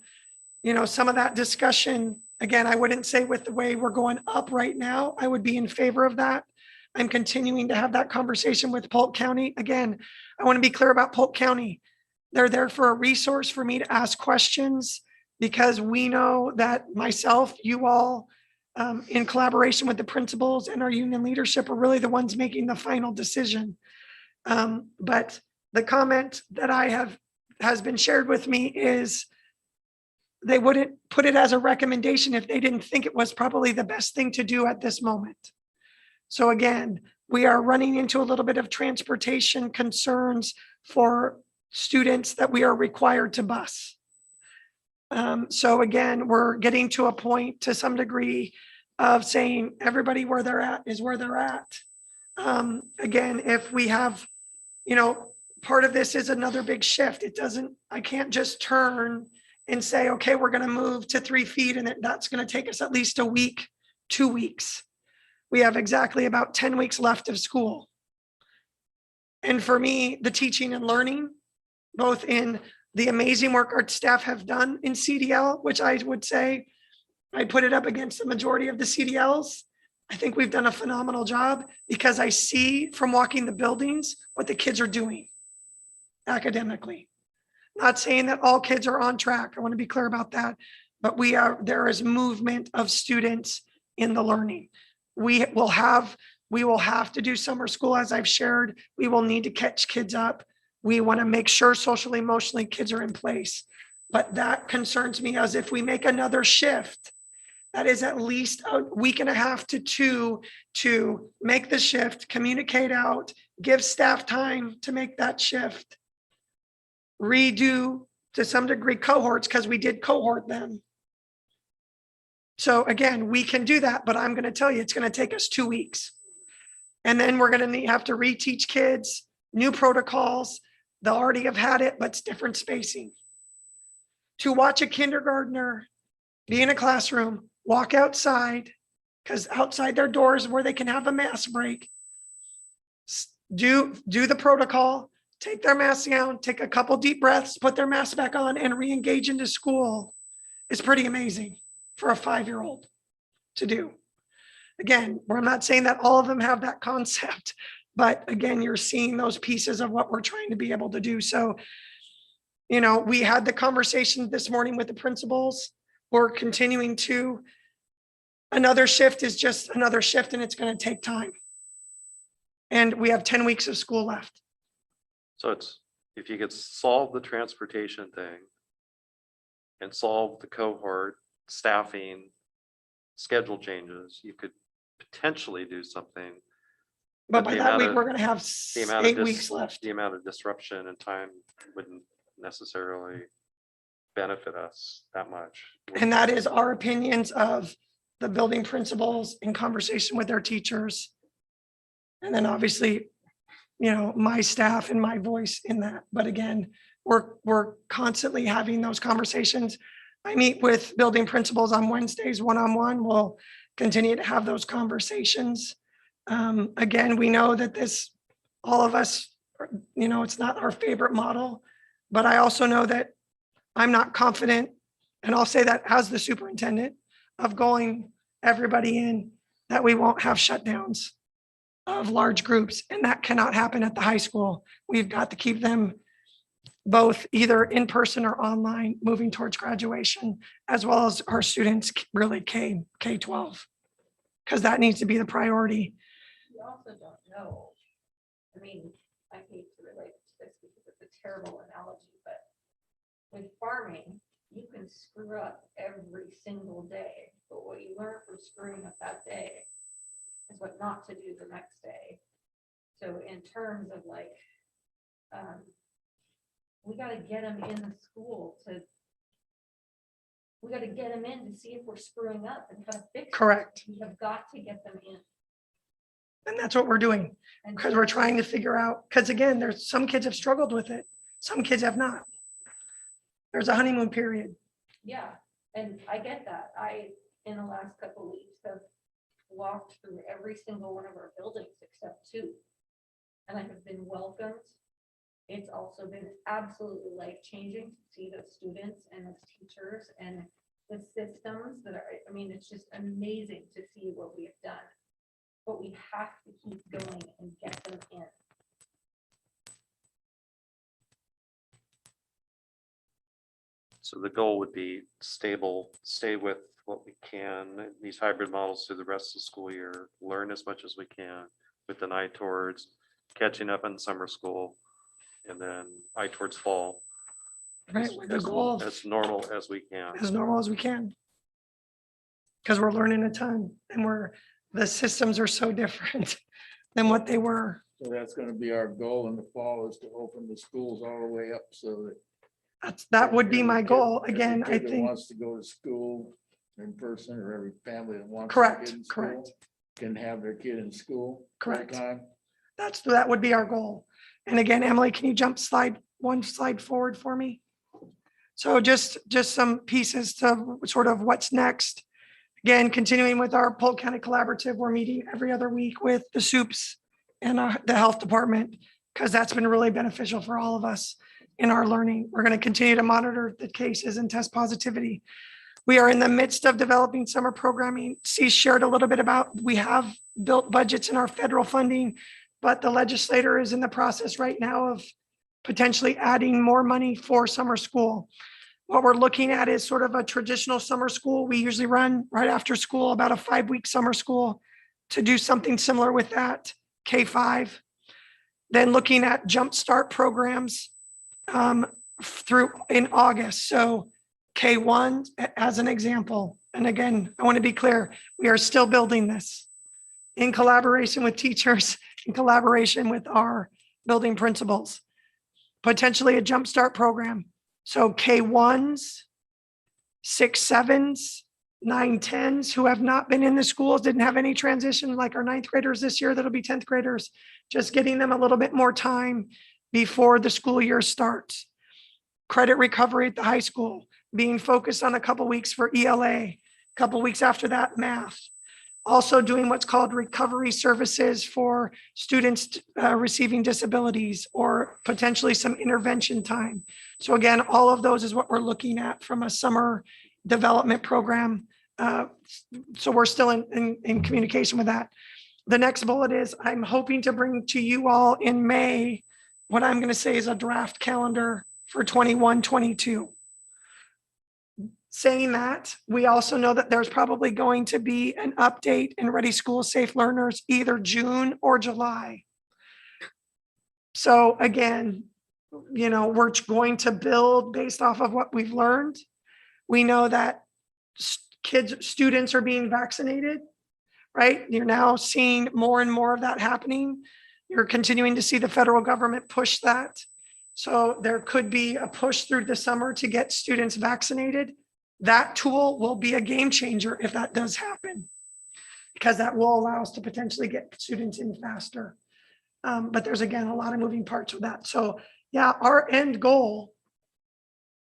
Some of that discussion, again, I wouldn't say with the way we're going up right now, I would be in favor of that. I'm continuing to have that conversation with Polk County. Again, I want to be clear about Polk County. They're there for a resource for me to ask questions because we know that myself, you all, in collaboration with the principals and our union leadership are really the ones making the final decision. But the comment that has been shared with me is they wouldn't put it as a recommendation if they didn't think it was probably the best thing to do at this moment. So again, we are running into a little bit of transportation concerns for students that we are required to bus. So again, we're getting to a point to some degree of saying everybody where they're at is where they're at. Again, if we have, part of this is another big shift. I can't just turn and say, okay, we're going to move to 3 feet and that's going to take us at least a week, 2 weeks. We have exactly about 10 weeks left of school. And for me, the teaching and learning, both in the amazing work our staff have done in CDL, which I would say I put it up against the majority of the CDLs. I think we've done a phenomenal job because I see from walking the buildings what the kids are doing academically. Not saying that all kids are on track. I want to be clear about that, but there is movement of students in the learning. We will have to do summer school, as I've shared. We will need to catch kids up. We want to make sure socially, emotionally kids are in place. But that concerns me as if we make another shift, that is at least a week and a half to 2 to make the shift, communicate out, give staff time to make that shift, redo to some degree cohorts because we did cohort them. So again, we can do that, but I'm going to tell you, it's going to take us 2 weeks. And then we're going to have to reteach kids new protocols. They'll already have had it, but it's different spacing. To watch a kindergartner be in a classroom, walk outside, because outside their doors where they can have a mask break, do the protocol, take their mask down, take a couple deep breaths, put their mask back on and re-engage into school is pretty amazing for a 5-year-old to do. Again, I'm not saying that all of them have that concept, but again, you're seeing those pieces of what we're trying to be able to do. So, we had the conversation this morning with the principals. We're continuing to, another shift is just another shift and it's going to take time. And we have 10 weeks of school left. So if you could solve the transportation thing and solve the cohort staffing schedule changes, you could potentially do something. But by that week, we're going to have 8 weeks left. The amount of disruption and time wouldn't necessarily benefit us that much. And that is our opinions of the building principals in conversation with their teachers. And then obviously, my staff and my voice in that. But again, we're constantly having those conversations. I meet with building principals on Wednesdays, one-on-one. We'll continue to have those conversations. Again, we know that all of us, it's not our favorite model, but I also know that I'm not confident, and I'll say that as the superintendent, of going everybody in, that we won't have shutdowns of large groups, and that cannot happen at the high school. We've got to keep them both either in person or online moving towards graduation, as well as our students really K-12, because that needs to be the priority. You also don't know. I hate to relate to this because it's a terrible analogy, but with farming, you can screw up every single day, but what you learn from screwing up that day is what not to do the next day. So in terms of we got to get them in the school we got to get them in to see if we're screwing up and how to fix it. Correct. We have got to get them in. And that's what we're doing, because we're trying to figure out, because again, there's some kids have struggled with it. Some kids have not. There's a honeymoon period. Yeah, and I get that. I, in the last couple of weeks, have walked through every single one of our buildings except 2. And I have been welcomed. It's also been absolutely life-changing to see those students and those teachers and the systems that are, it's just amazing to see what we have done. But but we have to keep going and get them in. So the goal would be stable, stay with what we can, these hybrid models through the rest of the school year, learn as much as we can with an eye towards catching up in summer school, and then eye towards fall. Right, with the goal of As normal as we can. as normal as we can. Because we're learning a ton and the systems are so different than what they were. So that's gonna be our goal in the fall, is to open the schools all the way up so that. That would be my every kid- goal. every Again, I kid that think, Wants to go to school in person, or every family that wants. Correct, their kid in correct. school Can have their kid in school. full Correct. time. that would be our goal. And again, Emily, can you jump one slide forward for me? So just some pieces to sort of what's next. Again, continuing with our Polk County Collaborative, we're meeting every other week with the soups and the health department, because that's been really beneficial for all of us in our learning. We're going to continue to monitor the cases and test positivity. We are in the midst of developing summer programming. C shared a little bit about, we have built budgets in our federal funding, but the legislator is in the process right now of potentially adding more money for summer school. What we're looking at is sort of a traditional summer school. We usually run right after school, about a 5-week summer school, to do something similar with that, K-5. Then looking at jumpstart programs through in August. So K1 as an example. And again, I want to be clear, we are still building this in collaboration with teachers, in collaboration with our building principals, potentially a jumpstart program. So K1s, 6, 7s, 9, 10s who have not been in the schools, didn't have any transition, like our 9th graders this year, that'll be 10th graders, just getting them a little bit more time before the school year starts. Credit recovery at the high school, being focused on a couple weeks for ELA, a couple weeks after that, math. Also doing what's called recovery services for students receiving disabilities, or potentially some intervention time. So again, all of those is what we're looking at from a summer development program. So we're still in communication with that. The next bullet is, I'm hoping to bring to you all in May, what I'm going to say is a draft calendar for 21-22. Saying that, we also know that there's probably going to be an update in Ready School Safe Learners, either June or July. So again, we're going to build based off of what we've learned. We know that students are being vaccinated, right? You're now seeing more and more of that happening. You're continuing to see the federal government push that. So there could be a push through the summer to get students vaccinated. That tool will be a game changer if that does happen, because that will allow us to potentially get students in faster. But there's, again, a lot of moving parts with that. So yeah, our end goal,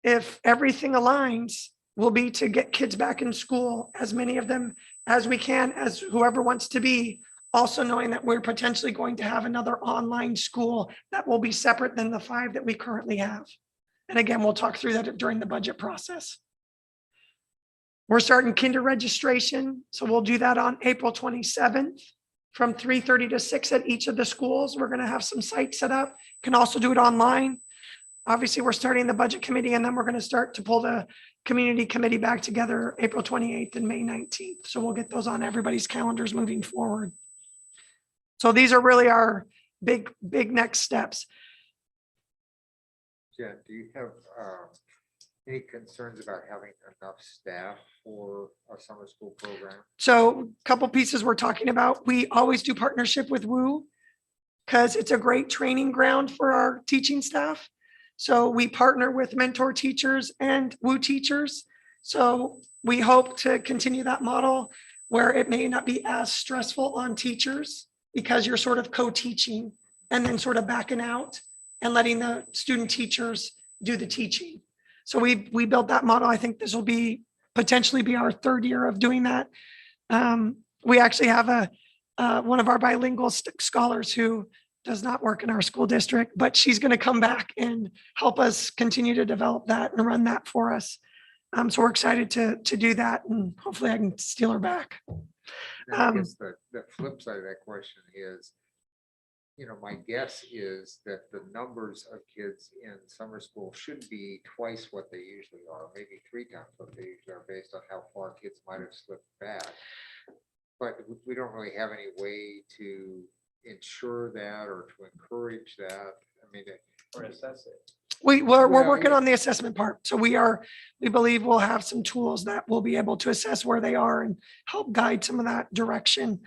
if everything aligns, will be to get kids back in school, as many of them as we can, as whoever wants to be, also knowing that we're potentially going to have another online school that will be separate than the 5 that we currently have. And again, we'll talk through that during the budget process. We're starting kinder registration. So we'll do that on April 27th from 3:30 to 6 at each of the schools. We're going to have some sites set up. Can also do it online. Obviously, we're starting the budget committee, and then we're going to start to pull the community committee back together April 28th and May 19th. So we'll get those on everybody's calendars moving forward. So these are really our big next steps. Jen, do you have any concerns about having enough staff for a summer school program? So a couple pieces we're talking about. We always do partnership with WU, because it's a great training ground for our teaching staff. So we partner with mentor teachers and WU teachers. So we hope to continue that model where it may not be as stressful on teachers, because you're sort of co-teaching and then sort of backing out and letting the student teachers do the teaching. So we built that model. I think this will potentially be our 3rd year of doing that. We actually have one of our bilingual scholars who does not work in our school district, but she's going to come back and help us continue to develop that and run that for us. So we're excited to do that, and hopefully I can steal her back. Now, I guess the flip side of that question is, my guess is that the numbers of kids in summer school should be twice what they usually are, maybe 3 times what they usually are, based on how far kids might have slipped back. But we don't really have any way to ensure that or to encourage that. I mean, Or assess it. We're Well, working yeah. on the assessment part. So we believe we'll have some tools that will be able to assess where they are and help guide some of that direction.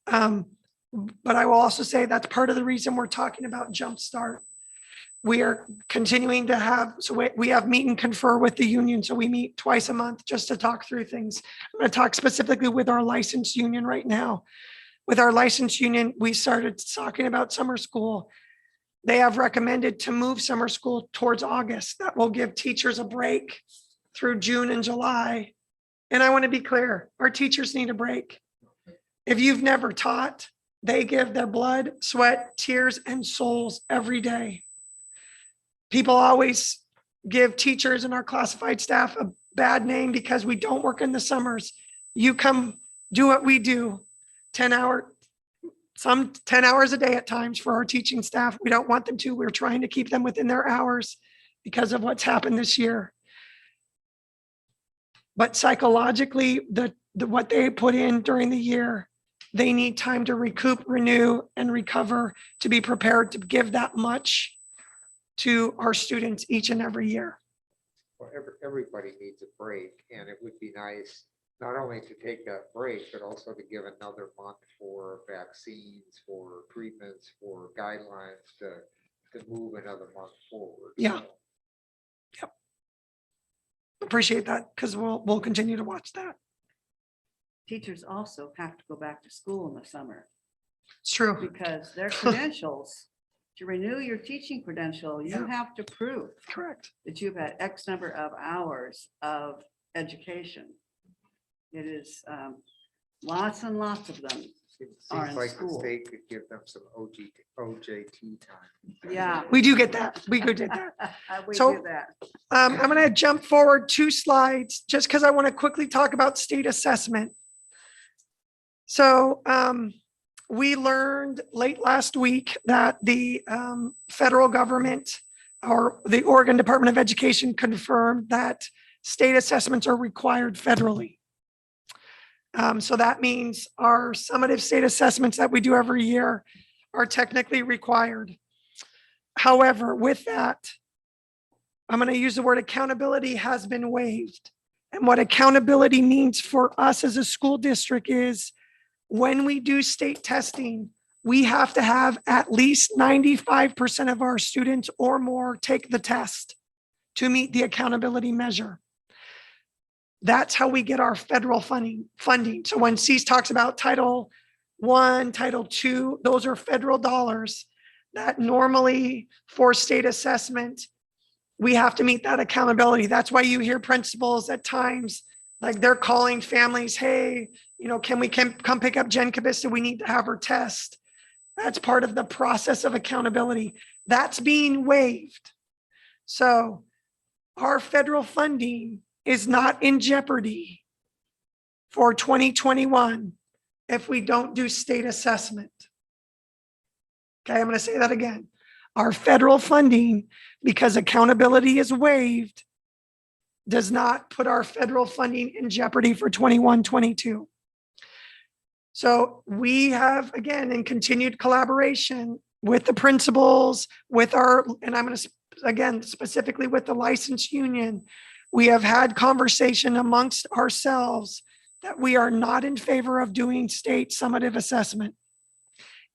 But I will also say that's part of the reason we're talking about Jumpstart. We are continuing to have, so we have meet and confer with the union. So we meet twice a month just to talk through things. I'm going to talk specifically with our licensed union right now. With our licensed union, we started talking about summer school. They have recommended to move summer school towards August. That will give teachers a break through June and July. And I want to be clear, our teachers need a break. If you've never taught, they give their blood, sweat, tears, and souls every day. People always give teachers and our classified staff a bad name because we don't work in the summers. You come do what we do, 10 hours a day at times for our teaching staff. We don't want them to. We're trying to keep them within their hours because of what's happened this year. But psychologically, what they put in during the year, they need time to recoup, renew, and recover to be prepared to give that much to our students each and every year. well, everybody needs a break, and it would be nice not only to take that break, but also to give another month for vaccines, for treatments, for guidelines to move another month forward. Yeah. Yep. Appreciate that, because we'll continue to watch that. Teachers also have to go back to school in the summer. It's true. Because their credentials, to renew your teaching credential, you Yeah. have to prove Correct. that you've had X number of hours of education. It is lots and lots of them It are seems in like the school. state could give them some OJT time. Yeah. We do get that. We do get that. We So- do that. I'm going to jump forward 2 slides just because I want to quickly talk about state assessment. So we learned late last week that the federal government or the Oregon Department of Education confirmed that state assessments are required federally. So that means our summative state assessments that we do every year are technically required. However, with that, I'm going to use the word accountability has been waived. And what accountability means for us as a school district is when we do state testing, we have to have at least 95% of our students or more take the test to meet the accountability measure. That's how we get our federal funding. So when CEAS talks about Title I, Title II, those are federal dollars that normally for state assessment, we have to meet that accountability. That's why you hear principals at times, like they're calling families, hey, can we come pick up Jen Kabista? We need to have her test. That's part of the process of accountability. That's being waived. So our federal funding is not in jeopardy for 2021 if we don't do state assessment. Okay, I'm going to say that again. Our federal funding, because accountability is waived, does not put our federal funding in jeopardy for 21-22. So we have, again, in continued collaboration with the principals, and I'm going to, again, specifically with the licensed union, we have had conversation amongst ourselves that we are not in favor of doing state summative assessment.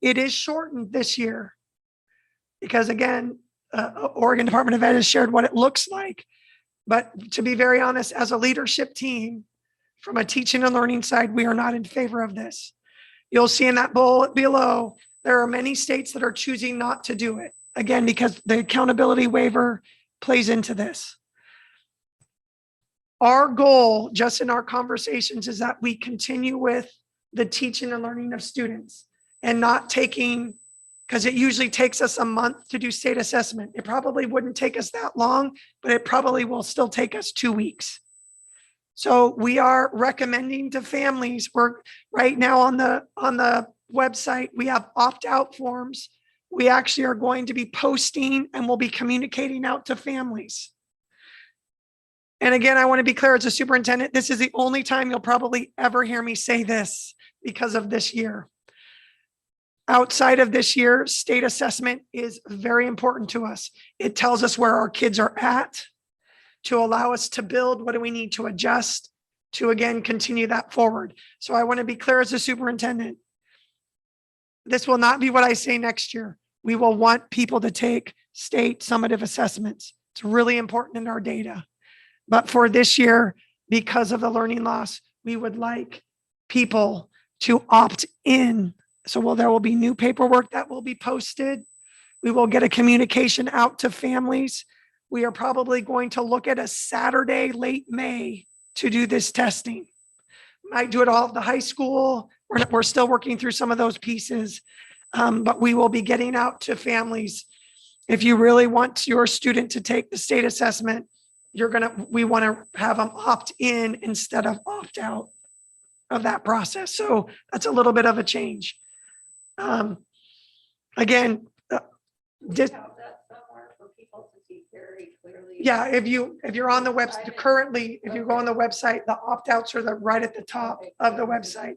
It is shortened this year because, again, Oregon Department of Ed has shared what it looks like. But to be very honest, as a leadership team, from a teaching and learning side, we are not in favor of this. You'll see in that bullet below, there are many states that are choosing not to do it. Again, because the accountability waiver plays into this. Our goal, just in our conversations, is that we continue with the teaching and learning of students and not taking, because it usually takes us a month to do state assessment. It probably wouldn't take us that long, but it probably will still take us 2 weeks So we are recommending to families, we're right now on the website, we have opt-out forms. We actually are going to be posting and we'll be communicating out to families. And again, I want to be clear as a superintendent, this is the only time you'll probably ever hear me say this because of this year. Outside of this year, state assessment is very important to us. It tells us where our kids are at to allow us to build what do we need to adjust to, again, continue that forward. So I want to be clear as a superintendent. This will not be what I say next year. We will want people to take state summative assessments. It's really important in our data. But for this year, because of the learning loss, we would like people to opt in. So there will be new paperwork that will be posted. We will get a communication out to families. We are probably going to look at a Saturday, late May, to do this testing. Might do it all at the high school. We're still working through some of those pieces, but we will be getting out to families. If you really want your student to take the state assessment, we want to have them opt in instead of opt out of that process. So that's a little bit of a change. Again, yeah, if you're on the website currently, if you go on the website, the opt-outs are right at the top of the website,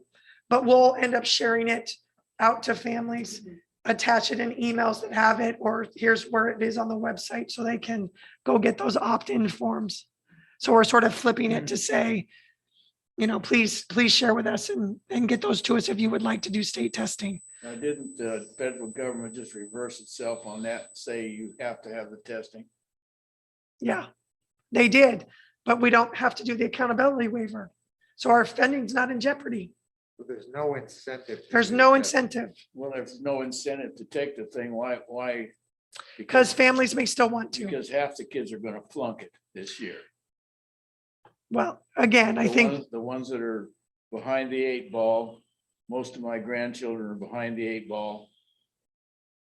but we'll end up sharing it out to families, attach it in emails that have it, or here's where it is on the website so they can go get those opt-in forms. So we're sort of flipping it to say, please share with us and get those to us if you would like to do state testing. Now, didn't the federal government just reverse itself on that and say you have to have the testing? Yeah, they did, but we don't have to do the accountability waiver. So our funding's not in jeopardy. So there's no incentive. There's no incentive. Well, there's no incentive to take the thing. Why? Because families may still want to. Because half the kids are going to flunk it this year. Well, again, I think the ones that are behind the 8 ball, most of my grandchildren are behind the 8 ball.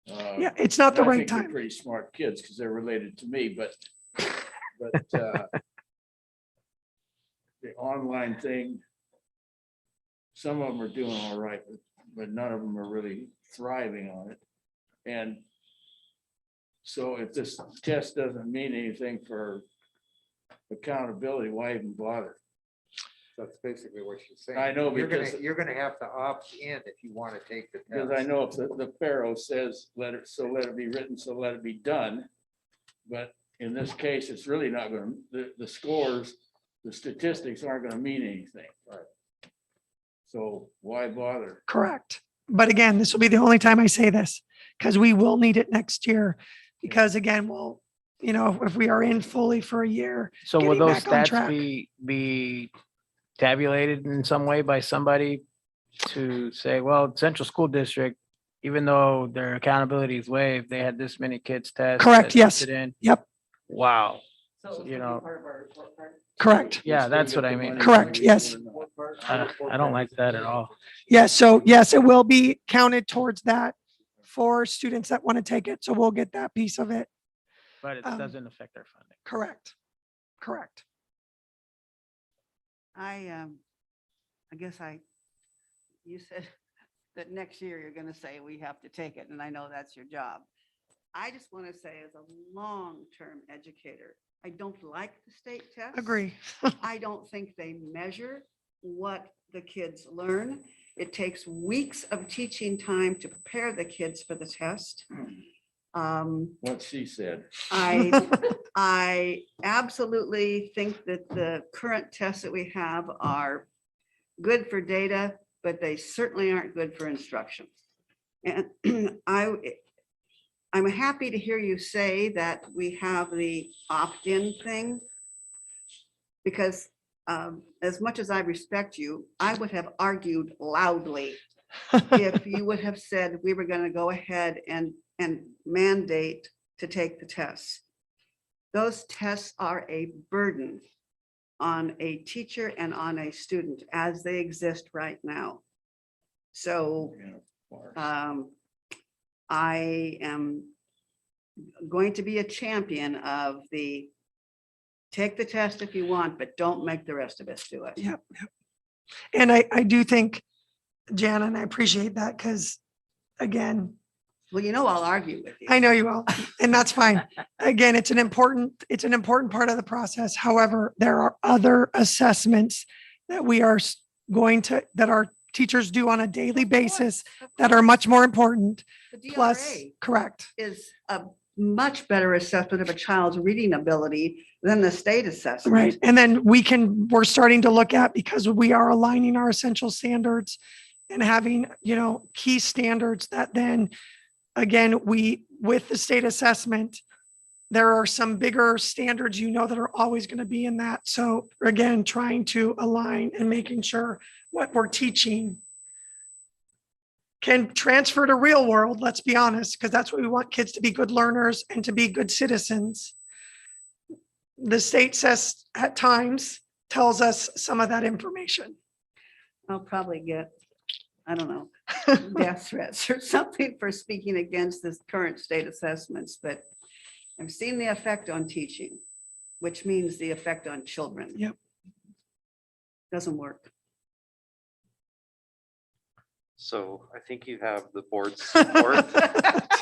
Yeah, it's not the I right think they're time. pretty smart kids because they're related to me, but the online thing, some of them are doing all right, but none of them are really thriving on it. And so if this test doesn't mean anything for accountability, why even bother? That's basically what she's saying. I know, You're because gonna have to opt in if you want to take the test. because I know if the Pharaoh says, let it be written, so let it be done. But in this case, it's really not going to, the scores, the statistics aren't going to mean anything. Right. So why bother? Correct. But again, this will be the only time I say this because we will need it next year. Because again, if we are in fully for a year. So will getting those back on stats track. be tabulated in some way by somebody to say, well, Central School District, even though their accountability is waived, they had this many kids test. Correct, that yes. opted in? Yep. Wow. So Correct. Yeah, that's what I mean. Correct, yes. I don't like that at all. Yes. So yes, it will be counted towards that for students that want to take it. So we'll get that piece of it. But it doesn't affect their funding. Correct. Correct. I guess you said that next year you're going to say we have to take it, and I know that's your job. I just want to say, as a long-term educator, I don't like the state test. Agree. I don't think they measure what the kids learn. It takes weeks of teaching time to prepare the kids for the test. What she said. I absolutely think that the current tests that we have are good for data, but they certainly aren't good for instruction. And I'm happy to hear you say that we have the opt-in thing, because as much as I respect you, I would have argued loudly if you would have said we were going to go ahead and mandate to take the tests. Those tests are a burden on a teacher and on a student as they exist right now. So I am going to be a champion of the Take the test if you want, but don't make the rest of us do it. Yep. Yep. And I do think, Jan, and I appreciate that because, again, Well, I'll argue with you. I know you will, and that's fine. Again, it's an important part of the process. However, there are other assessments that we are that our teachers do on a daily basis that are much more important. The Plus, DRA correct. is a much better assessment of a child's reading ability than the state assessment. Right. And then we're starting to look at, because we are aligning our essential standards and having, key standards that then, again, with the state assessment, there are some bigger standards, that are always going to be in that. So again, trying to align and making sure what we're teaching can transfer to real world, let's be honest, because that's what we want kids to be, good learners and to be good citizens. The state says at times tells us some of that information. I'll probably get, I don't know, death threats or something for speaking against this current state assessments, but I've seen the effect on teaching, which means the effect on children. Yep. Doesn't work. So I think you have the board's support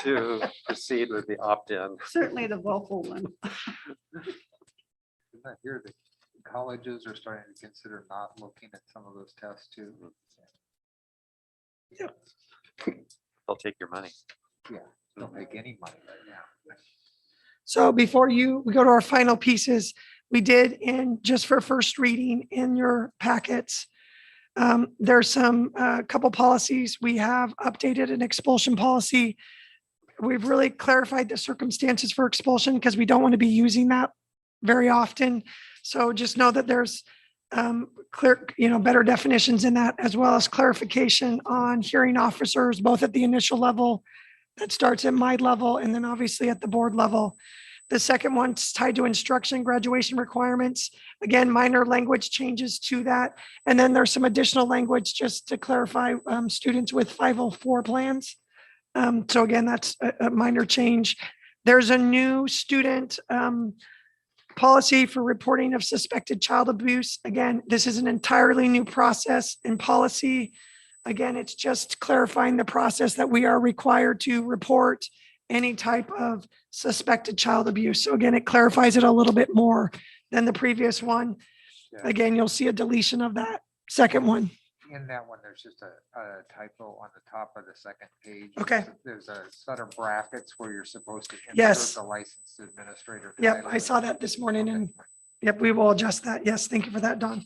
to proceed with the opt-in. Certainly the vocal one. I hear that colleges are starting to consider not looking at some of those tests too. They'll take your money. Yeah, don't make any money right now. So before we go to our final pieces, we did just for first reading in your packets, there's some couple policies. We have updated an expulsion policy. We've really clarified the circumstances for expulsion because we don't want to be using that very often. So just know that there's clear, better definitions in that, as well as clarification on hearing officers, both at the initial level that starts at my level and then obviously at the board level. The second one's tied to instruction graduation requirements. Again, minor language changes to that. And then there's some additional language just to clarify students with 504 plans. So again, that's a minor change. There's a new student policy for reporting of suspected child abuse. Again, this is an entirely new process and policy. Again, it's just clarifying the process that we are required to report any type of suspected child abuse. So again, it clarifies it a little bit more than the previous one. Yeah. Again, you'll see a deletion of that second one. In that one, there's just a typo on the top of the second page. Okay. There's a set of brackets where you're supposed to Yes. insert the licensed administrator. Yep, title. I saw that this morning and yep, we will adjust that. Yes, thank you for that, Don.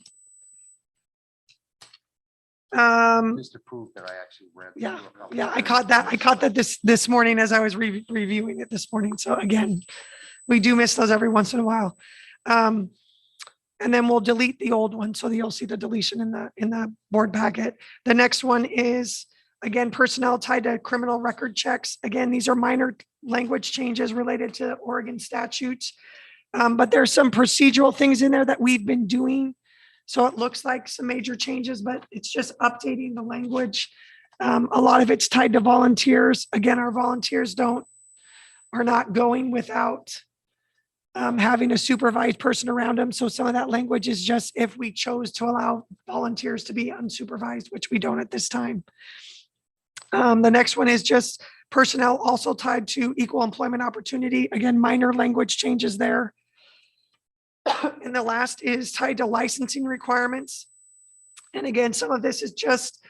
Just to prove that I actually read. Yeah, through it. yeah, I caught that this morning as I was reviewing it this morning. So again, we do miss those every once in a while. And then we'll delete the old one. So you'll see the deletion in the board packet. The next one is, again, personnel tied to criminal record checks. Again, these are minor language changes related to Oregon statutes. But there's some procedural things in there that we've been doing. So it looks like some major changes, but it's just updating the language. A lot of it's tied to volunteers. Again, our volunteers are not going without having a supervised person around them. So some of that language is just if we chose to allow volunteers to be unsupervised, which we don't at this time. The next one is just personnel also tied to equal employment opportunity. Again, minor language changes there. And the last is tied to licensing requirements. And again, some of this is just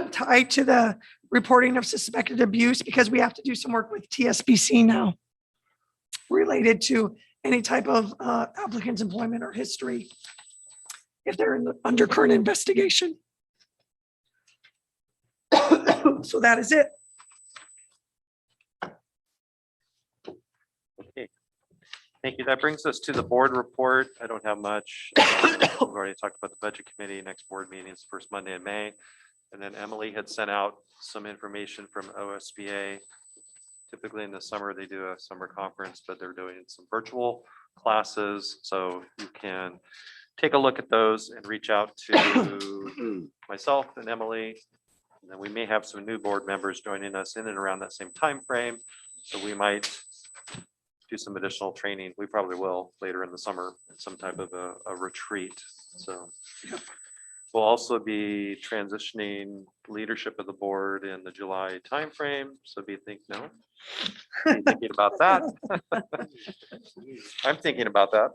tied to the reporting of suspected abuse because we have to do some work with TSBC now related to any type of applicant's employment or history if they're under current investigation. So that is it. Okay. Thank you. That brings us to the board report. I don't have much. We've already talked about the budget committee. Next board meeting is first Monday in May. And then Emily had sent out some information from OSBA. Typically in the summer, they do a summer conference, but they're doing some virtual classes. So you can take a look at those and reach out to myself and Emily. And then we may have some new board members joining us in and around that same time frame. So we might do some additional training. We probably will later in the summer, in some type of a retreat. So we'll also be transitioning leadership of the board in the July timeframe. So be thinking about that. I'm thinking about that.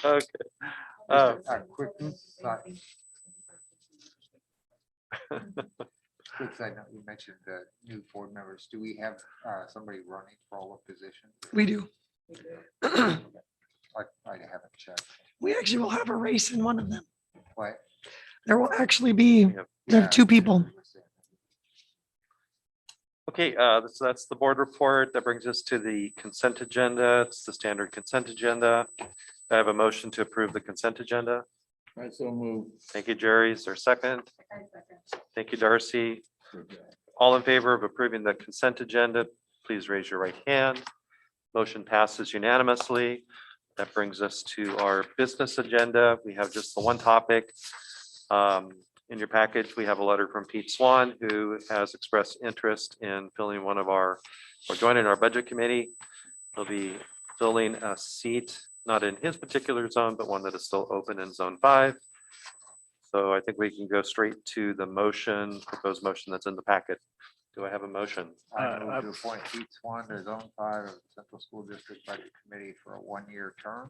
Okay. Quick thought. Quick side note, you mentioned the new board members. Do we have somebody running for all the positions? We do. I haven't checked. We actually will have a race in one of them. What? There will actually be, there are 2 people. Okay, so that's the board report. That brings us to the consent agenda. It's the standard consent agenda. I have a motion to approve the consent agenda. I so move. Thank you, Jerry. Is there a second? Thank you, Darcy. All in favor of approving the consent agenda, please raise your right hand. Motion passes unanimously. That brings us to our business agenda. We have just the one topic. In your package, we have a letter from Pete Swan, who has expressed interest in filling or joining our budget committee. He'll be filling a seat, not in his particular zone, but one that is still open in zone 5. So I think we can go straight to the proposed motion that's in the packet. Do I have a motion? I move to appoint Pete Swan to Zone 5 of the Central School District Budget Committee for a 1-year term.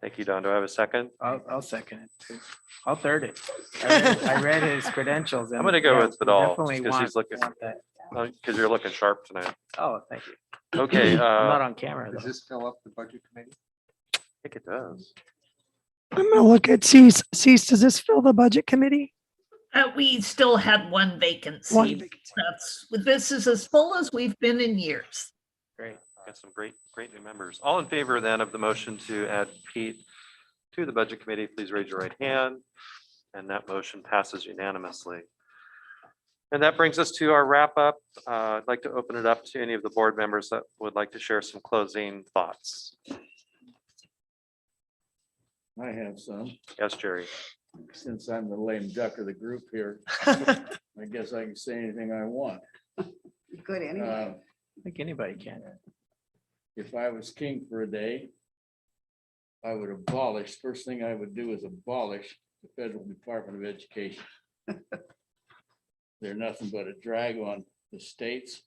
Thank you, Don. Do I have a second? I'll second it too. I'll third it. I read his credentials. I'm gonna go with Vidal, Definitely because he's looking, that. because you're looking sharp tonight. Oh, thank you. Okay. I'm not I on camera Does though. this fill up the budget committee? think it does. I'm gonna look at Cease. Cease, does this fill the budget committee? We still had one vacancy. One vacancy. This is as full as we've been in years. Great. Got some great new members. All in favor then of the motion to add Pete to the budget committee, please raise your right hand. And that motion passes unanimously. And that brings us to our wrap up. I'd like to open it up to any of the board members that would like to share some closing thoughts. I have some. Yes, Jerry. Since I'm the lame duck of the group here, I guess I can say anything I want. Good anyway. I think anybody can. If I was king for a day, I would abolish, first thing I would do is abolish the Federal Department of Education. They're nothing but a drag on the states.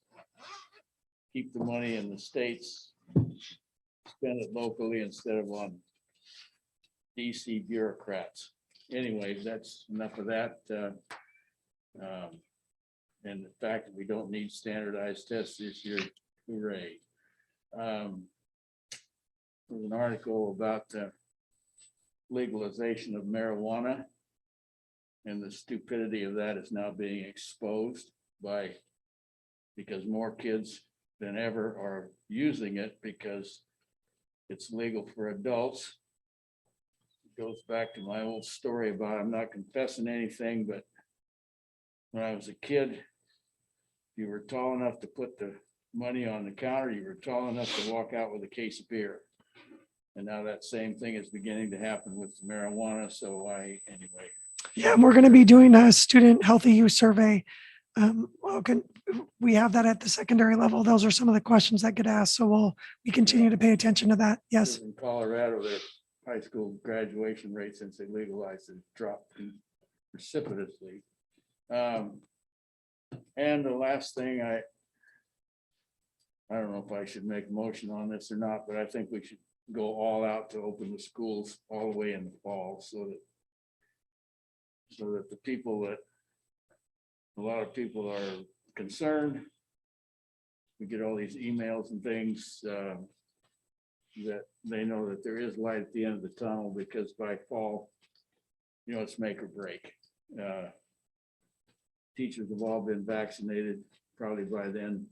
Keep the money in the states, spend it locally instead of on DC bureaucrats. Anyways, that's enough of that. And the fact that we don't need standardized tests this year, hooray. There's an article about legalization of marijuana, and the stupidity of that is now being exposed because more kids than ever are using it because it's legal for adults. It goes back to my old story about, I'm not confessing anything, but when I was a kid, you were tall enough to put the money on the counter, you were tall enough to walk out with a case of beer. And now that same thing is beginning to happen with marijuana. So anyway. Yeah, and we're going to be doing a student healthy use survey. We have that at the secondary level. Those are some of the questions that get asked. So we continue to pay attention to that. Yes. In Colorado, their high school graduation rate since they legalized it dropped precipitously. And the last thing, I don't know if I should make a motion on this or not, but I think we should go all out to open the schools all the way in the fall so that the people that a lot of people are concerned. We get all these emails and things that they know that there is light at the end of the tunnel, because by fall, it's make or break. Teachers have all been vaccinated. Probably by then,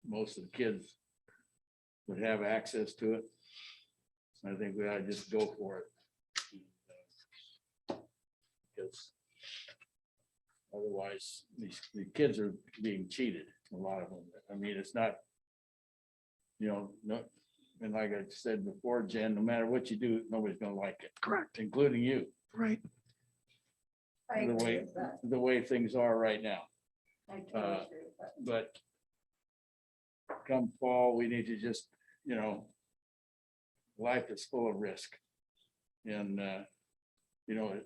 most of the kids would have access to it. I think we ought to just go for it. Because otherwise, the kids are being cheated, a lot of them. I mean, it's not, no, and like I said before, Jen, no matter what you do, nobody's gonna like it. Correct. Including you. Right. The way things are right now. I totally agree with that. But come fall, we need to just, you know, life is full of risk. And, you know,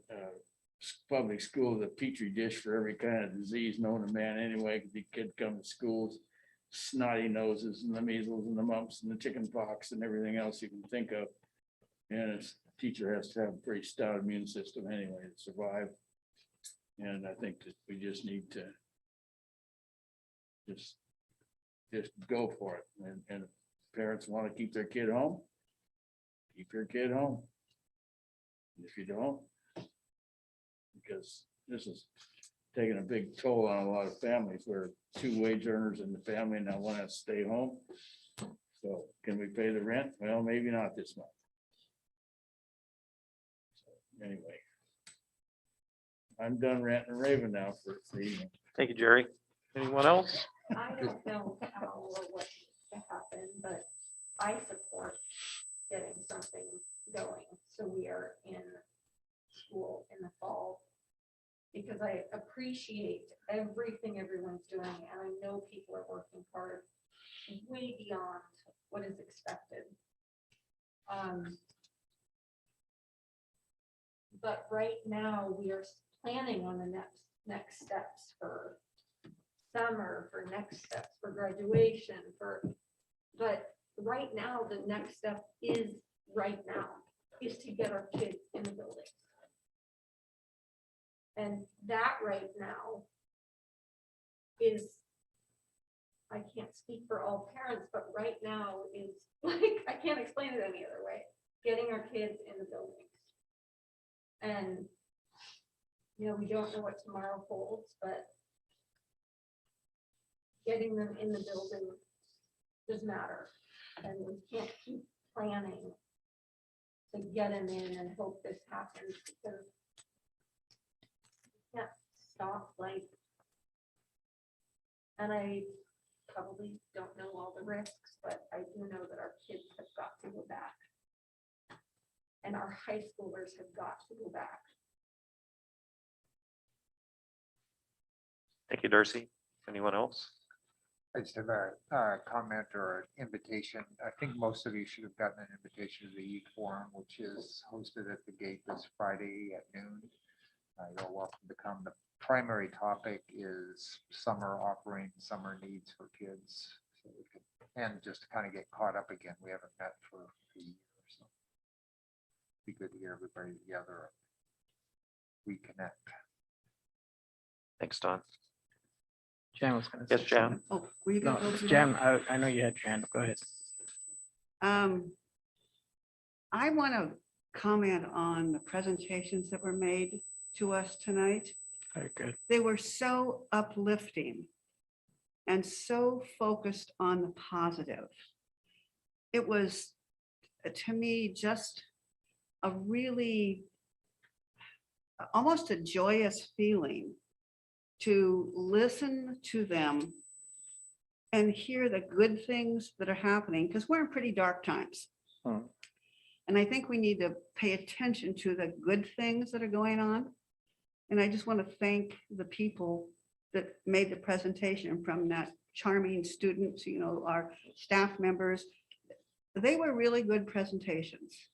public school is a petri dish for every kind of disease known to man anyway, because the kid come to schools, snotty noses and the measles and the mumps and the chicken pox and everything else you can think of. And a teacher has to have a pretty stout immune system anyway to survive. And I think that we just need to just go for it. And if parents want to keep their kid home, keep your kid home. And if you don't, because this is taking a big toll on a lot of families where 2 wage earners in the family now want to stay home. So can we pay the rent? Well, maybe not this month. So anyway, I'm done ranting and raving now for the evening. Thank you, Jerry. Anyone else? I don't know how or what to happen, but I support getting something going. So we are in school in the fall. Because I appreciate everything everyone's doing, and I know people are working hard way beyond what is expected. But right now, we are planning on the next steps for summer, for next steps for graduation, but right now, the next step is to get our kids in the building. And that right now is, I can't speak for all parents, but right now is like, I can't explain it any other way, getting our kids in the buildings. And, you know, we don't know what tomorrow holds, but getting them in the building does matter. And we can't keep planning to get them in and hope this happens, because can't stop, like, and I probably don't know all the risks, but I do know that our kids have got to go back. And our high schoolers have got to go back. Thank you, Darcy. Anyone else? I just have a comment or an invitation. I think most of you should have gotten an invitation to the youth forum, which is hosted at the gate this Friday at noon. You're welcome to come. The primary topic is summer offerings, summer needs for kids. So we can, and just to kind of get caught up again. We haven't met for a year, so be good to get everybody together, reconnect. Thanks, Don. Jan was gonna Yes, say Jan. something. Oh, were you No, gonna go it's through Jan, that? I know you had your hand up. Go ahead. I want to comment on the presentations that were made to us tonight. Very good. They were so uplifting and so focused on the positive. It was, to me, just a really, almost a joyous feeling to listen to them and hear the good things that are happening, because we're in pretty dark times. And I think we need to pay attention to the good things that are going on. And I just want to thank the people that made the presentation, from that charming students, you know, our staff members. They were really good presentations.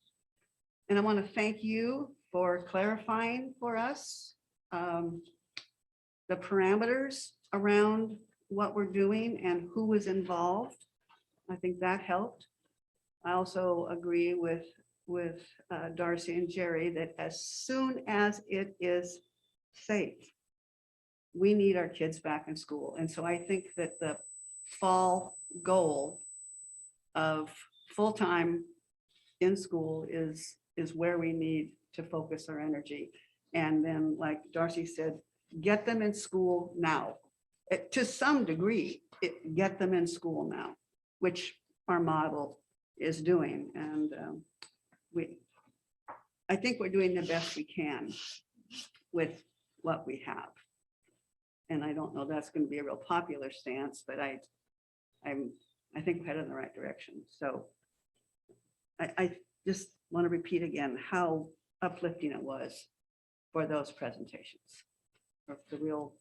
And I want to thank you for clarifying for us the parameters around what we're doing and who was involved. I think that helped. I also agree with Darcy and Jerry that as soon as it is safe, we need our kids back in school. And so I think that the fall goal of full-time in school is where we need to focus our energy. And then, like Darcy said, get them in school now. To some degree, get them in school now, which our model is doing. And I think we're doing the best we can with what we have. And I don't know that's going to be a real popular stance, but I think we're headed in the right direction. So I just want to repeat again how uplifting it was for those presentations. The real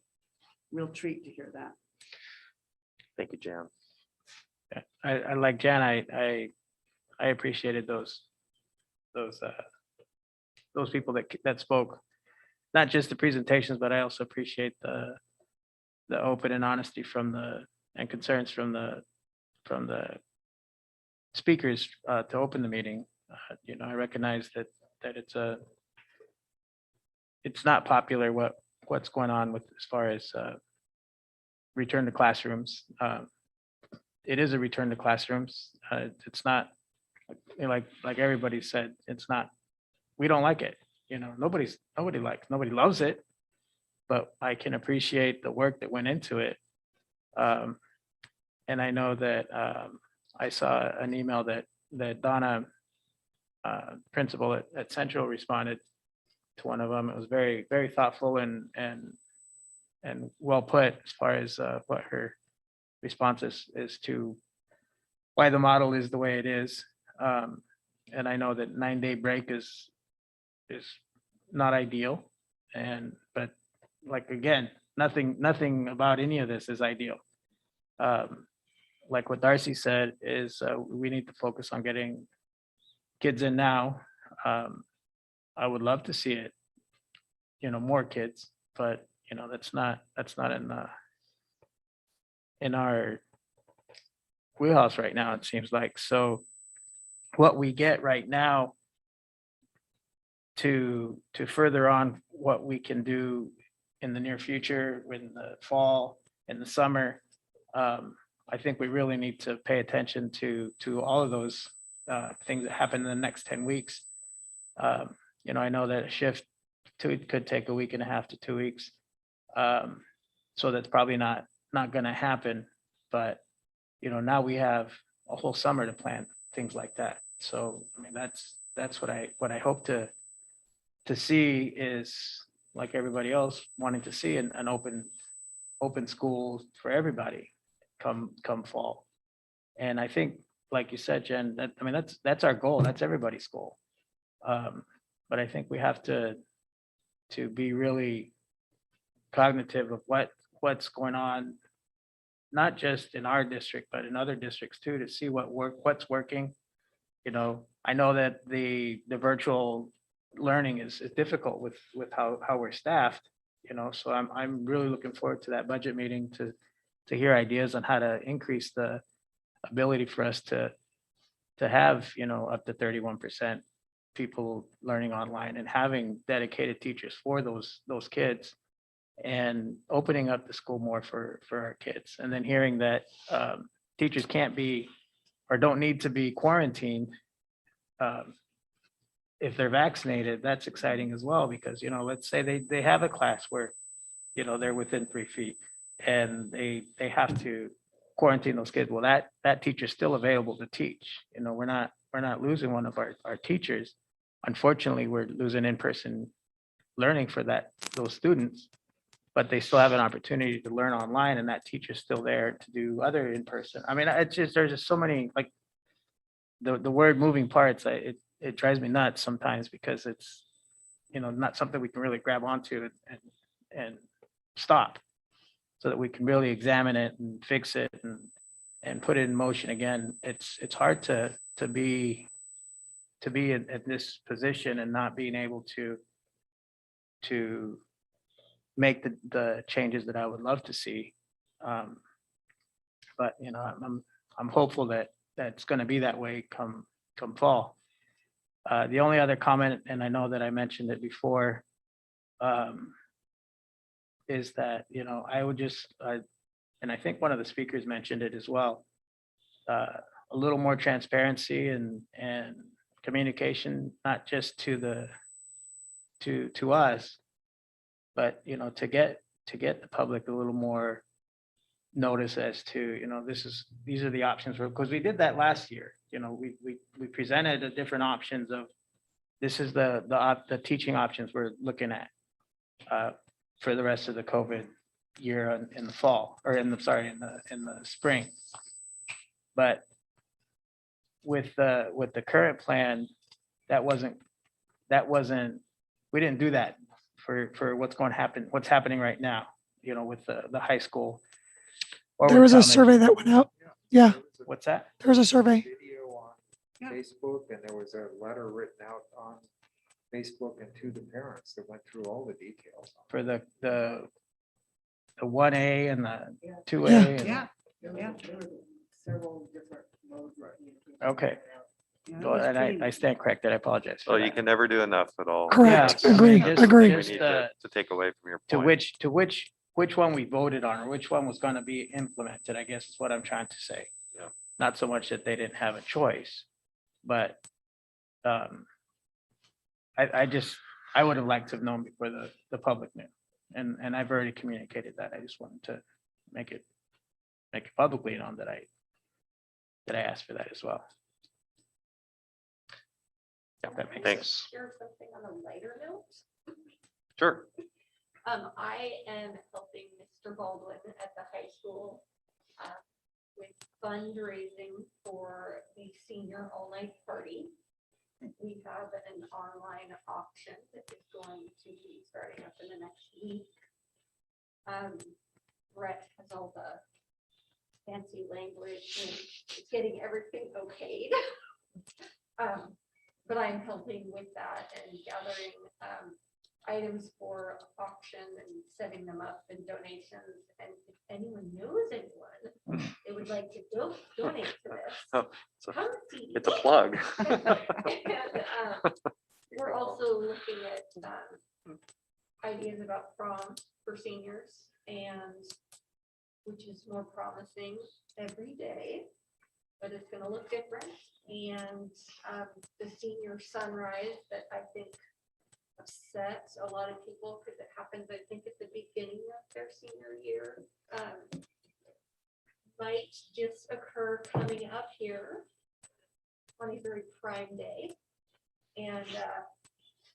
real treat to hear that. Thank you, Jan. I like Jan, I appreciated those people that spoke, not just the presentations, but I also appreciate the open and honesty and concerns from the speakers to open the meeting. I recognize that it's not popular what's going on with as far as return to classrooms. It is a return to classrooms. It's not like everybody said, it's not, we don't like it. Nobody loves it, but I can appreciate the work that went into it. And I know that I saw an email that Donna, principal at Central, responded to one of them. It was very, very thoughtful and well put as far as what her response is to why the model is the way it is. And I know that 9-day break is not ideal. But like, again, nothing about any of this is ideal. Like what Darcy said is we need to focus on getting kids in now. I would love to see it, more kids, but that's not in our wheelhouse right now, it seems like. So what we get right now to further on what we can do in the near future, in the fall, in the summer, I think we really need to pay attention to all of those things that happen in the next 10 weeks. I know that a shift could take a week and a half to 2 weeks. So that's probably not going to happen. But, now we have a whole summer to plan things like that. So, I mean, that's what I hope to see is, like everybody else, wanting to see an open school for everybody come fall. And I think, like you said, Jen, that's our goal. That's everybody's goal. But I think we have to be really cognitive of what's going on, not just in our district, but in other districts too, to see what's working. I know that the virtual learning is difficult with how we're staffed, so I'm really looking forward to that budget meeting to hear ideas on how to increase the ability for us to have, up to 31% people learning online and having dedicated teachers for those kids, and opening up the school more for our kids. And then hearing that teachers can't be or don't need to be quarantined if they're vaccinated. That's exciting as well, because let's say they have a class where they're within 3 feet and they have to quarantine those kids. Well, that teacher's still available to teach. We're not losing one of our teachers. Unfortunately, we're losing in-person learning for those students, but they still have an opportunity to learn online, and that teacher's still there to do other in-person. I mean, there's just so many, like the word moving parts. It drives me nuts sometimes, because it's, not something we can really grab onto and stop, so that we can really examine it and fix it and put it in motion again. It's hard to be in this position and not being able to make the changes that I would love to see. But I'm hopeful that it's going to be that way come fall. The only other comment, and I know that I mentioned it before, is that I would just, and I think one of the speakers mentioned it as well, a little more transparency and communication, not just to us, but to get the public a little more notice as to these are the options, because we did that last year. We presented the different options of, this is the teaching options we're looking at for the rest of the COVID year in the fall, or in the spring. But with the current plan, that wasn't we didn't do that for what's happening right now. with the high school. or There with was a Talmadge. survey that went out. Yeah, What's that? there was a survey. Video on Facebook, and there was a letter written out on Facebook and to the parents that went through all the details. For the 1A and the 2A. Yeah. and- Yeah. Several different modes. Okay. Well, and I stand corrected. I apologize. for Well, you that. can never do enough at all. Correct. Yeah, I mean, Agree. just- Agree. We just, need uh, to take away from your To point. which one we voted on or which one was going to be implemented, I guess is what I'm trying to say. Yeah. Not so much that they didn't have a choice, but I would have liked to have known before the public knew. And I've already communicated that. I just wanted to make it publicly known that I asked for that as well. If that makes sense. Thanks. Share something on a lighter note. Sure. I am helping Mr. Baldwin at the high school with fundraising for the senior all-night party. We have an online auction that is going to be starting up in the next week. Brett has all the fancy language and is getting everything okayed. But I'm helping with that and gathering items for auction and setting them up and donations. And if anyone knows anyone that would like to donate to this, Oh, come see it's a me. plug. And we're also looking at ideas about prom for seniors, and which is more promising every day, but it's gonna look different. And the senior sunrise that I think upsets a lot of people because it happens, I think, at the beginning of their senior year, might just occur coming up here on a very prime day. And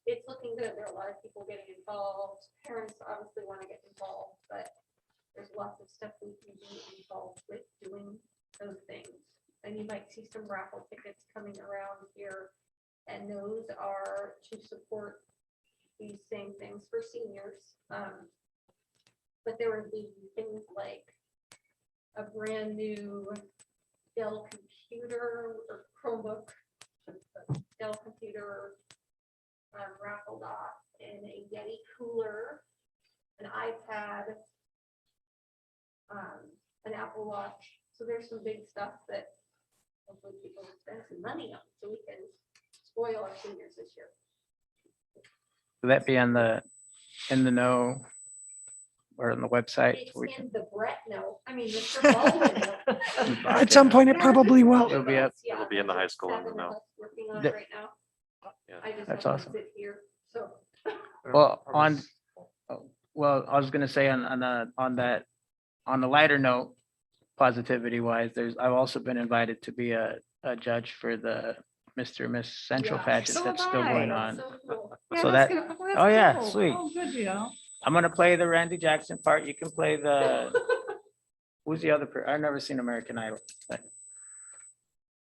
it's looking good. There are a lot of people getting involved. Parents obviously want to get involved, but there's lots of stuff we can be involved with doing those things. And you might see some raffle tickets coming around here, and those are to support these same things for seniors. But there would be things like a brand new Dell computer or Chromebook, Dell computer raffled off, and a Yeti cooler, an iPad, an Apple Watch. So there's some big stuff that hopefully people will spend some money on, so we can spoil our seniors this year. Will that be in the know or on the website? It's We can- in the Brett know, I mean, Mr. Baldwin know. At some point, it probably will. It'll be up. Yeah, It'll be in the high school in the seven of know. us working on The- it right now. Yeah. I just That's have to awesome. sit here, so. Well, I was gonna say on the lighter note, positivity wise, I've also been invited to be a judge for the Mr. and Miss Central Yeah. pageant So that's have still going I. on. So cool. So that's that- good. That's oh, yeah, cool. sweet. Oh, good deal. I'm gonna play the Randy Jackson part. You can play the, who's the other, I've never seen American Idol, but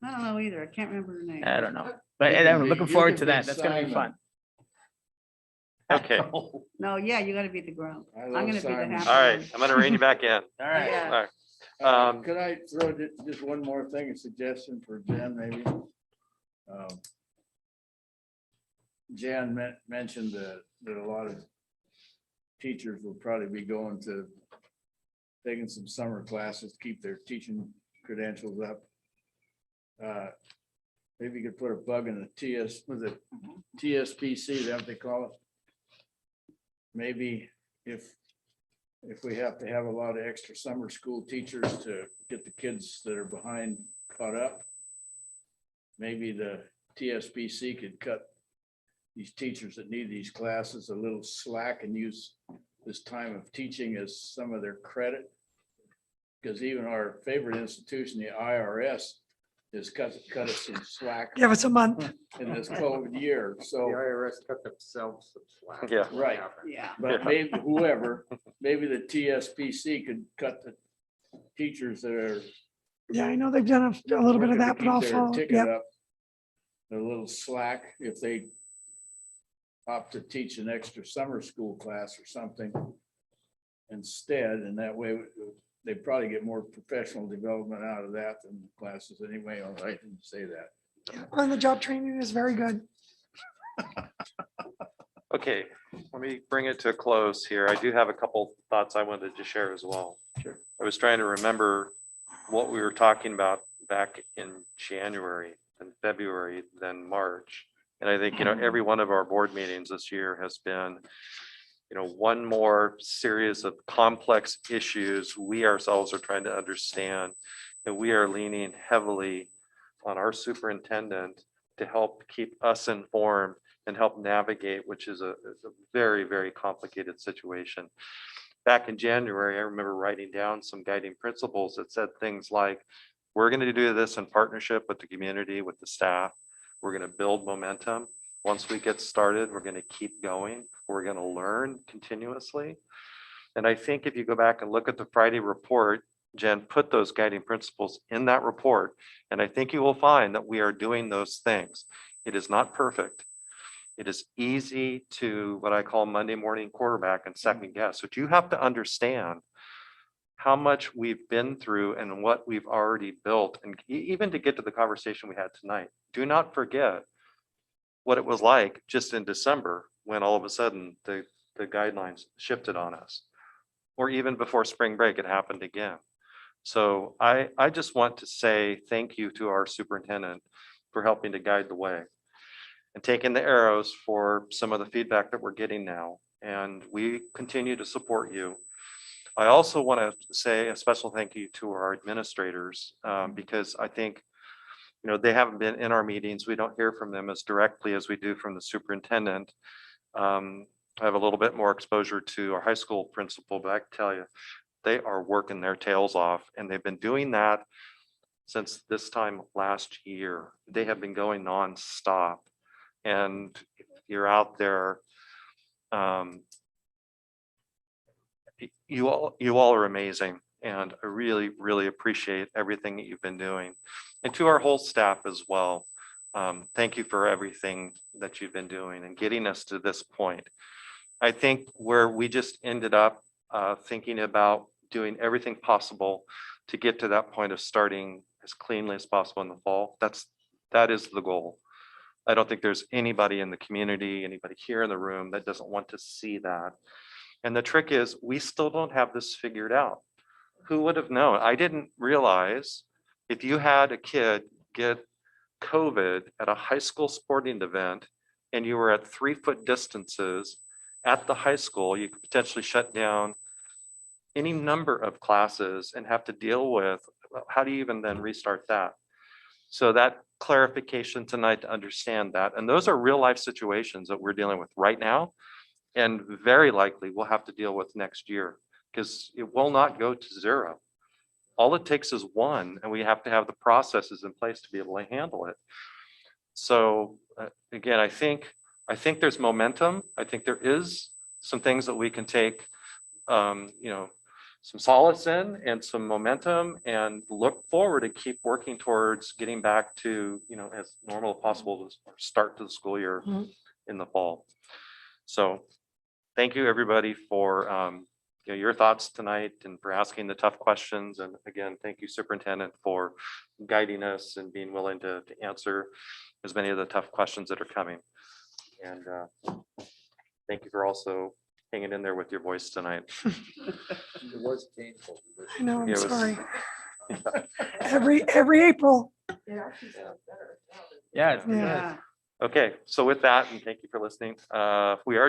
I don't know either. I can't remember her name. I don't know. But You can I'm be- looking you forward can to be that. That's gonna be Simon. fun. Okay. No, yeah, you gotta be the ground. I I'm love gonna be the Simon. happy. All right, one. I'm gonna rein you back in. All right. Yeah. All right. Could I throw just one more thing, a suggestion for Jen, maybe? Jan mentioned that a lot of teachers will probably be going to taking some summer classes to keep their teaching credentials up. Maybe you could put a bug in the TSPC, is that what they call it? Maybe if we have to have a lot of extra summer school teachers to get the kids that are behind caught up, maybe the TSPC could cut these teachers that need these classes a little slack and use this time of teaching as some of their credit. Because even our favorite institution, the IRS, has cut us some slack Give us a month. in this COVID year, The so. IRS cut themselves some slack. Yeah. Right. Yeah. But maybe whoever, maybe the TSPC could cut the teachers that are. Yeah, I know they've done a little bit of working to that, but keep I'll their follow. ticket Yep. up A little slack if they opt to teach an extra summer school class or something. instead, and that way they probably get more professional development out of that than the classes anyway. I didn't say that. On the job training is very good. Okay, let me bring it to a close here. I do have a couple thoughts I wanted to share as well. Sure. I was trying to remember what we were talking about back in January and February, then March. And I think, every one of our board meetings this year has been, one more series of complex issues we ourselves are trying to understand. And we are leaning heavily on our superintendent to help keep us informed and help navigate, which is a very, very complicated situation. Back in January, I remember writing down some guiding principles that said things like, we're going to do this in partnership with the community, with the staff. We're going to build momentum. Once we get started, we're going to keep going. We're going to learn continuously. And I think if you go back and look at the Friday report, Jen put those guiding principles in that report. And I think you will find that we are doing those things. It is not perfect. It is easy to what I call Monday morning quarterback and second guess. But you have to understand how much we've been through and what we've already built. And even to get to the conversation we had tonight, do not forget what it was like just in December when all of a sudden the guidelines shifted on us. Or even before spring break, it happened again. So I just want to say thank you to our superintendent for helping to guide the way and taking the arrows for some of the feedback that we're getting now. And we continue to support you. I also want to say a special thank you to our administrators because I think, they haven't been in our meetings. We don't hear from them as directly as we do from the superintendent. I have a little bit more exposure to our high school principal, but I can tell you, they are working their tails off, and they've been doing that since this time last year. They have been going nonstop. And if you're out there, you all are amazing. And I really, really appreciate everything that you've been doing. And to our whole staff as well, thank you for everything that you've been doing and getting us to this point. I think where we just ended up thinking about doing everything possible to get to that point of starting as cleanly as possible in the fall, that is the goal. I don't think there's anybody in the community, anybody here in the room that doesn't want to see that. And the trick is we still don't have this figured out. Who would have known? I didn't realize if you had a kid get COVID at a high school sporting event and you were at 3-foot distances at the high school, you could potentially shut down any number of classes and have to deal with, how do you even then restart that? So that clarification tonight to understand that. And those are real life situations that we're dealing with right now. And very likely we'll have to deal with next year because it will not go to 0. All it takes is 1, and we have to have the processes in place to be able to handle it. So again, I think there's momentum. I think there is some things that we can take, some solace in and some momentum and look forward and keep working towards getting back to, as normal as possible to start to the school year in the fall. So thank you, everybody, for your thoughts tonight and for asking the tough questions. And again, thank you, Superintendent, for guiding us and being willing to answer as many of the tough questions that are coming. And thank you for also hanging in there with your voice tonight. It was painful. I know, I'm It was- sorry. Yeah. Every April. Yeah, it's Yeah. good. Okay, so with that, and thank you for listening, we are